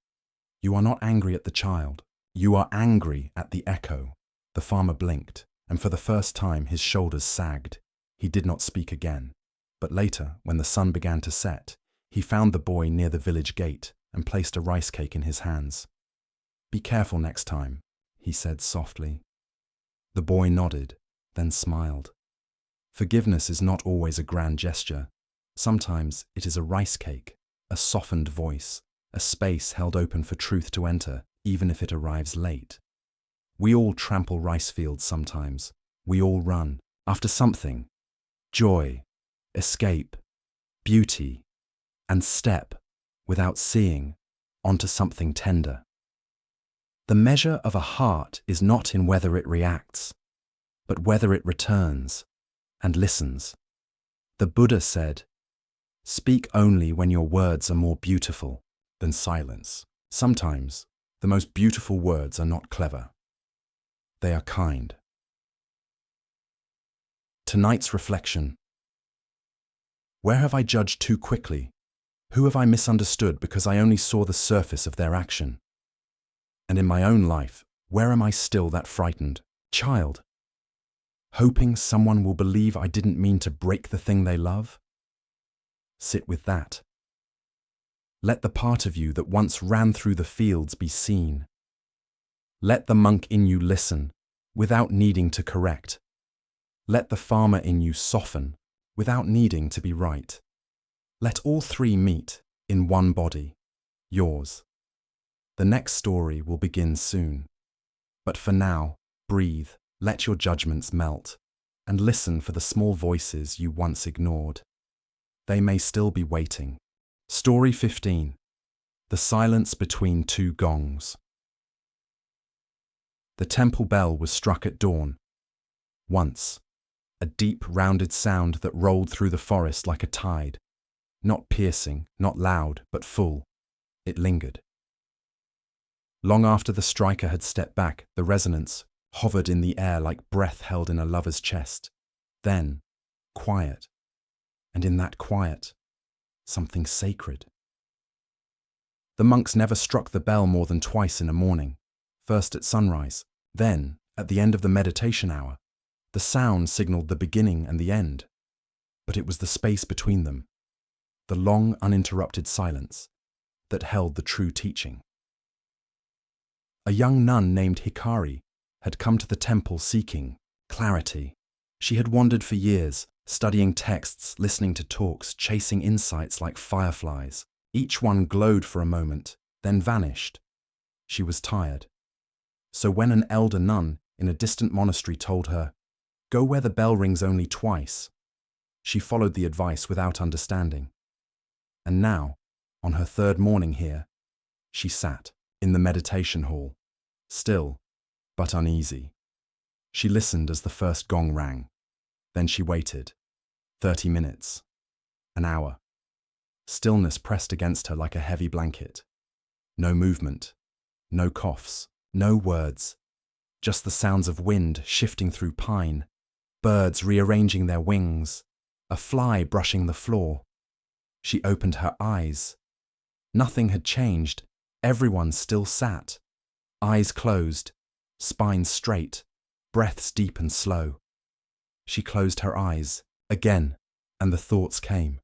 "you are not angry at the child. You are angry at the echo." The farmer blinked, and for the first time his shoulders sagged. He did not speak again. But later, when the sun began to set, he found the boy near the village gate and placed a rice cake in his hands. "Be careful next time," he said softly. The boy nodded, then smiled. Forgiveness is not always a grand gesture. Sometimes it is a rice cake, a softened voice, a space held open for truth to enter, even if it arrives late. We all trample rice fields sometimes. We all run after something. Joy, escape, beauty, and step, without seeing, onto something tender. The measure of a heart is not in whether it reacts, but whether it returns and listens. The Buddha said, "Speak only when your words are more beautiful than silence." Sometimes, the most beautiful words are not clever. They are kind. Tonight's reflection. Where have I judged too quickly? Who have I misunderstood because I only saw the surface of their action? And in my own life, where am I still that frightened child, hoping someone will believe I didn't mean to break the thing they love? Sit with that. Let the part of you that once ran through the fields be seen. Let the monk in you listen, without needing to correct. Let the farmer in you soften, without needing to be right. Let all three meet in one body, yours. The next story will begin soon. But for now, breathe, let your judgments melt, and listen for the small voices you once ignored. They may still be waiting. Story 15. The silence between two gongs. The temple bell was struck at dawn. Once, a deep, rounded sound that rolled through the forest like a tide. Not piercing, not loud, but full. It lingered. Long after the striker had stepped back, the resonance hovered in the air like breath held in a lover's chest. Then, quiet. And in that quiet, something sacred. The monks never struck the bell more than twice in a morning, first at sunrise, then at the end of the meditation hour. The sound signaled the beginning and the end, but it was the space between them, the long uninterrupted silence, that held the true teaching. A young nun named Hikari had come to the temple seeking clarity. She had wandered for years, studying texts, listening to talks, chasing insights like fireflies. Each one glowed for a moment, then vanished. She was tired. So when an elder nun in a distant monastery told her, "Go where the bell rings only twice," she followed the advice without understanding. And now, on her third morning here, she sat in the meditation hall, still but uneasy. She listened as the first gong rang. Then she waited. 30 minutes. An hour. Stillness pressed against her like a heavy blanket. No movement. No coughs. No words. Just the sounds of wind shifting through pine. Birds rearranging their wings. A fly brushing the floor. She opened her eyes. Nothing had changed. Everyone still sat. Eyes closed. Spine straight. Breaths deep and slow. She closed her eyes, again, and the thoughts came.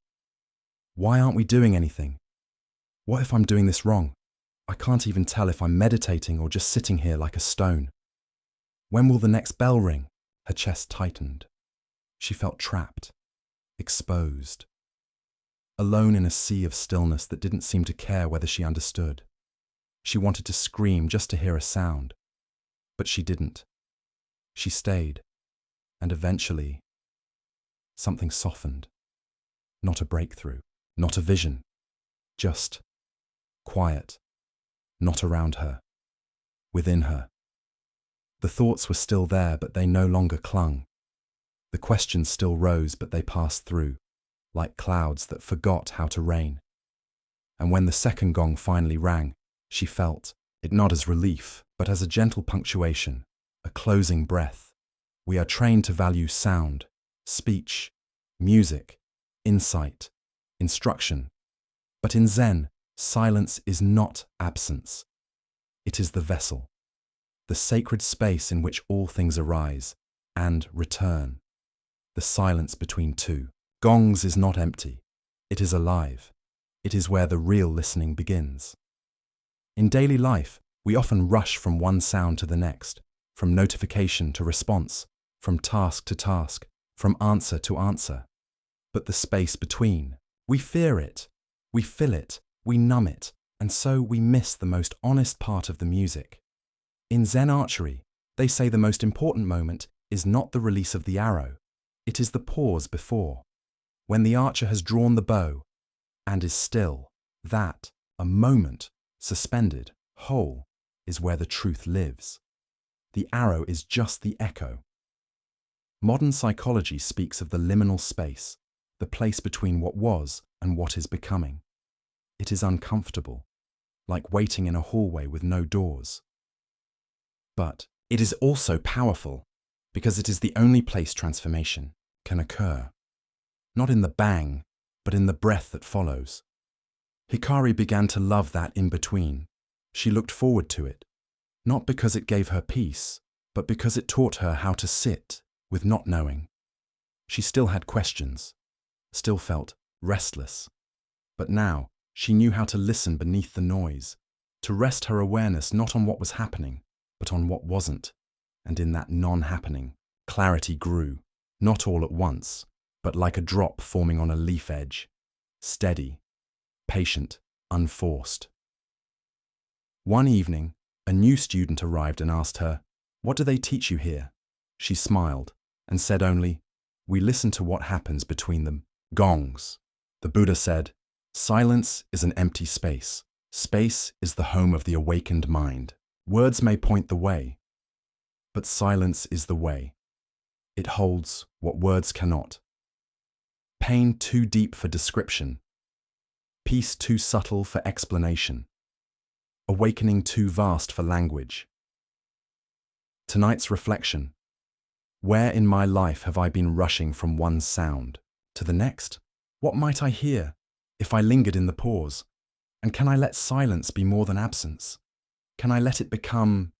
Why aren't we doing anything? What if I'm doing this wrong? I can't even tell if I'm meditating or just sitting here like a stone. When will the next bell ring? Her chest tightened. She felt trapped. exposed. Alone in a sea of stillness that didn't seem to care whether she understood. She wanted to scream just to hear a sound, but she didn't. She stayed, and eventually, something softened. Not a breakthrough, not a vision, just quiet, not around her, within her. The thoughts were still there, but they no longer clung. The questions still rose, but they passed through, like clouds that forgot how to rain. And when the second gong finally rang, she felt it not as relief, but as a gentle punctuation, a closing breath. We are trained to value sound, speech, music, insight, instruction. But in Zen, silence is not absence. It is the vessel, the sacred space in which all things arise and return. The silence between two gongs is not empty. It is alive. It is where the real listening begins. In daily life, we often rush from one sound to the next, from notification to response, from task to task, from answer to answer. But the space between, we fear it, we fill it, we numb it, and so we miss the most honest part of the music. In Zen archery, they say the most important moment is not the release of the arrow, it is the pause before. When the archer has drawn the bow and is still, that, a moment, suspended, whole, is where the truth lives. The arrow is just the echo. Modern psychology speaks of the liminal space, the place between what was and what is becoming. It is uncomfortable, like waiting in a hallway with no doors. But it is also powerful, because it is the only place transformation can occur. Not in the bang, but in the breath that follows. Hikari began to love that in-between. She looked forward to it, not because it gave her peace, but because it taught her how to sit with not knowing. She still had questions, still felt restless, but now she knew how to listen beneath the noise, to rest her awareness not on what was happening, but on what wasn't. And in that non-happening, clarity grew, not all at once, but like a drop forming on a leaf edge, steady, patient, unforced. One evening, a new student arrived and asked her, "What do they teach you here?" She smiled and said only, "We listen to what happens between them gongs." The Buddha said, "Silence is an empty space. Space is the home of the awakened mind. Words may point the way, but silence is the way. It holds what words cannot. Pain too deep for description. Peace too subtle for explanation. Awakening too vast for language." Tonight's reflection. Where in my life have I been rushing from one sound to the next? What might I hear if I lingered in the pause? And can I let silence be more than absence? Can I let it become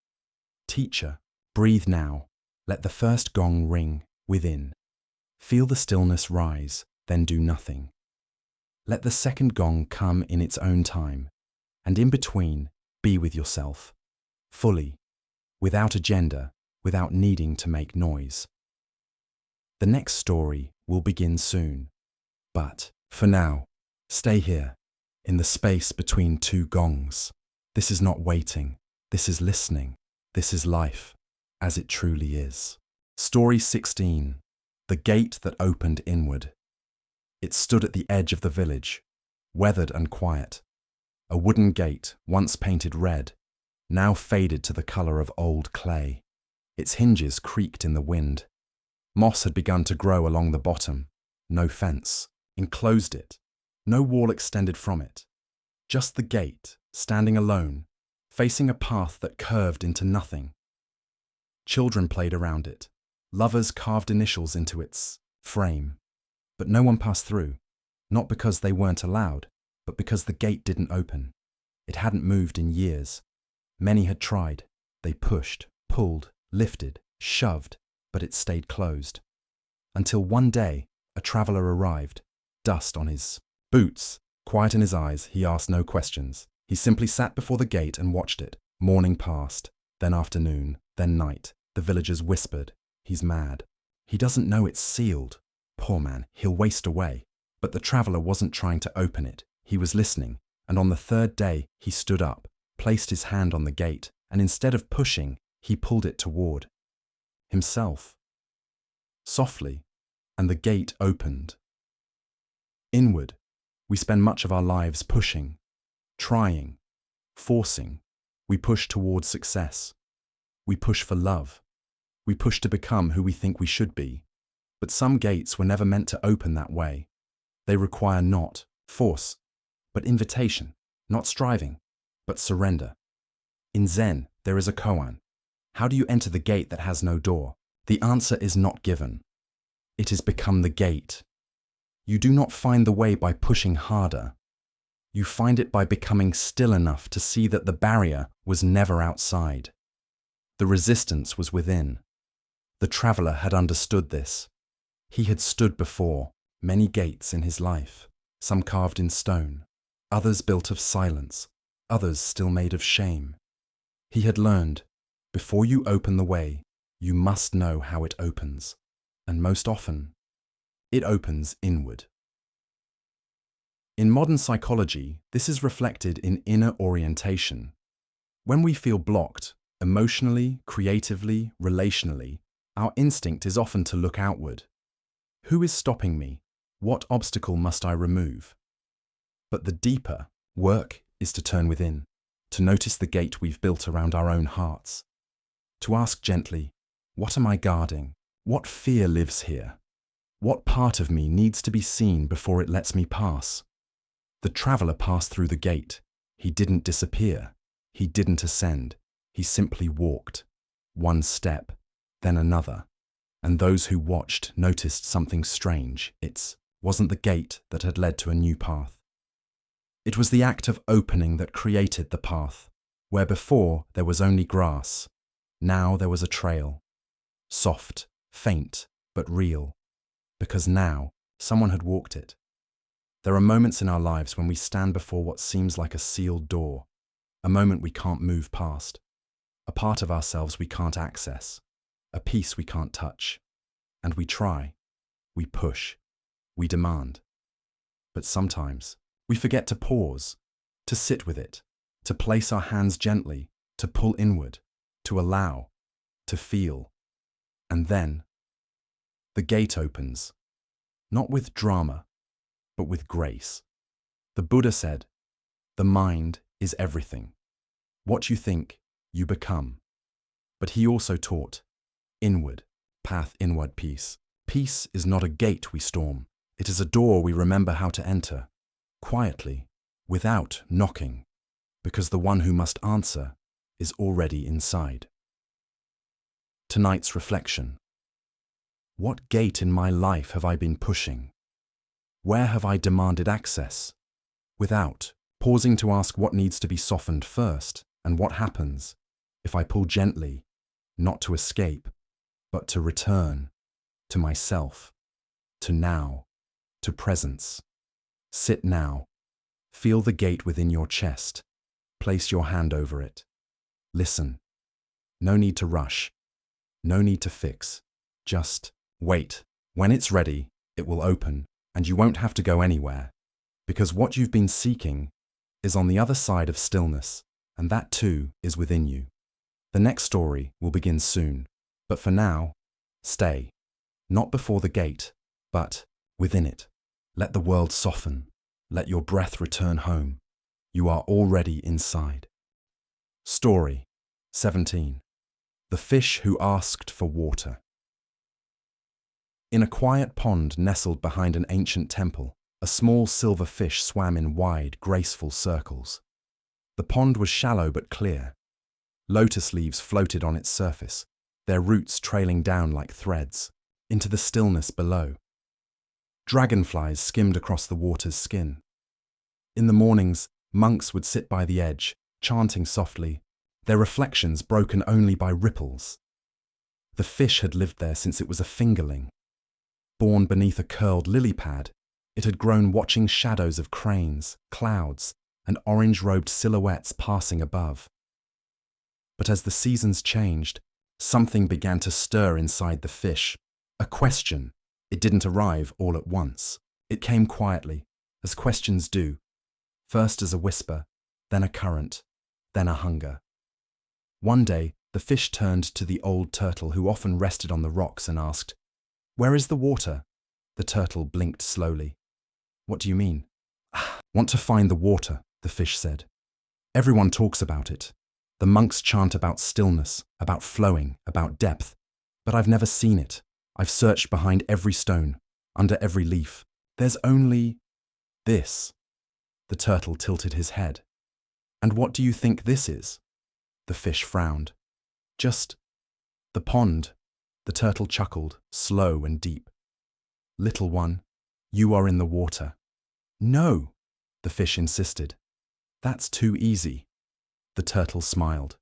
teacher? Breathe now. Let the first gong ring within. Feel the stillness rise, then do nothing. Let the second gong come in its own time, and in between, be with yourself, fully, without agenda, without needing to make noise. The next story will begin soon, but for now, stay here, in the space between two gongs. This is not waiting, this is listening, this is life, as it truly is. Story 16. The Gate That Opened Inward. It stood at the edge of the village, weathered and quiet. A wooden gate, once painted red, now faded to the colour of old clay. Its hinges creaked in the wind. Moss had begun to grow along the bottom. No fence enclosed it. No wall extended from it. Just the gate, standing alone, facing a path that curved into nothing. Children played around it. Lovers carved initials into its frame. But no one passed through, not because they weren't allowed, but because the gate didn't open. It hadn't moved in years. Many had tried. They pushed, pulled, lifted, shoved, but it stayed closed. Until one day, a traveller arrived, dust on his boots. Quiet in his eyes, he asked no questions. He simply sat before the gate and watched it. Morning passed, then afternoon, then night. The villagers whispered, "He's mad. He doesn't know it's sealed." Poor man, he'll waste away. But the traveller wasn't trying to open it. He was listening, and on the third day he stood up, placed his hand on the gate, and instead of pushing, he pulled it toward himself. Softly, and the gate opened. Inward, we spend much of our lives pushing, trying, forcing. We push towards success. We push for love. We push to become who we think we should be. But some gates were never meant to open that way. They require not force, but invitation, not striving, but surrender. In Zen, there is a koan. How do you enter the gate that has no door? The answer is not given. It is become the gate. You do not find the way by pushing harder. You find it by becoming still enough to see that the barrier was never outside. The resistance was within. The traveller had understood this. He had stood before many gates in his life, some carved in stone, others built of silence, others still made of shame. He had learned, before you open the way, you must know how it opens, and most often, it opens inward. In modern psychology, this is reflected in inner orientation. When we feel blocked, emotionally, creatively, relationally, our instinct is often to look outward. Who is stopping me? What obstacle must I remove? But the deeper work is to turn within, to notice the gate we've built around our own hearts, to ask gently, what am I guarding? What fear lives here? What part of me needs to be seen before it lets me pass? The traveller passed through the gate. He didn't disappear. He didn't ascend. He simply walked. One step, then another. And those who watched noticed something strange. It wasn't the gate that had led to a new path. It was the act of opening that created the path. Where before there was only grass, now there was a trail. Soft, faint, but real. Because now someone had walked it. There are moments in our lives when we stand before what seems like a sealed door, a moment we can't move past, a part of ourselves we can't access, a piece we can't touch. And we try, we push, we demand. But sometimes we forget to pause, to sit with it, to place our hands gently, to pull inward, to allow, to feel. And then the gate opens, not with drama, but with grace. The Buddha said, the mind is everything. What you think, you become. But he also taught, inward, path inward peace. Peace is not a gate we storm. It is a door we remember how to enter, quietly, without knocking, because the one who must answer is already inside. Tonight's reflection. What gate in my life have I been pushing? Where have I demanded access? Without pausing to ask what needs to be softened first, and what happens if I pull gently, not to escape, but to return, to myself, to now, to presence. Sit now. Feel the gate within your chest. Place your hand over it. Listen. No need to rush. No need to fix. Just wait. When it's ready, it will open, and you won't have to go anywhere, because what you've been seeking is on the other side of stillness, and that too is within you. The next story will begin soon, but for now, stay. Not before the gate, but within it. Let the world soften. Let your breath return home. You are already inside. Story 17. The Fish Who Asked for Water. In a quiet pond nestled behind an ancient temple, a small silver fish swam in wide, graceful circles. The pond was shallow but clear. Lotus leaves floated on its surface, their roots trailing down like threads, into the stillness below. Dragonflies skimmed across the water's skin. In the mornings, monks would sit by the edge, chanting softly, their reflections broken only by ripples. The fish had lived there since it was a fingerling. Born beneath a curled lily pad, it had grown watching shadows of cranes, clouds, and orange-robed silhouettes passing above. But as the seasons changed, something began to stir inside the fish, a question, It didn't arrive all at once. It came quietly, as questions do, first as a whisper, then a current, then a hunger. One day, the fish turned to the old turtle who often rested on the rocks and asked, "Where is the water?" The turtle blinked slowly. "What do you mean?" "Want to find the water," the fish said. "Everyone talks about it. The monks chant about stillness, about flowing, about depth. But I've never seen it. I've searched behind every stone, under every leaf. There's only this." The turtle tilted his head. "And what do you think this is?" The fish frowned. "Just the pond." The turtle chuckled, slow and deep. "Little one, you are in the water." "No," the fish insisted. "That's too easy." The turtle smiled.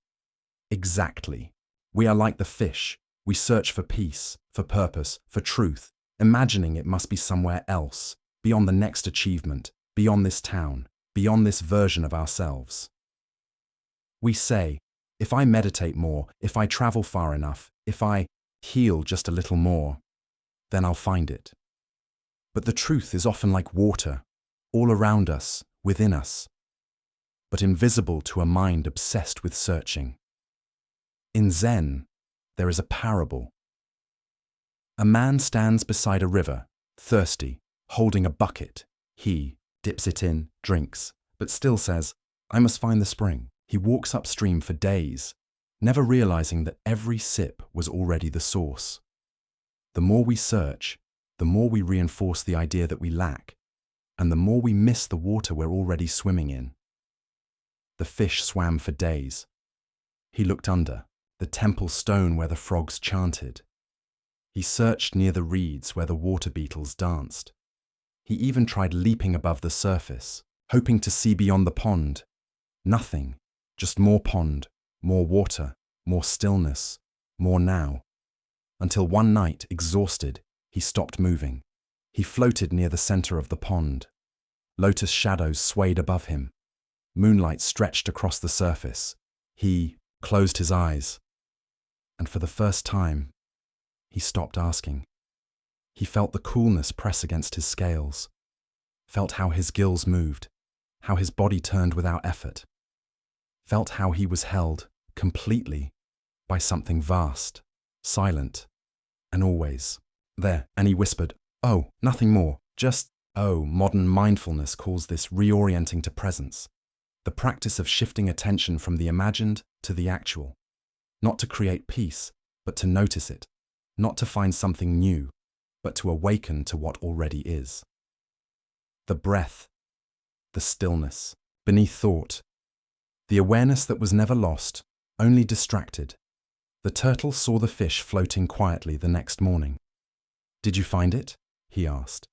"Exactly. We are like the fish. We search for peace, for purpose, for truth, imagining it must be somewhere else, beyond the next achievement, beyond this town, beyond this version of ourselves. We say, if I meditate more, if I travel far enough, if I heal just a little more, then I'll find it. But the truth is often like water, all around us, within us, but invisible to a mind obsessed with searching. In Zen, there is a parable. A man stands beside a river, thirsty, holding a bucket. He dips it in, drinks, but still says, "I must find the spring." He walks upstream for days, never realizing that every sip was already the source. The more we search, the more we reinforce the idea that we lack, and the more we miss the water we're already swimming in. The fish swam for days. He looked under, the temple stone where the frogs chanted. He searched near the reeds where the water beetles danced. He even tried leaping above the surface, hoping to see beyond the pond. Nothing, just more pond, more water, more stillness, more now. Until one night, exhausted, he stopped moving. He floated near the center of the pond. Lotus shadows swayed above him. Moonlight stretched across the surface. He closed his eyes. And for the first time, he stopped asking. He felt the coolness press against his scales, felt how his gills moved, how his body turned without effort, felt how he was held completely by something vast, silent, and always there. And he whispered, "Oh, nothing more, just, oh." Modern mindfulness calls this reorienting to presence, the practice of shifting attention from the imagined to the actual, not to create peace, but to notice it, not to find something new, but to awaken to what already is. The breath, the stillness, beneath thought, the awareness that was never lost, only distracted. The turtle saw the fish floating quietly the next morning. "Did you find it?" he asked.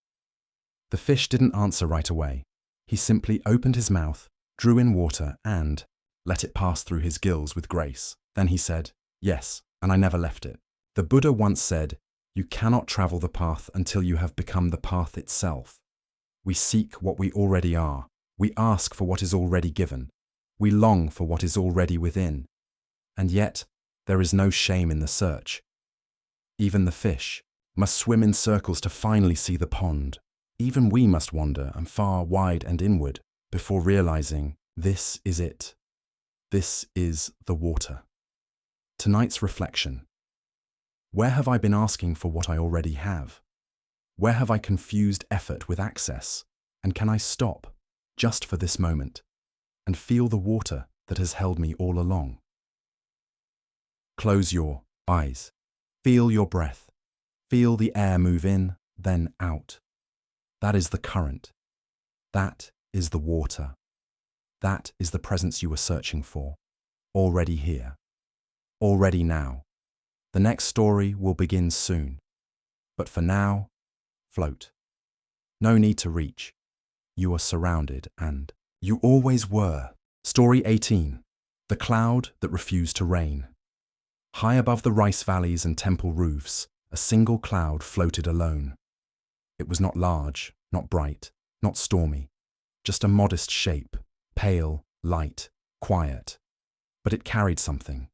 The fish didn't answer right away. He simply opened his mouth, drew in water and let it pass through his gills with grace. Then he said, "Yes, and I never left it." The Buddha once said, "You cannot travel the path until you have become the path itself." We seek what we already are. We ask for what is already given. We long for what is already within. And yet, there is no shame in the search. Even the fish must swim in circles to finally see the pond. Even we must wander and far, wide and inward before realizing this is it. This is the water. Tonight's reflection. Where have I been asking for what I already have? Where have I confused effort with access? And can I stop, just for this moment, and feel the water that has held me all along? Close your eyes. Feel your breath. Feel the air move in, then out. That is the current. That is the water. That is the presence you were searching for. Already here. Already now. The next story will begin soon. But for now, float. No need to reach. You are surrounded and you always were. Story 18. The cloud that refused to rain. High above the rice valleys and temple roofs, a single cloud floated alone. It was not large, not bright, not stormy, just a modest shape, pale, light, quiet. But it carried something.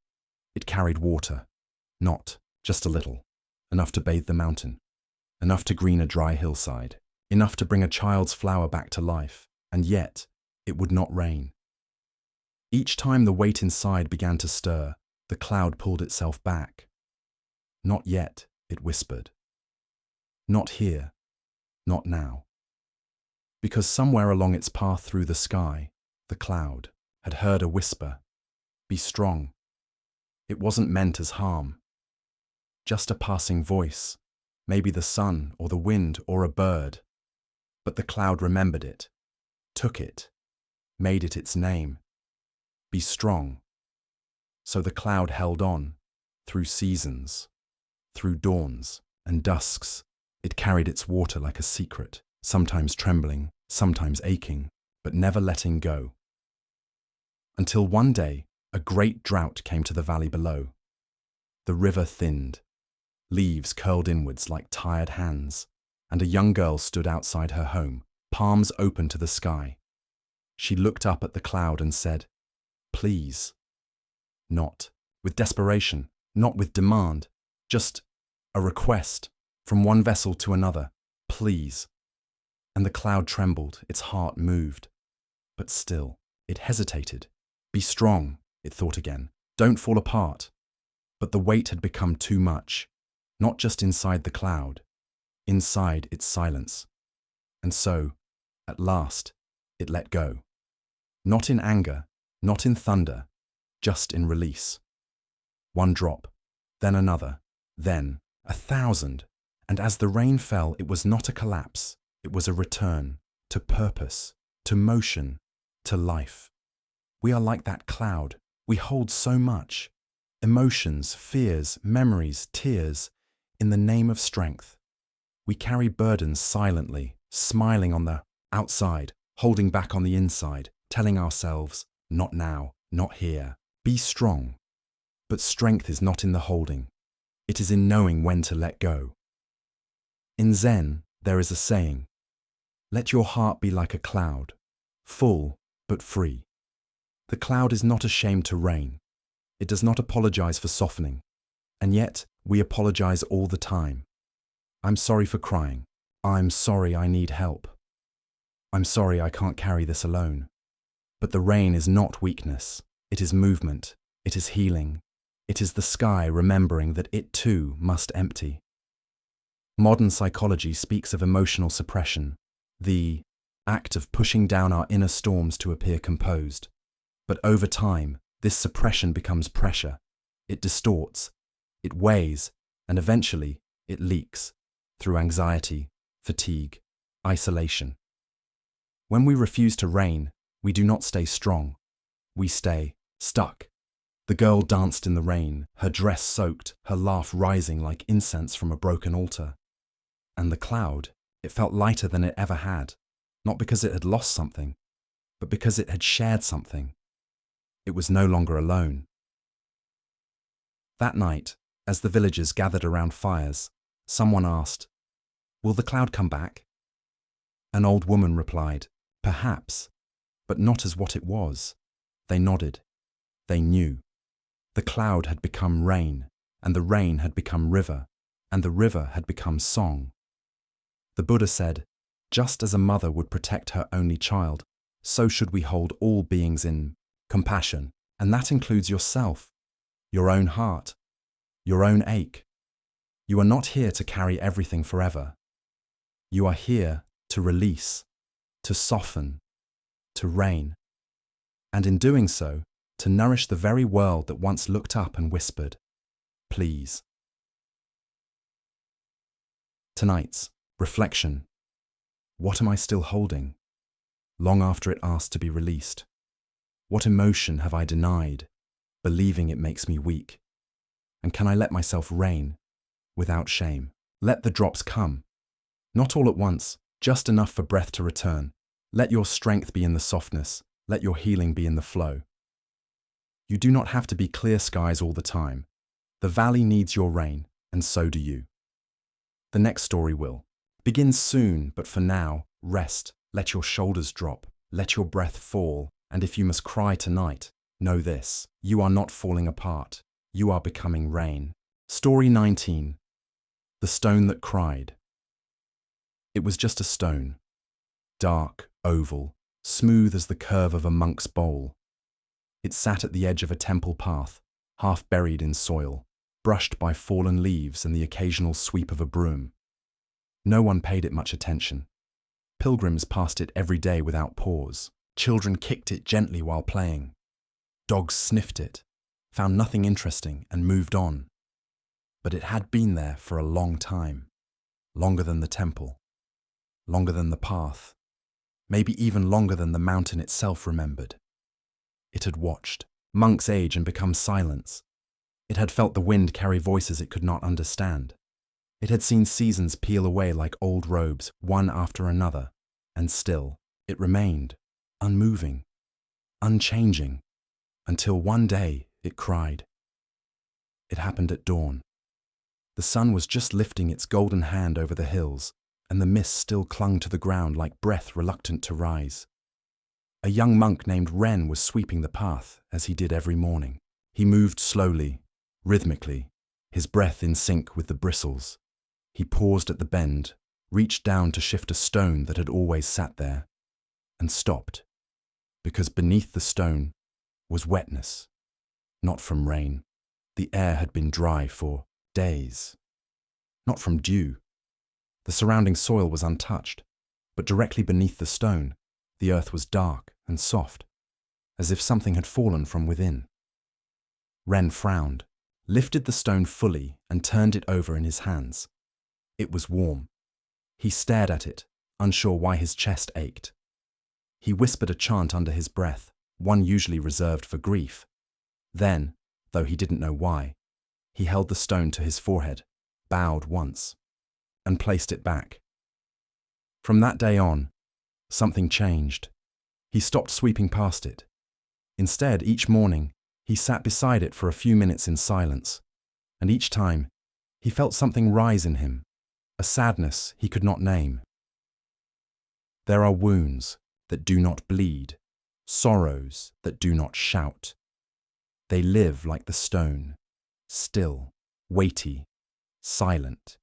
It carried water. Not just a little, enough to bathe the mountain. enough to green a dry hillside, enough to bring a child's flower back to life, and yet it would not rain. Each time the weight inside began to stir, the cloud pulled itself back. Not yet, it whispered. Not here, not now. Because somewhere along its path through the sky, the cloud had heard a whisper, "Be strong." It wasn't meant as harm. Just a passing voice, maybe the sun or the wind or a bird. But the cloud remembered it, took it, made it its name. Be strong. So the cloud held on, through seasons, through dawns and dusks. It carried its water like a secret, sometimes trembling, sometimes aching, but never letting go. Until one day, a great drought came to the valley below. The river thinned. Leaves curled inwards like tired hands, and a young girl stood outside her home, palms open to the sky. She looked up at the cloud and said, "Please." Not with desperation, not with demand, just a request from one vessel to another, "Please." And the cloud trembled, its heart moved. But still, it hesitated. "Be strong," it thought again. "Don't fall apart." But the weight had become too much, not just inside the cloud, inside its silence. And so, at last, it let go. Not in anger, not in thunder, just in release. One drop, then another, then 1,000. And as the rain fell, it was not a collapse, it was a return to purpose, to motion, to life. We are like that cloud. We hold so much. Emotions, fears, memories, tears, in the name of strength. We carry burdens silently, smiling on the outside, holding back on the inside, telling ourselves, "Not now, not here. Be strong." But strength is not in the holding. It is in knowing when to let go. In Zen, there is a saying, "Let your heart be like a cloud, full but free." The cloud is not ashamed to rain. It does not apologize for softening. And yet, we apologize all the time. "I'm sorry for crying. I'm sorry I need help. I'm sorry I can't carry this alone." But the rain is not weakness. It is movement. It is healing. It is the sky remembering that it too must empty. Modern psychology speaks of emotional suppression, the act of pushing down our inner storms to appear composed. But over time, this suppression becomes pressure. It distorts, it weighs, and eventually it leaks through anxiety, fatigue, isolation. When we refuse to reign, we do not stay strong. We stay stuck. The girl danced in the rain, her dress soaked, her laugh rising like incense from a broken altar. And the cloud, it felt lighter than it ever had, not because it had lost something, but because it had shared something. It was no longer alone. That night, as the villagers gathered around fires, someone asked, "Will the cloud come back?" An old woman replied, "Perhaps, but not as what it was." They nodded. They knew. The cloud had become rain, and the rain had become river, and the river had become song. The Buddha said, "Just as a mother would protect her only child, so should we hold all beings in compassion, and that includes yourself, your own heart, your own ache. You are not here to carry everything forever. You are here to release, to soften, to reign, and in doing so, to nourish the very world that once looked up and whispered, 'Please.'" Tonight's reflection. What am I still holding, long after it asked to be released? What emotion have I denied, believing it makes me weak? And can I let myself reign, without shame? Let the drops come. Not all at once, just enough for breath to return. Let your strength be in the softness. Let your healing be in the flow. You do not have to be clear skies all the time. The valley needs your rain, and so do you. The next story will begin soon, but for now, rest. Let your shoulders drop. Let your breath fall. And if you must cry tonight, know this: you are not falling apart. You are becoming rain. Story 19. The Stone That Cried. It was just a stone, dark, oval, smooth as the curve of a monk's bowl. It sat at the edge of a temple path, half buried in soil, brushed by fallen leaves and the occasional sweep of a broom. No one paid it much attention. Pilgrims passed it every day without pause. Children kicked it gently while playing. Dogs sniffed it, found nothing interesting, and moved on. But it had been there for a long time, longer than the temple, longer than the path, maybe even longer than the mountain itself remembered. It had watched monks age and become silence. It had felt the wind carry voices it could not understand. It had seen seasons peel away like old robes, one after another, and still it remained, unmoving, unchanging, until one day it cried. It happened at dawn. The sun was just lifting its golden hand over the hills, and the mist still clung to the ground like breath reluctant to rise. A young monk named Ren was sweeping the path, as he did every morning. He moved slowly, rhythmically, his breath in sync with the bristles. He paused at the bend, reached down to shift a stone that had always sat there, and stopped, because beneath the stone was wetness, not from rain. The air had been dry for days, not from dew. The surrounding soil was untouched, but directly beneath the stone, the earth was dark and soft, as if something had fallen from within. Ren frowned, lifted the stone fully, and turned it over in his hands. It was warm. He stared at it, unsure why his chest ached. He whispered a chant under his breath, one usually reserved for grief. Then, though he didn't know why, he held the stone to his forehead, bowed once, and placed it back. From that day on, something changed. He stopped sweeping past it. Instead, each morning, he sat beside it for a few minutes in silence, and each time, he felt something rise in him, a sadness he could not name. There are wounds that do not bleed, sorrows that do not shout. They live like the stone, still, weighty, silent.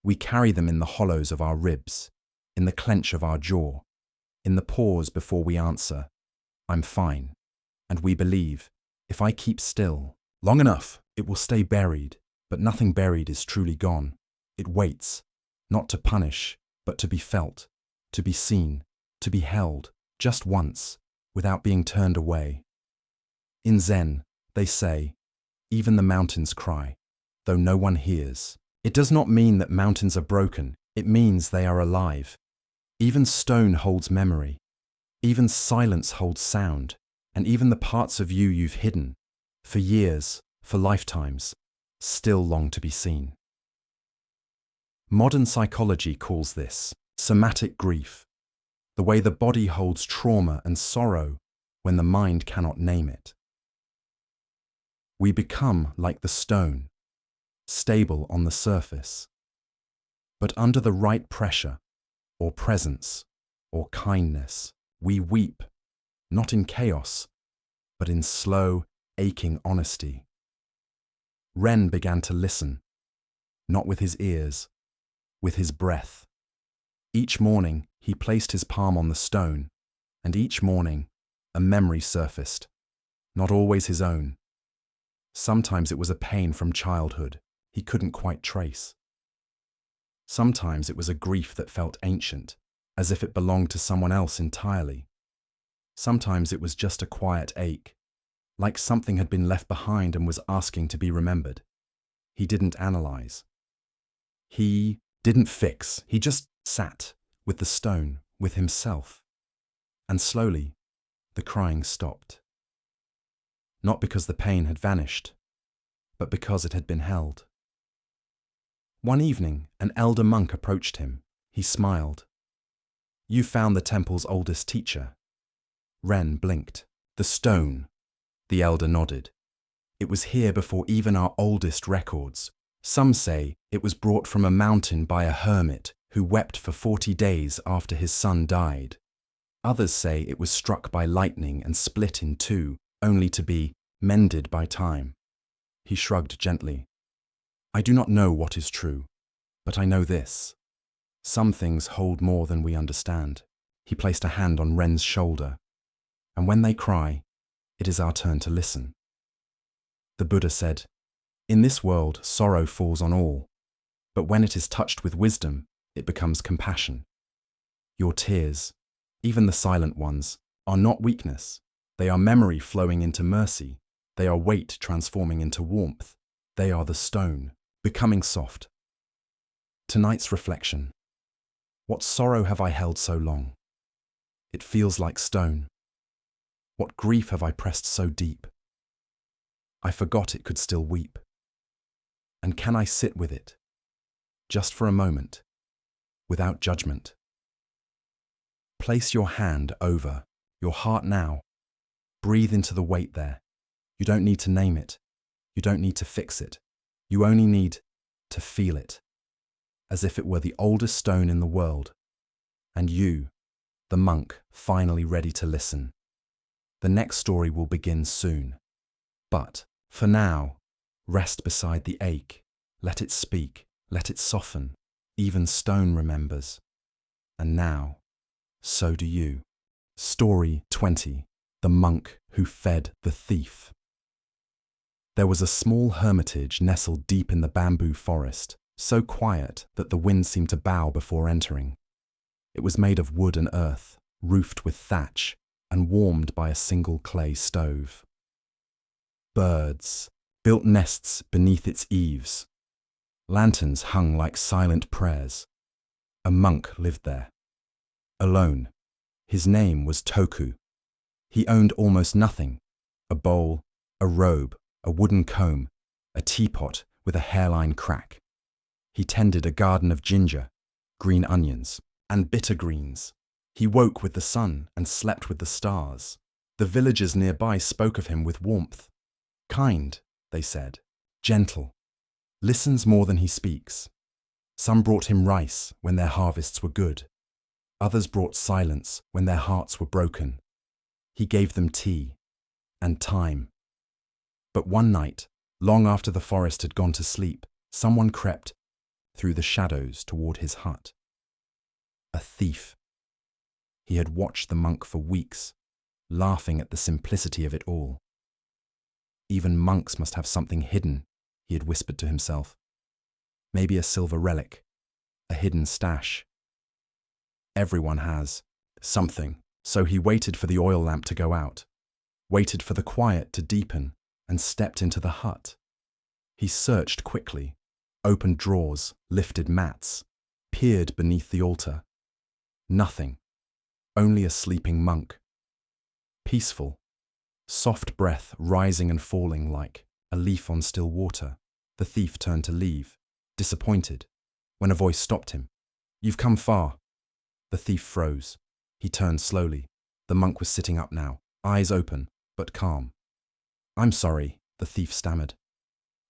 We carry them in the hollows of our ribs, in the clench of our jaw, in the pause before we answer, "I'm fine," and we believe, if I keep still long enough, it will stay buried, but nothing buried is truly gone. It waits, not to punish, but to be felt, to be seen, to be held, just once, without being turned away. In Zen, they say, even the mountains cry, though no one hears. It does not mean that mountains are broken, it means they are alive. Even stone holds memory, even silence holds sound, and even the parts of you you've hidden, for years, for lifetimes, still long to be seen. Modern psychology calls this somatic grief, the way the body holds trauma and sorrow when the mind cannot name it. We become like the stone, stable on the surface, but under the right pressure, or presence, or kindness, we weep, not in chaos, but in slow, aching honesty. Ren began to listen, not with his ears, with his breath. Each morning, he placed his palm on the stone, and each morning, a memory surfaced, not always his own. Sometimes it was a pain from childhood he couldn't quite trace. Sometimes it was a grief that felt ancient, as if it belonged to someone else entirely. Sometimes it was just a quiet ache, like something had been left behind and was asking to be remembered. He didn't analyze. He didn't fix. He just sat with the stone, with himself. And slowly, the crying stopped. Not because the pain had vanished, but because it had been held. One evening, an elder monk approached him. He smiled. "You found the temple's oldest teacher." Ren blinked. "The stone," the elder nodded. "It was here before even our oldest records. Some say it was brought from a mountain by a hermit who wept for 40 days after his son died. Others say it was struck by lightning and split in two, only to be mended by time." He shrugged gently. "I do not know what is true, but I know this. Some things hold more than we understand. He placed a hand on Ren's shoulder. And when they cry, it is our turn to listen. The Buddha said, "In this world, sorrow falls on all, but when it is touched with wisdom, it becomes compassion. Your tears, even the silent ones, are not weakness. They are memory flowing into mercy. They are weight transforming into warmth. They are the stone, becoming soft." Tonight's reflection. What sorrow have I held so long? It feels like stone. What grief have I pressed so deep? I forgot it could still weep. And can I sit with it, just for a moment, without judgment? Place your hand over your heart now. Breathe into the weight there. You don't need to name it. You don't need to fix it. You only need to feel it, as if it were the oldest stone in the world, and you, the monk, finally ready to listen. The next story will begin soon. But, for now, rest beside the ache. Let it speak. Let it soften. Even stone remembers. And now, so do you. Story 20. The Monk Who Fed the Thief. There was a small hermitage nestled deep in the bamboo forest, so quiet that the wind seemed to bow before entering. It was made of wood and earth, roofed with thatch, and warmed by a single clay stove. Birds built nests beneath its eaves. Lanterns hung like silent prayers. A monk lived there, alone. His name was Toku. He owned almost nothing: a bowl, a robe, a wooden comb, a teapot with a hairline crack. He tended a garden of ginger, green onions, and bitter greens. He woke with the sun and slept with the stars. The villagers nearby spoke of him with warmth. Kind, they said, gentle, listens more than he speaks. Some brought him rice when their harvests were good. Others brought silence when their hearts were broken. He gave them tea and time. But one night, long after the forest had gone to sleep, someone crept through the shadows toward his hut. A thief. He had watched the monk for weeks, laughing at the simplicity of it all. Even monks must have something hidden, he had whispered to himself. Maybe a silver relic, a hidden stash. Everyone has something, so he waited for the oil lamp to go out, waited for the quiet to deepen, and stepped into the hut. He searched quickly, opened drawers, lifted mats, peered beneath the altar. Nothing, only a sleeping monk. Peaceful, soft breath rising and falling like a leaf on still water. The thief turned to leave, disappointed, when a voice stopped him. "You've come far." The thief froze. He turned slowly. The monk was sitting up now, eyes open, but calm. "I'm sorry," the thief stammered.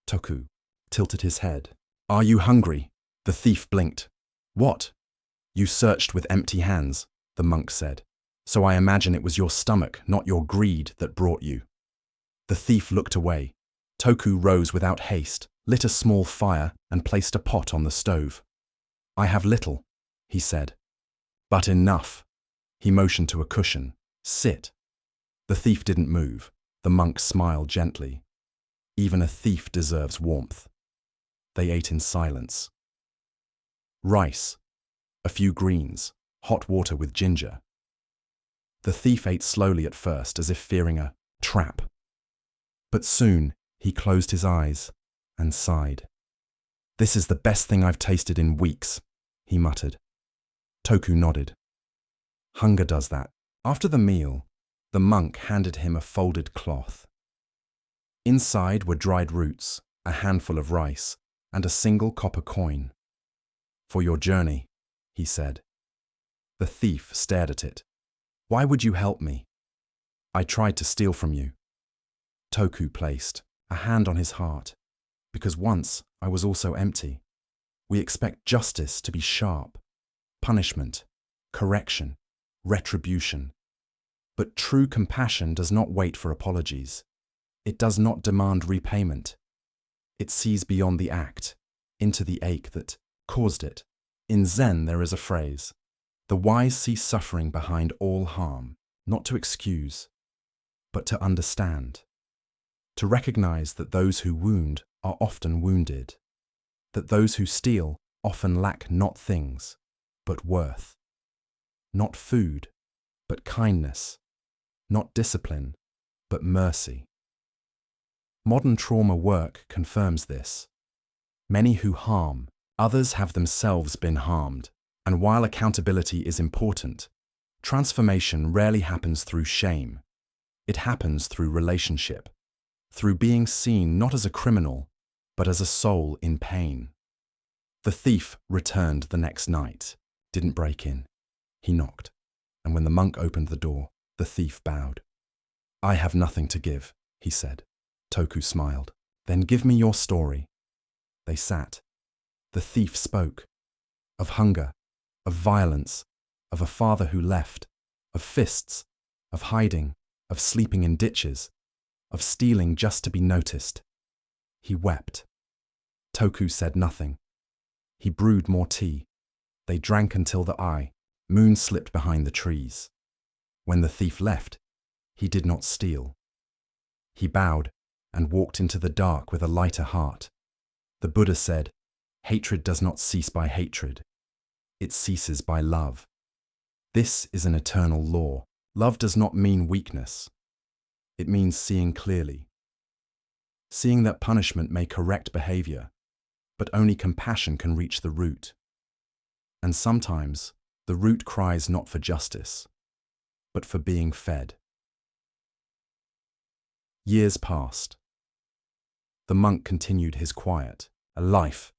Toku tilted his head. "Are you hungry?" The thief blinked. "What?" "You searched with empty hands," the monk said. "So I imagine it was your stomach, not your greed, that brought you." The thief looked away. Toku rose without haste, lit a small fire, and placed a pot on the stove. "I have little," he said. "But enough." He motioned to a cushion. "Sit." The thief didn't move. The monk smiled gently. Even a thief deserves warmth. They ate in silence. Rice, a few greens, hot water with ginger. The thief ate slowly at first, as if fearing a trap. But soon he closed his eyes and sighed. "This is the best thing I've tasted in weeks," he muttered. Toku nodded. Hunger does that. After the meal, the monk handed him a folded cloth. Inside were dried roots, a handful of rice, and a single copper coin. "For your journey," he said. The thief stared at it. "Why would you help me?" "I tried to steal from you." Toku placed a hand on his heart. "Because once I was also empty. We expect justice to be sharp, punishment, correction, retribution. But true compassion does not wait for apologies. It does not demand repayment. It sees beyond the act, into the ache that caused it, In Zen there is a phrase, "The wise see suffering behind all harm, not to excuse, but to understand." To recognize that those who wound are often wounded, that those who steal often lack not things, but worth, not food, but kindness, not discipline, but mercy. Modern trauma work confirms this. Many who harm, others have themselves been harmed, and while accountability is important, transformation rarely happens through shame. It happens through relationship, through being seen not as a criminal, but as a soul in pain. The thief returned the next night, didn't break in. He knocked, and when the monk opened the door, the thief bowed. "I have nothing to give," he said. Toku smiled. "Then give me your story." They sat. The thief spoke. Of hunger, of violence, of a father who left, of fists, of hiding, of sleeping in ditches, of stealing just to be noticed. He wept. Toku said nothing. He brewed more tea. They drank until the moon slipped behind the trees. When the thief left, he did not steal. He bowed and walked into the dark with a lighter heart. The Buddha said, "Hatred does not cease by hatred. It ceases by love." This is an eternal law. Love does not mean weakness. It means seeing clearly. Seeing that punishment may correct behavior, but only compassion can reach the root. And sometimes, the root cries not for justice, but for being fed. Years passed. The monk continued his quiet, life,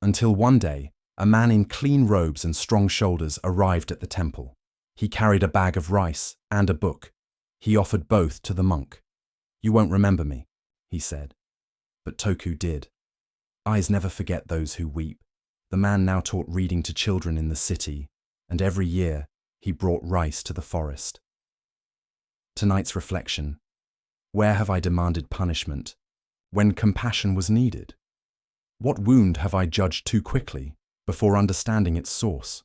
until one day, a man in clean robes and strong shoulders arrived at the temple. He carried a bag of rice and a book. He offered both to the monk. "You won't remember me," he said. But Toku did. Eyes never forget those who weep. The man now taught reading to children in the city, and every year he brought rice to the forest. Tonight's reflection: where have I demanded punishment when compassion was needed? What wound have I judged too quickly before understanding its source?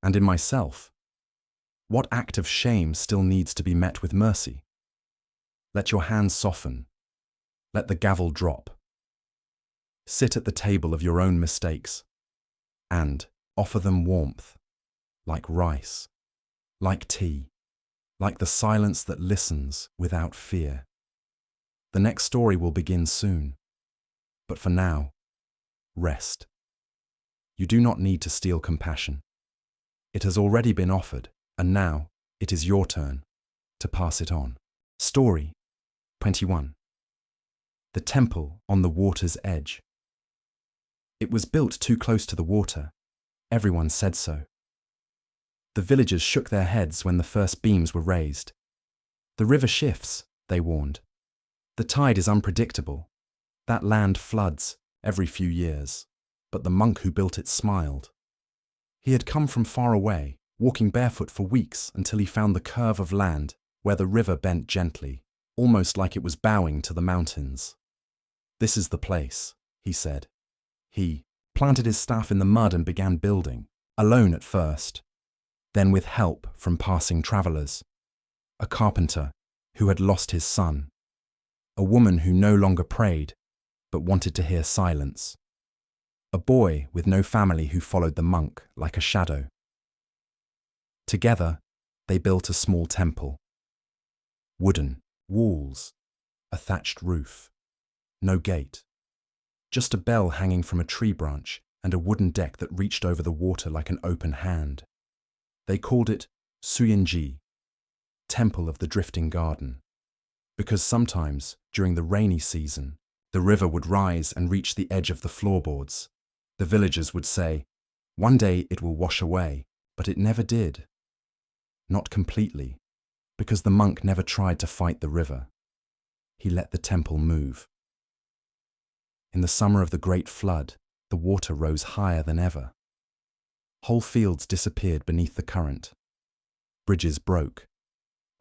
And in myself, what act of shame still needs to be met with mercy? Let your hands soften. Let the gavel drop. Sit at the table of your own mistakes and offer them warmth, like rice, like tea, like the silence that listens without fear. The next story will begin soon, but for now, rest. You do not need to steal compassion. It has already been offered, and now it is your turn to pass it on. Story 21. The Temple on the Water's Edge. It was built too close to the water. Everyone said so. The villagers shook their heads when the first beams were raised. "The river shifts," they warned. "The tide is unpredictable. That land floods every few years." But the monk who built it smiled. He had come from far away, walking barefoot for weeks until he found the curve of land where the river bent gently, almost like it was bowing to the mountains. "This is the place," he said. He planted his staff in the mud and began building, alone at first, then with help from passing travelers. A carpenter who had lost his son, a woman who no longer prayed but wanted to hear silence, a boy with no family who followed the monk like a shadow. Together, they built a small temple. Wooden walls, a thatched roof, no gate, just a bell hanging from a tree branch and a wooden deck that reached over the water like an open hand. They called it Suyenji, Temple of the Drifting Garden, because sometimes, during the rainy season, the river would rise and reach the edge of the floorboards. The villagers would say, "One day it will wash away," but it never did. Not completely, because the monk never tried to fight the river. He let the temple move. In the summer of the Great Flood, the water rose higher than ever. Whole fields disappeared beneath the current. Bridges broke.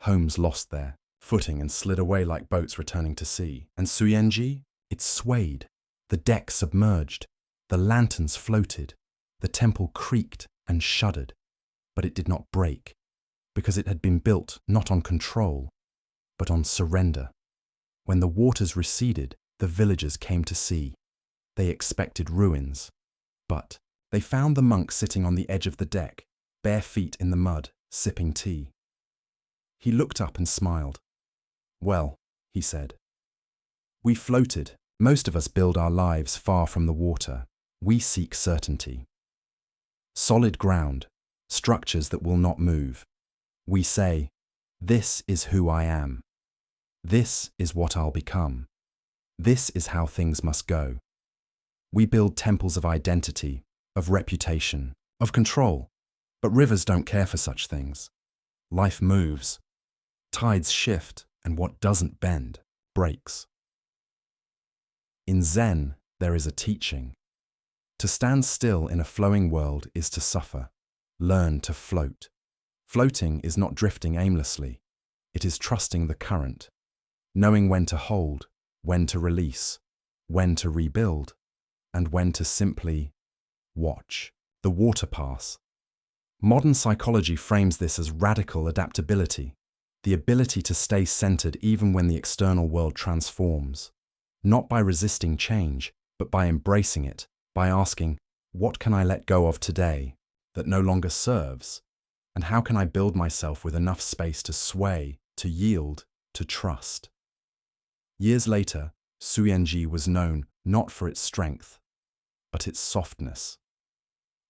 Homes lost their footing and slid away like boats returning to sea. And Suyenji, it swayed. The deck submerged. The lanterns floated. The temple creaked and shuddered, but it did not break, because it had been built not on control, but on surrender. When the waters receded, the villagers came to see. They expected ruins, but they found the monk sitting on the edge of the deck, bare feet in the mud, sipping tea. He looked up and smiled. "Well," he said, "we floated. Most of us build our lives far from the water. We seek certainty. Solid ground, structures that will not move. We say, this is who I am. This is what I'll become. This is how things must go. We build temples of identity, of reputation, of control. But rivers don't care for such things. Life moves. Tides shift, and what doesn't bend breaks. In Zen, there is a teaching. To stand still in a flowing world is to suffer. Learn to float. Floating is not drifting aimlessly. It is trusting the current, knowing when to hold, when to release, when to rebuild, and when to simply watch the water pass. Modern psychology frames this as radical adaptability, the ability to stay centered even when the external world transforms, not by resisting change, but by embracing it, by asking, what can I let go of today that no longer serves? And how can I build myself with enough space to sway, to yield, to trust? Years later, Suyenji was known not for its strength, but its softness.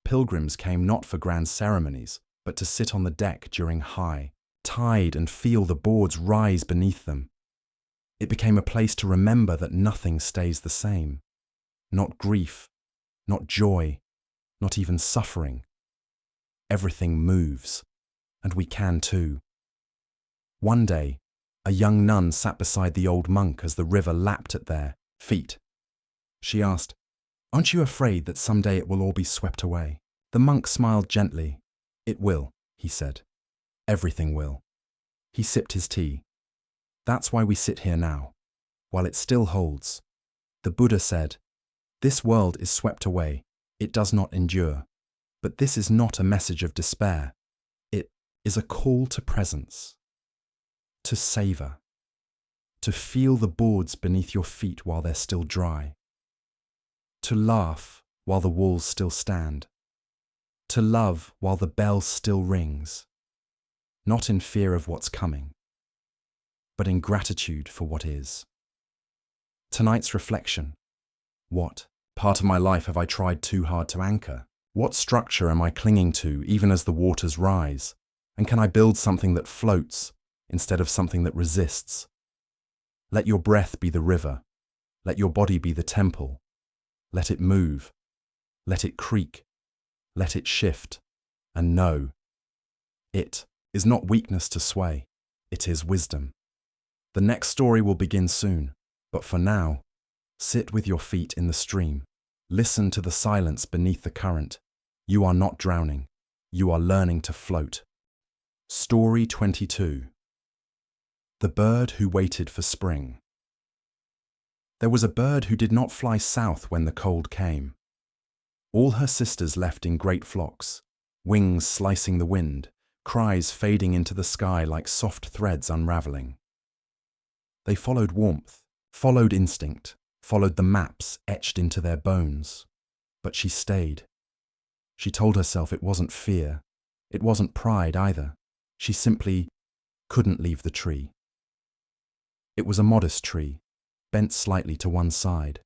Pilgrims came not for grand ceremonies, but to sit on the deck during high tide and feel the boards rise beneath them. It became a place to remember that nothing stays the same. Not grief, not joy, not even suffering. Everything moves, and we can too. One day, a young nun sat beside the old monk as the river lapped at their feet. She asked, "Aren't you afraid that someday it will all be swept away?" The monk smiled gently. "It will," he said. "Everything will." He sipped his tea. "That's why we sit here now, while it still holds." The Buddha said, "This world is swept away. It does not endure. But this is not a message of despair. It is a call to presence, to savor, to feel the boards beneath your feet while they're still dry, to laugh while the walls still stand, to love while the bell still rings, not in fear of what's coming, but in gratitude for what is." Tonight's reflection: what part of my life have I tried too hard to anchor? What structure am I clinging to even as the waters rise? And can I build something that floats instead of something that resists? Let your breath be the river. Let your body be the temple. Let it move. Let it creak. Let it shift. And know, it is not weakness to sway. It is wisdom. The next story will begin soon, but for now, sit with your feet in the stream. Listen to the silence beneath the current. You are not drowning. You are learning to float. Story 22. The Bird Who Waited for Spring. There was a bird who did not fly south when the cold came. All her sisters left in great flocks, wings slicing the wind, cries fading into the sky like soft threads unraveling. They followed warmth, followed instinct, followed the maps etched into their bones. But she stayed. She told herself it wasn't fear. It wasn't pride either. She simply couldn't leave the tree. It was a modest tree, bent slightly to one side,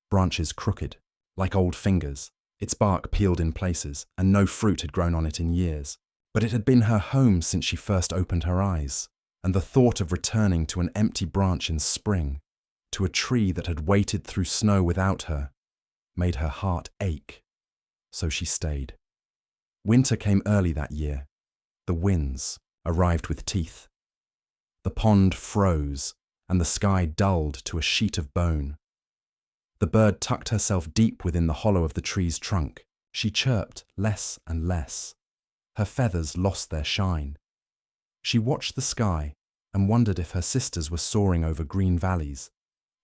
branches crooked, like old fingers, its bark peeled in places, and no fruit had grown on it in years. But it had been her home since she first opened her eyes, and the thought of returning to an empty branch in spring, to a tree that had waited through snow without her, made her heart ache. So she stayed. Winter came early that year. The winds arrived with teeth. The pond froze, and the sky dulled to a sheet of bone. The bird tucked herself deep within the hollow of the tree's trunk. She chirped less and less. Her feathers lost their shine. She watched the sky and wondered if her sisters were soaring over green valleys,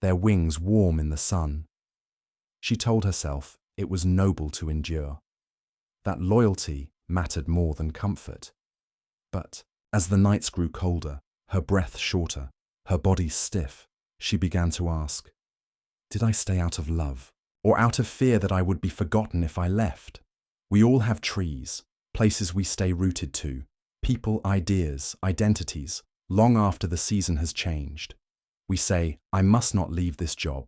their wings warm in the sun. She told herself it was noble to endure. that loyalty mattered more than comfort. But as the nights grew colder, her breath shorter, her body stiff, she began to ask, did I stay out of love, or out of fear that I would be forgotten if I left? We all have trees, places we stay rooted to, people, ideas, identities, long after the season has changed. We say, I must not leave this job.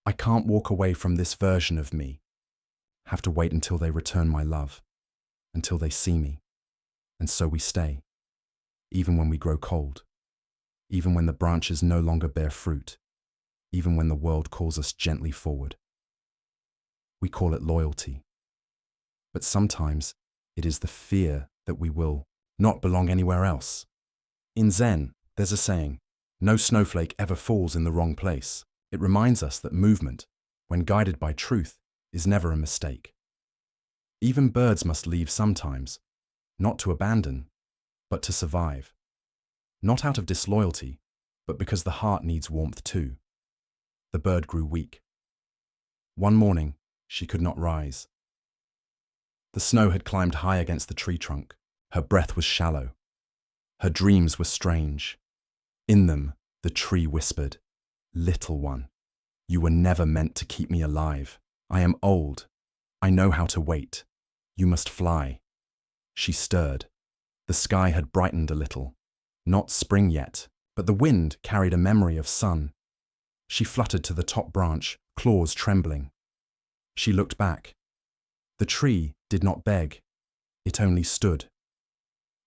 I can't walk away from this version of me. Have to wait until they return my love, until they see me. And so we stay, even when we grow cold, even when the branches no longer bear fruit, even when the world calls us gently forward. We call it loyalty. But sometimes it is the fear that we will not belong anywhere else. In Zen, there's a saying, no snowflake ever falls in the wrong place. It reminds us that movement, when guided by truth, is never a mistake. Even birds must leave sometimes, not to abandon, but to survive. Not out of disloyalty, but because the heart needs warmth too. The bird grew weak. One morning, she could not rise. The snow had climbed high against the tree trunk. Her breath was shallow. Her dreams were strange. In them, the tree whispered, little one, you were never meant to keep me alive. I am old. I know how to wait. You must fly. She stirred. The sky had brightened a little. Not spring yet, but the wind carried a memory of sun. She fluttered to the top branch, claws trembling. She looked back. The tree did not beg. It only stood.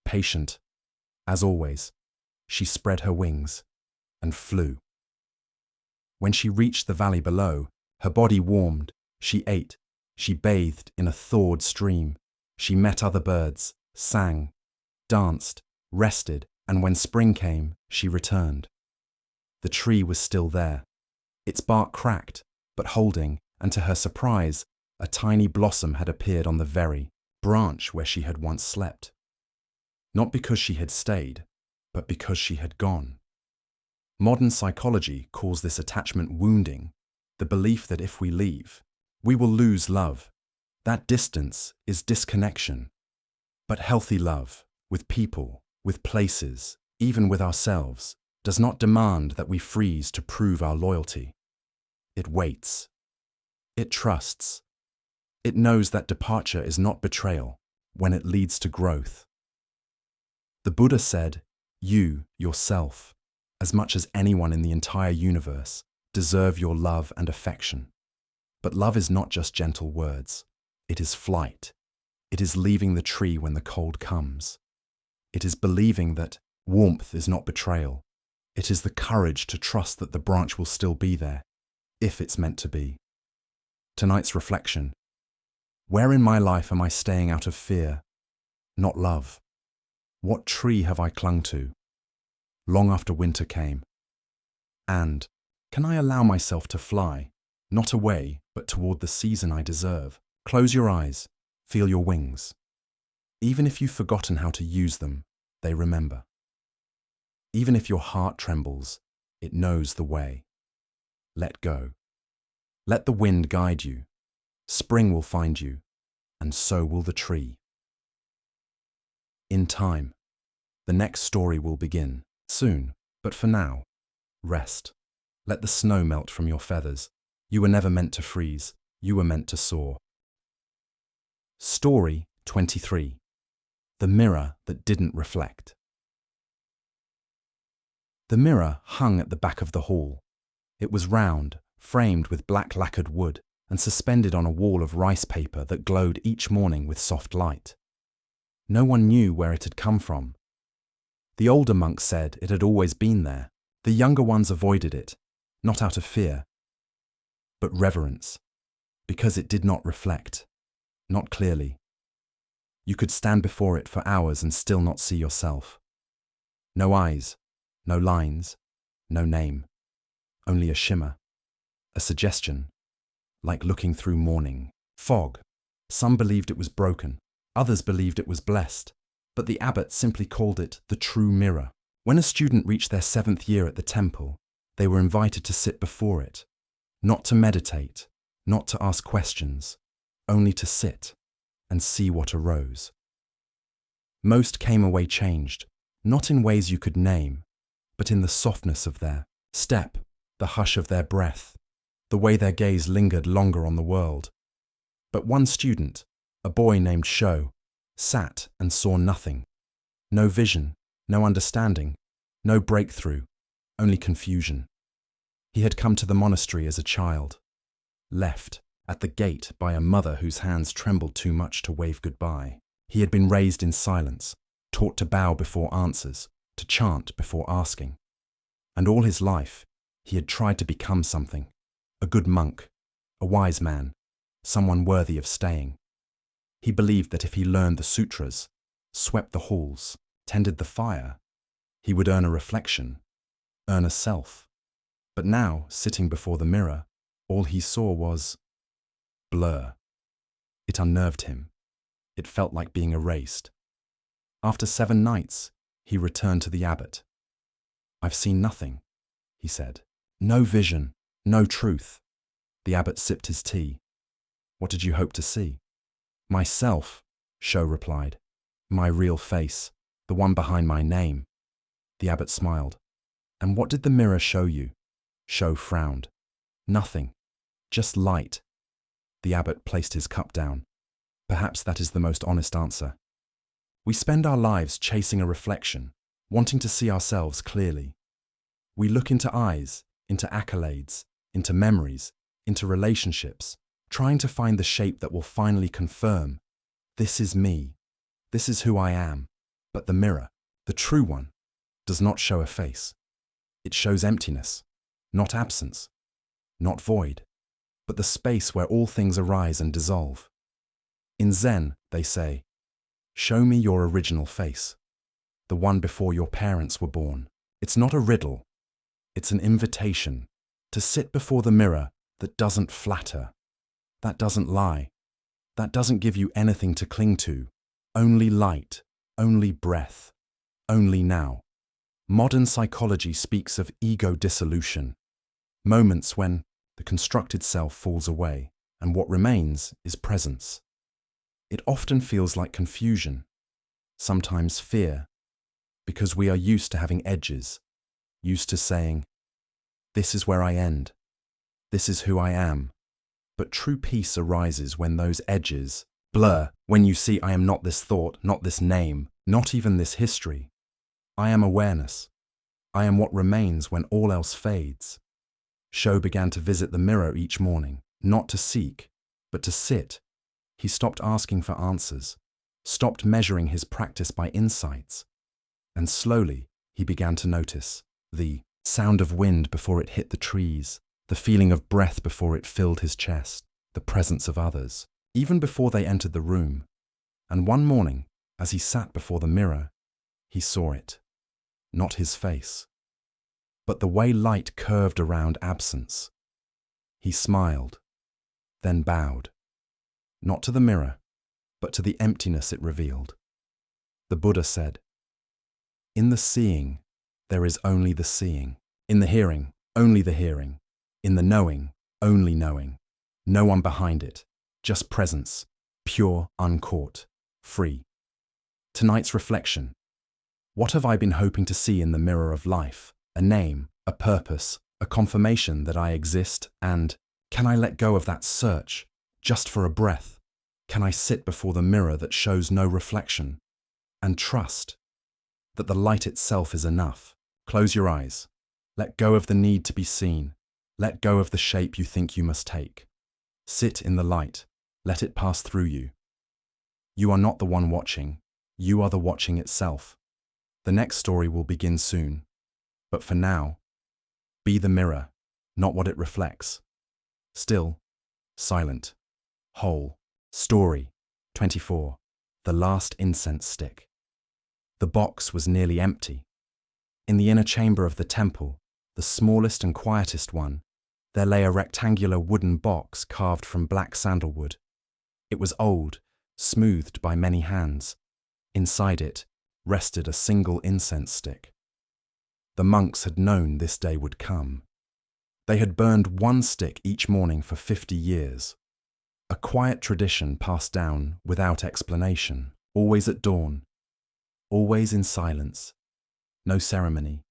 Patient. As always, she spread her wings and flew. When she reached the valley below, her body warmed. She ate. She bathed in a thawed stream. She met other birds, sang, danced, rested, and when spring came, she returned. The tree was still there. Its bark cracked, but holding, and to her surprise, a tiny blossom had appeared on the very branch where she had once slept. Not because she had stayed, but because she had gone. Modern psychology calls this attachment wounding, the belief that if we leave, we will lose love. That distance is disconnection. But healthy love, with people, with places, even with ourselves, does not demand that we freeze to prove our loyalty. It waits. It trusts. It knows that departure is not betrayal when it leads to growth. The Buddha said, you, yourself, as much as anyone in the entire universe, deserve your love and affection. But love is not just gentle words. It is flight. It is leaving the tree when the cold comes. It is believing that warmth is not betrayal. It is the courage to trust that the branch will still be there, if it's meant to be. Tonight's reflection. Where in my life am I staying out of fear, not love? What tree have I clung to, long after winter came? And can I allow myself to fly, not away, but toward the season I deserve? Close your eyes, feel your wings. Even if you've forgotten how to use them, they remember. Even if your heart trembles, it knows the way. Let go. Let the wind guide you. Spring will find you, and so will the tree. In time, the next story will begin, soon, but for now, rest. Let the snow melt from your feathers. You were never meant to freeze, you were meant to soar. Story 23. The mirror that didn't reflect. The mirror hung at the back of the hall. It was round, framed with black lacquered wood, and suspended on a wall of rice paper that glowed each morning with soft light. No one knew where it had come from. The older monks said it had always been there. The younger ones avoided it, not out of fear, but reverence, because it did not reflect, not clearly. You could stand before it for hours and still not see yourself. No eyes, no lines, no name, only a shimmer, a suggestion, like looking through morning fog. Some believed it was broken, others believed it was blessed, but the abbot simply called it the true mirror. When a student reached their 7th year at the temple, they were invited to sit before it, not to meditate, not to ask questions, only to sit and see what arose. Most came away changed, not in ways you could name, but in the softness of their step, the hush of their breath, the way their gaze lingered longer on the world. But one student, a boy named Sho, sat and saw nothing. No vision, no understanding, no breakthrough, only confusion. He had come to the monastery as a child, left at the gate by a mother whose hands trembled too much to wave goodbye. He had been raised in silence, taught to bow before answers, to chant before asking. And all his life, he had tried to become something, a good monk, a wise man, someone worthy of staying. He believed that if he learned the sutras, swept the halls, tended the fire, he would earn a reflection, earn a self. But now, sitting before the mirror, all he saw was blur. It unnerved him. It felt like being erased. After 7 nights, he returned to the abbot. "I've seen nothing," he said. "No vision, no truth." The abbot sipped his tea. "What did you hope to see?" "Myself," Sho replied. "My real face, the one behind my name." The abbot smiled. "And what did the mirror show you?" Sho frowned. "Nothing, just light." The abbot placed his cup down. "Perhaps that is the most honest answer. We spend our lives chasing a reflection, wanting to see ourselves clearly. We look into eyes, into accolades, into memories, into relationships, trying to find the shape that will finally confirm, this is me, this is who I am. But the mirror, the true one, does not show a face. It shows emptiness, not absence, not void, but the space where all things arise and dissolve. In Zen, they say, show me your original face, the one before your parents were born. It's not a riddle. It's an invitation to sit before the mirror that doesn't flatter, that doesn't lie, that doesn't give you anything to cling to, only light, only breath, only now. Modern psychology speaks of ego dissolution, moments when the constructed self falls away and what remains is presence. It often feels like confusion, sometimes fear, because we are used to having edges, used to saying, this is where I end, this is who I am. But true peace arises when those edges blur, when you see I am not this thought, not this name, not even this history. I am awareness. I am what remains when all else fades. Sho began to visit the mirror each morning, not to seek, but to sit. He stopped asking for answers, stopped measuring his practice by insights, and slowly he began to notice the sound of wind before it hit the trees, the feeling of breath before it filled his chest, the presence of others, even before they entered the room. And one morning, as he sat before the mirror, he saw it, not his face, but the way light curved around absence. He smiled, then bowed, not to the mirror, but to the emptiness it revealed. The Buddha said, in the seeing, there is only the seeing. In the hearing, only the hearing. In the knowing, only knowing. No one behind it, just presence, pure, uncaught, free. Tonight's reflection. What have I been hoping to see in the mirror of life? A name, a purpose, a confirmation that I exist, and can I let go of that search, just for a breath? Can I sit before the mirror that shows no reflection, and trust that the light itself is enough? Close your eyes. Let go of the need to be seen. Let go of the shape you think you must take. Sit in the light. Let it pass through you. You are not the one watching. You are the watching itself. The next story will begin soon. But for now, be the mirror, not what it reflects. Still, silent, whole. Story 24. The Last Incense Stick. The box was nearly empty. In the inner chamber of the temple, the smallest and quietest one, there lay a rectangular wooden box carved from black sandalwood. It was old, smoothed by many hands. Inside it rested a single incense stick. The monks had known this day would come. They had burned one stick each morning for 50 years. A quiet tradition passed down without explanation, always at dawn, always in silence, no ceremony,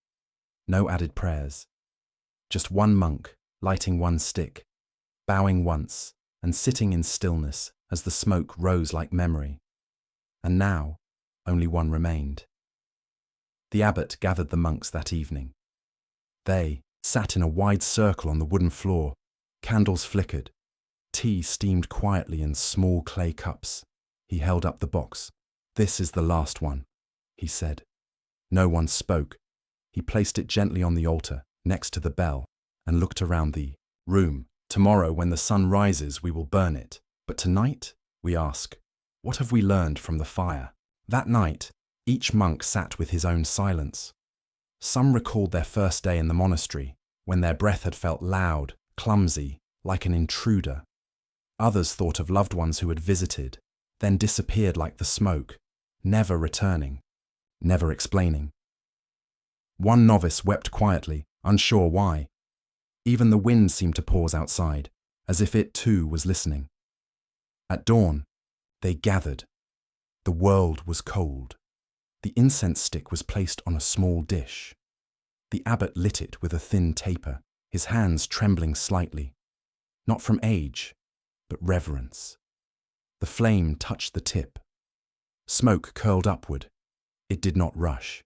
no added prayers. Just one monk, lighting one stick, bowing once, and sitting in stillness as the smoke rose like memory. And now, only one remained. The abbot gathered the monks that evening. They sat in a wide circle on the wooden floor. Candles flickered. Tea steamed quietly in small clay cups. He held up the box. "This is the last one," he said. No one spoke. He placed it gently on the altar, next to the bell, and looked around the room. "Tomorrow, when the sun rises, we will burn it. But tonight, we ask, what have we learned from the fire?" That night, each monk sat with his own silence. Some recalled their first day in the monastery, when their breath had felt loud, clumsy, like an intruder. Others thought of loved ones who had visited, then disappeared like the smoke, never returning, never explaining. One novice wept quietly, unsure why. Even the wind seemed to pause outside, as if it too was listening. At dawn, they gathered. The world was cold. The incense stick was placed on a small dish. The abbot lit it with a thin taper, his hands trembling slightly, not from age, but reverence. The flame touched the tip. Smoke curled upward. It did not rush.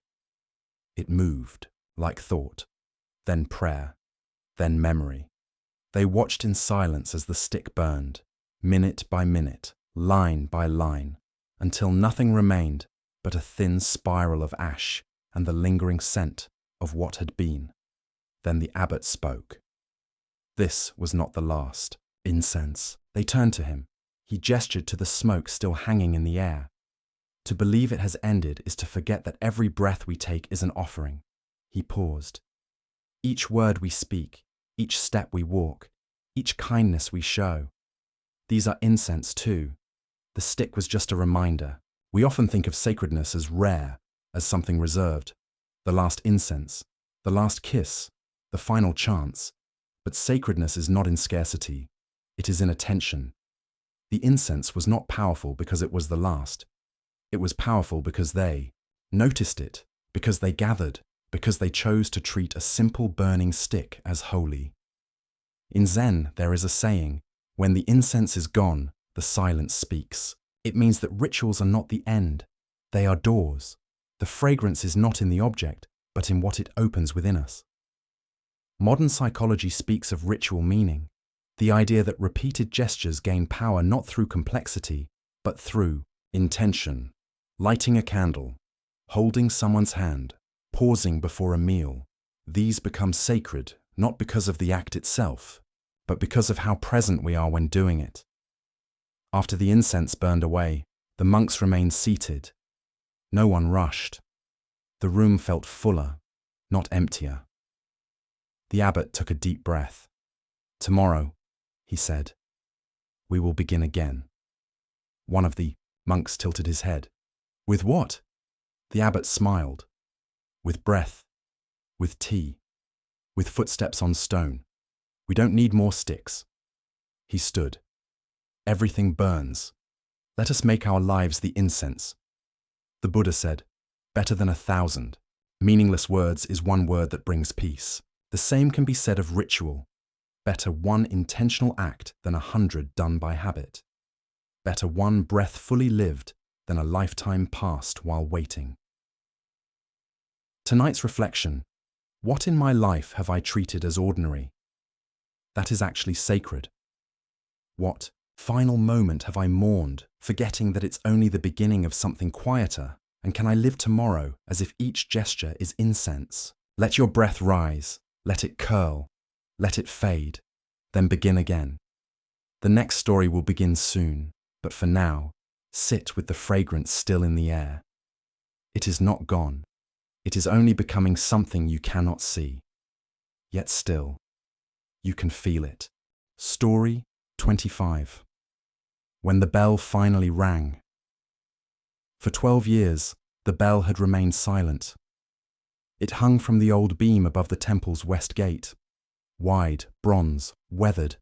It moved, like thought, then prayer, then memory. They watched in silence as the stick burned, minute by minute, line by line, until nothing remained but a thin spiral of ash and the lingering scent of what had been. Then the abbot spoke. This was not the last incense. They turned to him. He gestured to the smoke still hanging in the air. To believe it has ended is to forget that every breath we take is an offering. He paused. Each word we speak, each step we walk, each kindness we show. These are incense too. The stick was just a reminder. We often think of sacredness as rare, as something reserved. The last incense, the last kiss, the final chance. But sacredness is not in scarcity. It is in attention. The incense was not powerful because it was the last. It was powerful because they noticed it, because they gathered, because they chose to treat a simple burning stick as holy. In Zen, there is a saying, when the incense is gone, the silence speaks. It means that rituals are not the end. They are doors. The fragrance is not in the object, but in what it opens within us. Modern psychology speaks of ritual meaning, the idea that repeated gestures gain power not through complexity, but through intention. Lighting a candle, holding someone's hand, pausing before a meal. These become sacred, not because of the act itself, but because of how present we are when doing it. After the incense burned away, the monks remained seated. No one rushed. The room felt fuller, not emptier. The abbot took a deep breath. "Tomorrow," he said, "we will begin again." One of the monks tilted his head. "With what?" The abbot smiled. "With breath, with tea, with footsteps on stone. We don't need more sticks." He stood. "Everything burns. Let us make our lives the incense." The Buddha said, "Better than 1,000. Meaningless words is one word that brings peace." The same can be said of ritual. Better one intentional act than 100 done by habit. Better one breath fully lived than a lifetime passed while waiting. Tonight's reflection: what in my life have I treated as ordinary? That is actually sacred. What final moment have I mourned, forgetting that it's only the beginning of something quieter? And can I live tomorrow as if each gesture is incense? Let your breath rise, let it curl, let it fade, then begin again. The next story will begin soon, but for now, sit with the fragrance still in the air. It is not gone. It is only becoming something you cannot see. Yet still, you can feel it. Story 25. When the bell finally rang. For 12 years, the bell had remained silent. It hung from the old beam above the temple's west gate, wide, bronze, weathered.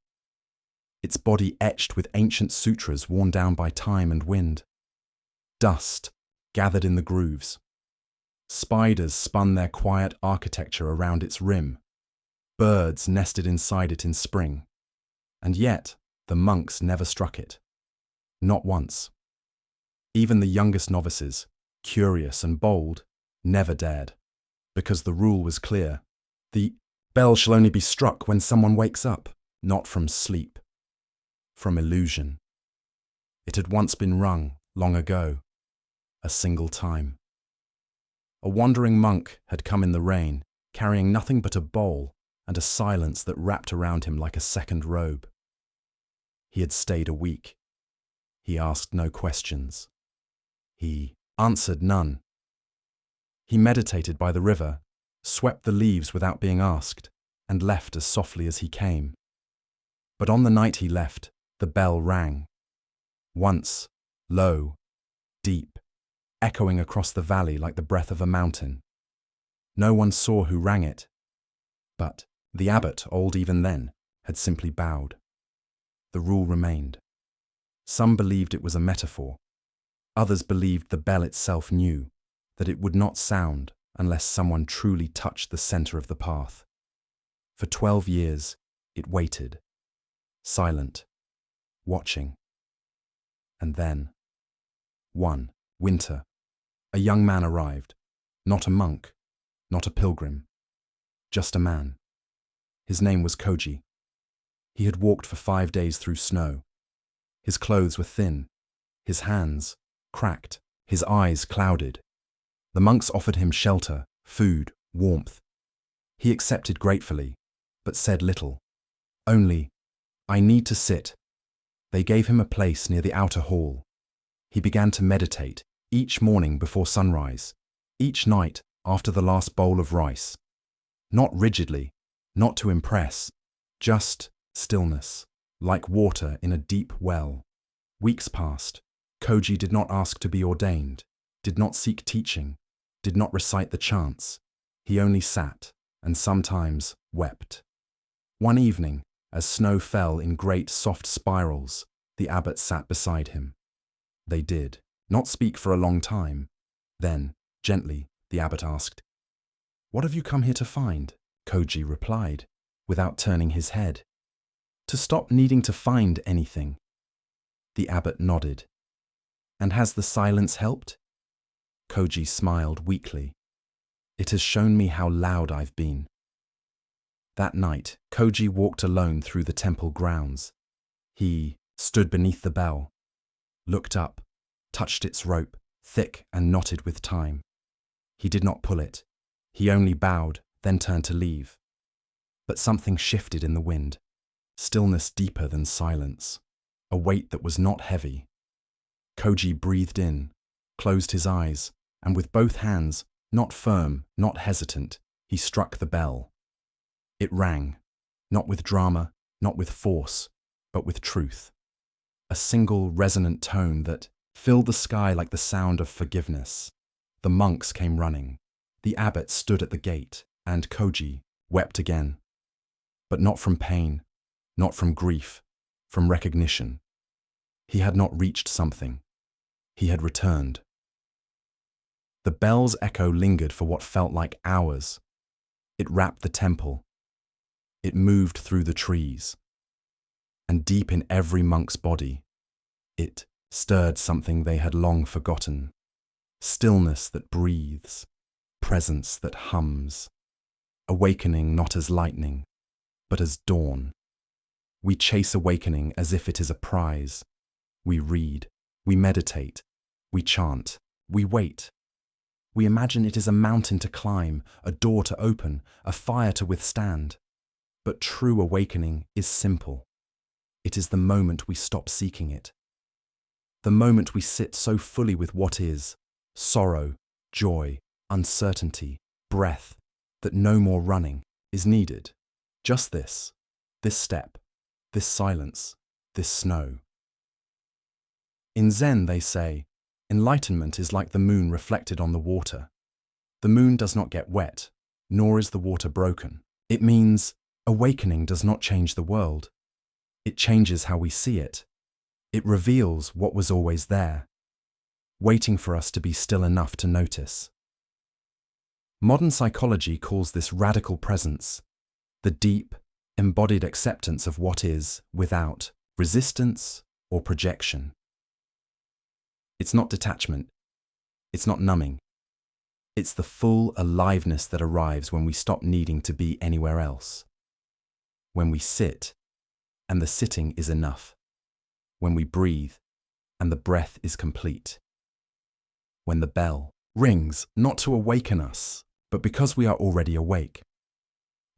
its body etched with ancient sutras worn down by time and wind. Dust gathered in the grooves. Spiders spun their quiet architecture around its rim. Birds nested inside it in spring. And yet, the monks never struck it. Not once. Even the youngest novices, curious and bold, never dared, because the rule was clear. The bell shall only be struck when someone wakes up, not from sleep, from illusion. It had once been rung, long ago, a single time. A wandering monk had come in the rain, carrying nothing but a bowl and a silence that wrapped around him like a second robe. He had stayed a week. He asked no questions. He answered none. He meditated by the river, swept the leaves without being asked, and left as softly as he came. But on the night he left, the bell rang. Once, low, deep, echoing across the valley like the breath of a mountain. No one saw who rang it, but the abbot, old even then, had simply bowed. The rule remained. Some believed it was a metaphor. Others believed the bell itself knew that it would not sound unless someone truly touched the center of the path. For 12 years, it waited, silent, watching. And then, one winter, a young man arrived, not a monk, not a pilgrim, just a man. His name was Koji. He had walked for 5 days through snow. His clothes were thin, his hands cracked, his eyes clouded. The monks offered him shelter, food, warmth. He accepted gratefully, but said little. Only, "I need to sit." They gave him a place near the outer hall. He began to meditate, each morning before sunrise, each night after the last bowl of rice. Not rigidly, not to impress, just stillness, like water in a deep well. Weeks passed. Koji did not ask to be ordained, did not seek teaching, did not recite the chants. He only sat, and sometimes wept. One evening, as snow fell in great soft spirals, the abbot sat beside him. They did not speak for a long time. Then, gently, the abbot asked, "What have you come here to find?" Koji replied, without turning his head. "To stop needing to find anything." The abbot nodded. "And has the silence helped?" Koji smiled weakly. "It has shown me how loud I've been." That night, Koji walked alone through the temple grounds. He stood beneath the bell, looked up, touched its rope, thick and knotted with time. He did not pull it. He only bowed, then turned to leave. But something shifted in the wind. Stillness deeper than silence. A weight that was not heavy. Koji breathed in, closed his eyes, and with both hands, not firm, not hesitant, he struck the bell. It rang, not with drama, not with force, but with truth. A single resonant tone that filled the sky like the sound of forgiveness. The monks came running. The abbot stood at the gate, and Koji wept again. But not from pain, not from grief, from recognition. He had not reached something. He had returned. The bell's echo lingered for what felt like hours. It wrapped the temple. It moved through the trees. And deep in every monk's body, it stirred something they had long forgotten. Stillness that breathes, presence that hums, awakening not as lightning, but as dawn. We chase awakening as if it is a prize. We read, we meditate, we chant, we wait. We imagine it is a mountain to climb, a door to open, a fire to withstand. But true awakening is simple. It is the moment we stop seeking it. The moment we sit so fully with what is, sorrow, joy, uncertainty, breath, that no more running is needed. Just this step, this silence, this snow. In Zen, they say, enlightenment is like the moon reflected on the water. The moon does not get wet, nor is the water broken. It means awakening does not change the world. It changes how we see it. It reveals what was always there, waiting for us to be still enough to notice. Modern psychology calls this radical presence, the deep, embodied acceptance of what is without resistance or projection. It's not detachment. It's not numbing. It's the full aliveness that arrives when we stop needing to be anywhere else. When we sit, and the sitting is enough. When we breathe, and the breath is complete. When the bell rings, not to awaken us, but because we are already awake.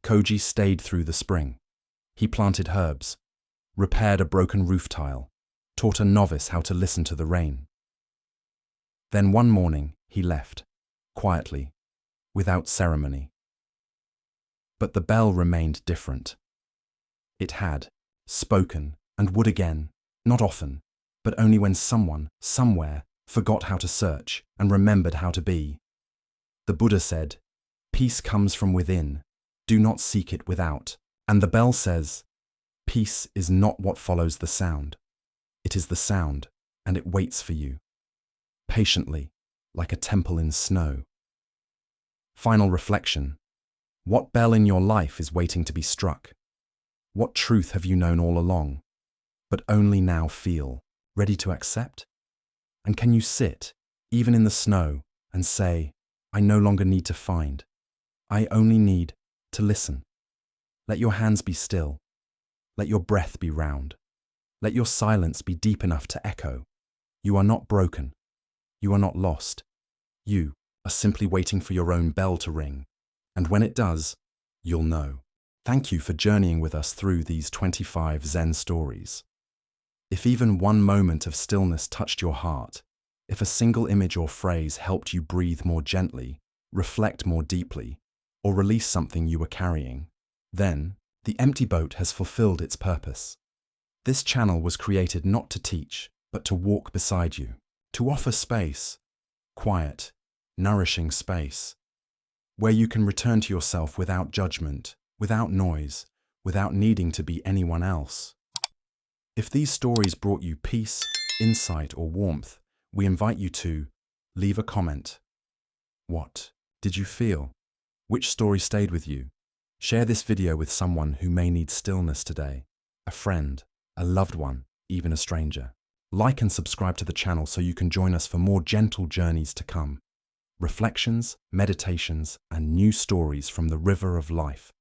Koji stayed through the spring. He planted herbs, repaired a broken roof tile, taught a novice how to listen to the rain. Then one morning he left, quietly, without ceremony. But the bell remained different. It had spoken and would again, not often, but only when someone, somewhere, forgot how to search and remembered how to be. The Buddha said, "Peace comes from within, do not seek it without." And the bell says, peace is not what follows the sound. It is the sound, and it waits for you, patiently, like a temple in snow. Final reflection. What bell in your life is waiting to be struck? What truth have you known all along, but only now feel, ready to accept? And can you sit, even in the snow, and say, I no longer need to find. I only need to listen. Let your hands be still. Let your breath be round. Let your silence be deep enough to echo. You are not broken. You are not lost. You are simply waiting for your own bell to ring. And when it does, you'll know. Thank you for journeying with us through these 25 Zen stories. If even one moment of stillness touched your heart, if a single image or phrase helped you breathe more gently, reflect more deeply, or release something you were carrying, then the empty boat has fulfilled its purpose. This channel was created not to teach, but to walk beside you, to offer space, quiet, nourishing space, where you can return to yourself without judgment, without noise, without needing to be anyone else. If these stories brought you peace, insight, or warmth, we invite you to leave a comment. What did you feel? Which story stayed with you? Share this video with someone who may need stillness today, a friend, a loved one, even a stranger. Like and subscribe to the channel so you can join us for more gentle journeys to come. Reflections, meditations, and new stories from the river of life.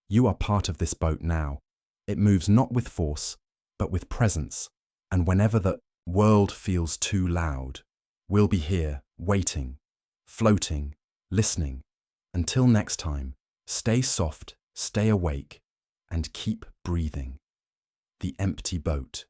You are part of this boat now. It moves not with force, but with presence. And whenever the world feels too loud, we'll be here, waiting, floating, listening. Until next time, stay soft, stay awake, and keep breathing. The empty boat.